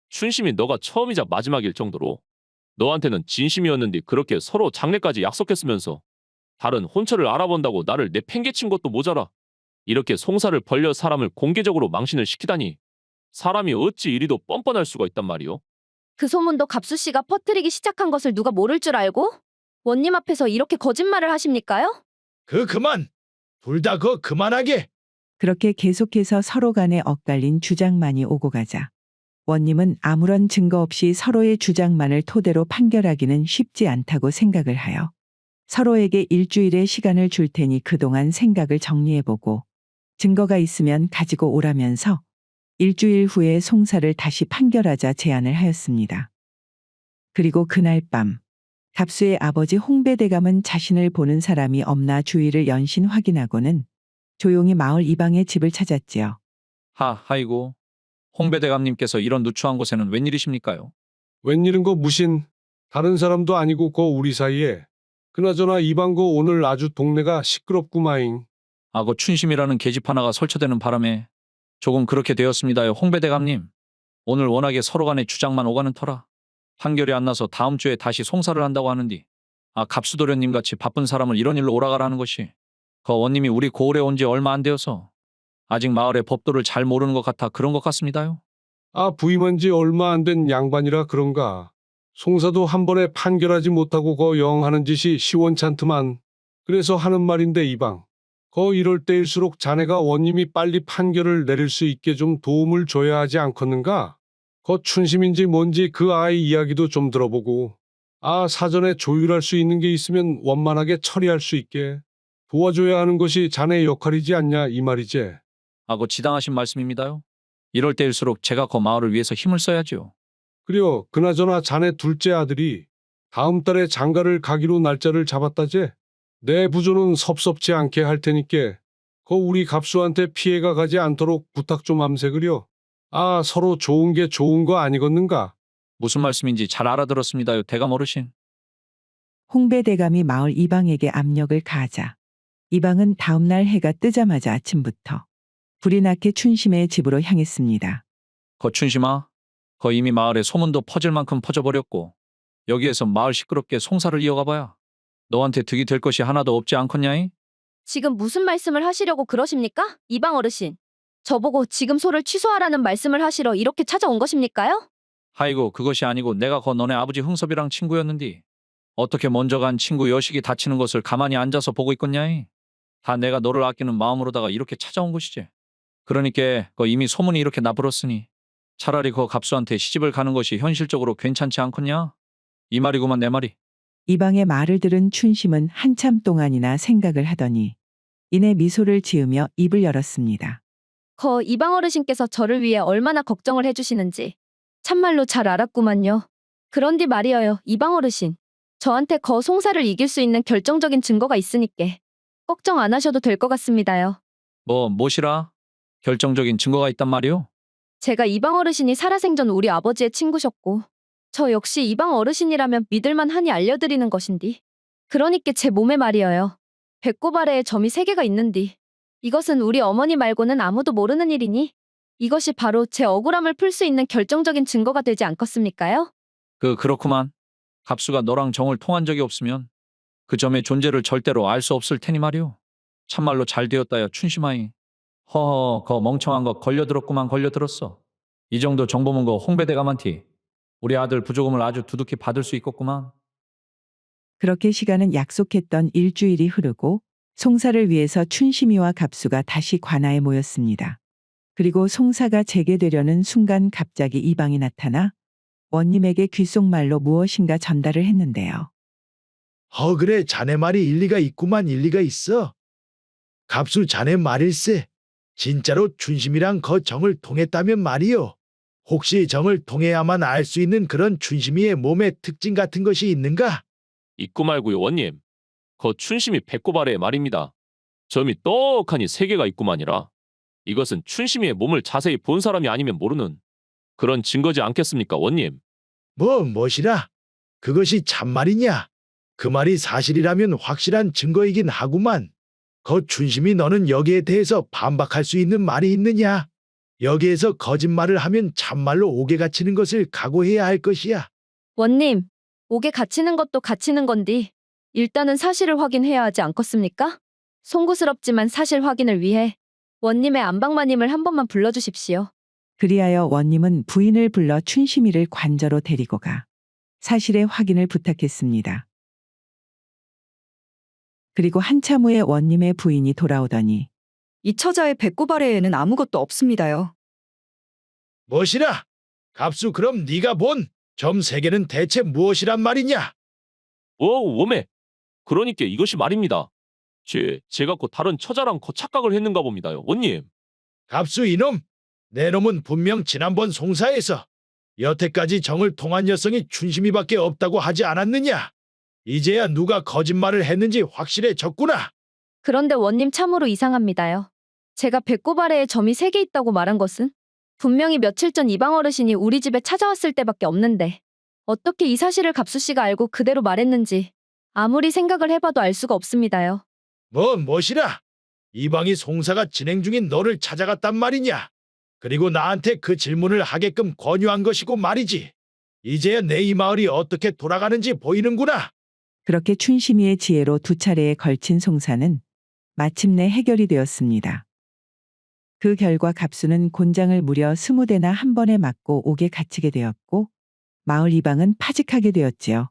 춘심이 너가 처음이자 마지막일 정도로 너한테는 진심이었는데 그렇게 서로 장래까지 약속했으면서 다른 혼처를 알아본다고 나를 내팽개친 것도 모자라 이렇게 송사를 벌려 사람을 공개적으로 망신을 시키다니 사람이 어찌 이리도 뻔뻔할 수가 있단 말이오. 그 소문도 갑수 씨가 퍼뜨리기 시작한 것을 누가 모를 줄 알고? 원님 앞에서 이렇게 거짓말을 하십니까요? 그만. 둘 다 그만하게. 그렇게 계속해서 서로 간에 엇갈린 주장만이 오고 가자 원님은 아무런 증거 없이 서로의 주장만을 토대로 판결하기는 쉽지 않다고 생각을 하여 서로에게 일주일의 시간을 줄 테니 그동안 생각을 정리해보고 증거가 있으면 가지고 오라면서 일주일 후에 송사를 다시 판결하자 제안을 하였습니다. 그리고 그날 밤 갑수의 아버지 홍배대감은 자신을 보는 사람이 없나 주위를 연신 확인하고는 조용히 마을 이방의 집을 찾았지요. 하이고. 홍배대감님께서 이런 누추한 곳에는 웬일이십니까요? 웬일은 거 무신. 다른 사람도 아니고 거 우리 사이에. 그나저나 이방거 오늘 아주 동네가 시끄럽구마잉. 그 춘심이라는 계집 하나가 설쳐되는 바람에 조금 그렇게 되었습니다요. 홍배대감님. 오늘 워낙에 서로 간의 주장만 오가는 터라 판결이 안 나서 다음 주에 다시 송사를 한다고 하는디 갑수도련님 같이 바쁜 사람을 이런 일로 오라가라는 것이 거 원님이 우리 고을에 온 지 얼마 안 되어서 아직 마을의 법도를 잘 모르는 것 같아 그런 것 같습니다요. 부임한 지 얼마 안 된 양반이라 그런가. 송사도 한 번에 판결하지 못하고 거 영 하는 짓이 시원찮더만. 그래서 하는 말인데 이방. 거 이럴 때일수록 자네가 원님이 빨리 판결을 내릴 수 있게 좀 도움을 줘야 하지 않겠는가? 거 춘심인지 뭔지 그 아이 이야기도 좀 들어보고 사전에 조율할 수 있는 게 있으면 원만하게 처리할 수 있게 도와줘야 하는 것이 자네의 역할이지 않냐 이 말이지. 그 지당하신 말씀입니다요. 이럴 때일수록 제가 그 마을을 위해서 힘을 써야지요. 그려 그나저나 자네 둘째 아들이 다음 달에 장가를 가기로 날짜를 잡았다제. 내 부조는 섭섭지 않게 할 테니께 거 우리 갑수한테 피해가 가지 않도록 부탁 좀 암세 그려. 서로 좋은 게 좋은 거 아니겠는가? 무슨 말씀인지 잘 알아들었습니다요. 대감 어르신. 홍배대감이 마을 이방에게 압력을 가하자 이방은 다음날 해가 뜨자마자 아침부터 불이 나게 춘심의 집으로 향했습니다. 거 춘심아, 거 이미 마을에 소문도 퍼질 만큼 퍼져버렸고 여기에서 마을 시끄럽게 송사를 이어가봐야 너한테 득이 될 것이 하나도 없지 않겠냐이? 지금 무슨 말씀을 하시려고 그러십니까? 이방 어르신. 저보고 지금 소를 취소하라는 말씀을 하시러 이렇게 찾아온 것입니까요? 아이고 그것이 아니고 내가 거 너네 아버지 흥섭이랑 친구였는디 어떻게 먼저 간 친구 여식이 다치는 것을 가만히 앉아서 보고 있겠냐이? 다 내가 너를 아끼는 마음으로다가 이렇게 찾아온 것이지. 그러니까 거 이미 소문이 이렇게 나불었으니 차라리 거 갑수한테 시집을 가는 것이 현실적으로 괜찮지 않겠냐? 이 말이구만 내 말이. 이방의 말을 들은 춘심은 한참 동안이나 생각을 하더니 이내 미소를 지으며 입을 열었습니다. 거 이방 어르신께서 저를 위해 얼마나 걱정을 해주시는지 참말로 잘 알았구만요. 그런디 말이어요, 이방 어르신. 저한테 거 송사를 이길 수 있는 결정적인 증거가 있으니께 걱정 안 하셔도 될 것 같습니다요. 뭐시라? 결정적인 증거가 있단 말이오? 제가 이방 어르신이 살아생전 우리 아버지의 친구셨고 저 역시 이방 어르신이라면 믿을만 하니 알려드리는 것인디. 그러니께 제 몸에 말이어요. 배꼽 아래에 점이 3개가 있는디. 이것은 우리 어머니 말고는 아무도 모르는 일이니 이것이 바로 제 억울함을 풀 수 있는 결정적인 증거가 되지 않겠습니까요? 그렇구만. 갑수가 너랑 정을 통한 적이 없으면 그 점의 존재를 절대로 알 수 없을 테니 말이오. 참말로 잘 되었다여 춘심아이. 허허, 거 멍청한 거 걸려들었구만 걸려들었어. 이 정도 정보면 거 홍배대가 많디. 우리 아들 부조금을 아주 두둑히 받을 수 있겠구만. 그렇게 시간은 약속했던 일주일이 흐르고 송사를 위해서 춘심이와 갑수가 다시 관아에 모였습니다. 그리고 송사가 재개되려는 순간 갑자기 이방이 나타나 원님에게 귓속말로 무엇인가 전달을 했는데요. 그래 자네 말이 일리가 있구만 일리가 있어. 갑수 자네 말일세. 진짜로 춘심이랑 거 정을 통했다면 말이요. 혹시 정을 통해야만 알 수 있는 그런 춘심이의 몸의 특징 같은 것이 있는가? 있고 말고요, 원님. 거 춘심이 배꼽 아래에 말입니다. 점이 떡하니 3개가 있구만이라. 이것은 춘심이의 몸을 자세히 본 사람이 아니면 모르는 그런 증거지 않겠습니까, 원님? 무엇이라? 그것이 참말이냐? 그 말이 사실이라면 확실한 증거이긴 하구만. 거 춘심이 너는 여기에 대해서 반박할 수 있는 말이 있느냐? 여기에서 거짓말을 하면 참말로 옥에 갇히는 것을 각오해야 할 것이야. 원님, 옥에 갇히는 것도 갇히는 건디 일단은 사실을 확인해야 하지 않겠습니까? 송구스럽지만 사실 확인을 위해 원님의 안방마님을 한 번만 불러주십시오. 그리하여 원님은 부인을 불러 춘심이를 관저로 데리고 가 사실의 확인을 부탁했습니다. 그리고 한참 후에 원님의 부인이 돌아오더니 이 처자의 배꼽 아래에는 아무것도 없습니다요. 무엇이라? 갑수 그럼 네가 본 점 3개는 대체 무엇이란 말이냐? 워메. 그러니까 이것이 말입니다. 제가 그 다른 처자랑 거 착각을 했는가 봅니다요, 원님. 갑수 이놈! 내 놈은 분명 지난번 송사에서 여태까지 정을 통한 여성이 춘심이밖에 없다고 하지 않았느냐? 이제야 누가 거짓말을 했는지 확실해졌구나. 그런데 원님 참으로 이상합니다요. 제가 배꼽 아래에 점이 3개 있다고 말한 것은 분명히 며칠 전 이방 어르신이 우리 집에 찾아왔을 때밖에 없는데 어떻게 이 사실을 갑수 씨가 알고 그대로 말했는지 아무리 생각을 해봐도 알 수가 없습니다요. 무엇이라? 이방이 송사가 진행 중인 너를 찾아갔단 말이냐? 그리고 나한테 그 질문을 하게끔 권유한 것이고 말이지. 이제야 내 이 마을이 어떻게 돌아가는지 보이는구나. 그렇게 춘심이의 지혜로 2차례에 걸친 송사는 마침내 해결이 되었습니다. 그 결과 갑수는 곤장을 무려 20대나 한 번에 맞고 옥에 갇히게 되었고 마을 이방은 파직하게 되었지요.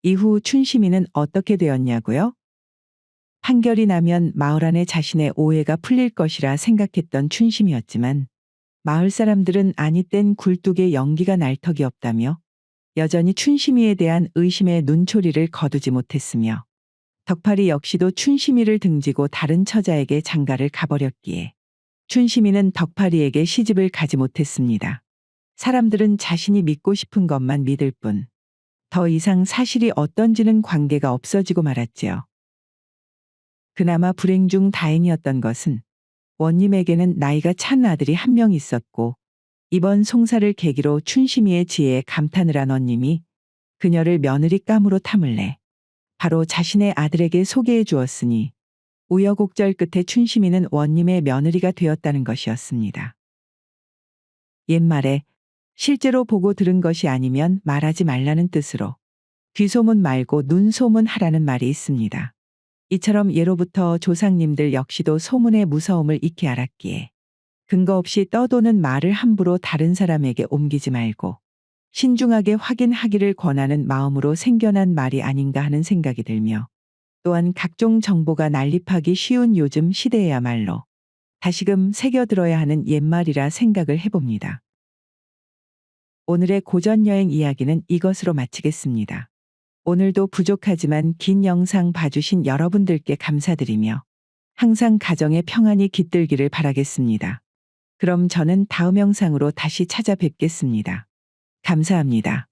이후 춘심이는 어떻게 되었냐고요? 판결이 나면 마을 안에 자신의 오해가 풀릴 것이라 생각했던 춘심이었지만 마을 사람들은 아니 땐 굴뚝에 연기가 날 턱이 없다며 여전히 춘심이에 대한 의심의 눈초리를 거두지 못했으며 덕팔이 역시도 춘심이를 등지고 다른 처자에게 장가를 가버렸기에 춘심이는 덕팔이에게 시집을 가지 못했습니다. 사람들은 자신이 믿고 싶은 것만 믿을 뿐 더 이상 사실이 어떤지는 관계가 없어지고 말았지요. 그나마 불행 중 다행이었던 것은 원님에게는 나이가 찬 아들이 한 명 있었고 이번 송사를 계기로 춘심이의 지혜에 감탄을 한 원님이 그녀를 며느리감으로 탐을 내 바로 자신의 아들에게 소개해 주었으니 우여곡절 끝에 춘심이는 원님의 며느리가 되었다는 것이었습니다. 옛말에 실제로 보고 들은 것이 아니면 말하지 말라는 뜻으로 귀소문 말고 눈소문 하라는 말이 있습니다. 이처럼 예로부터 조상님들 역시도 소문의 무서움을 익히 알았기에 근거 없이 떠도는 말을 함부로 다른 사람에게 옮기지 말고 신중하게 확인하기를 권하는 마음으로 생겨난 말이 아닌가 하는 생각이 들며 또한 각종 정보가 난립하기 쉬운 요즘 시대에야말로 다시금 새겨들어야 하는 옛말이라 생각을 해봅니다. 오늘의 고전여행 이야기는 이것으로 마치겠습니다. 오늘도 부족하지만 긴 영상 봐주신 여러분들께 감사드리며 항상 가정의 평안이 깃들기를 바라겠습니다. 그럼 저는 다음 영상으로 다시 찾아뵙겠습니다. 감사합니다.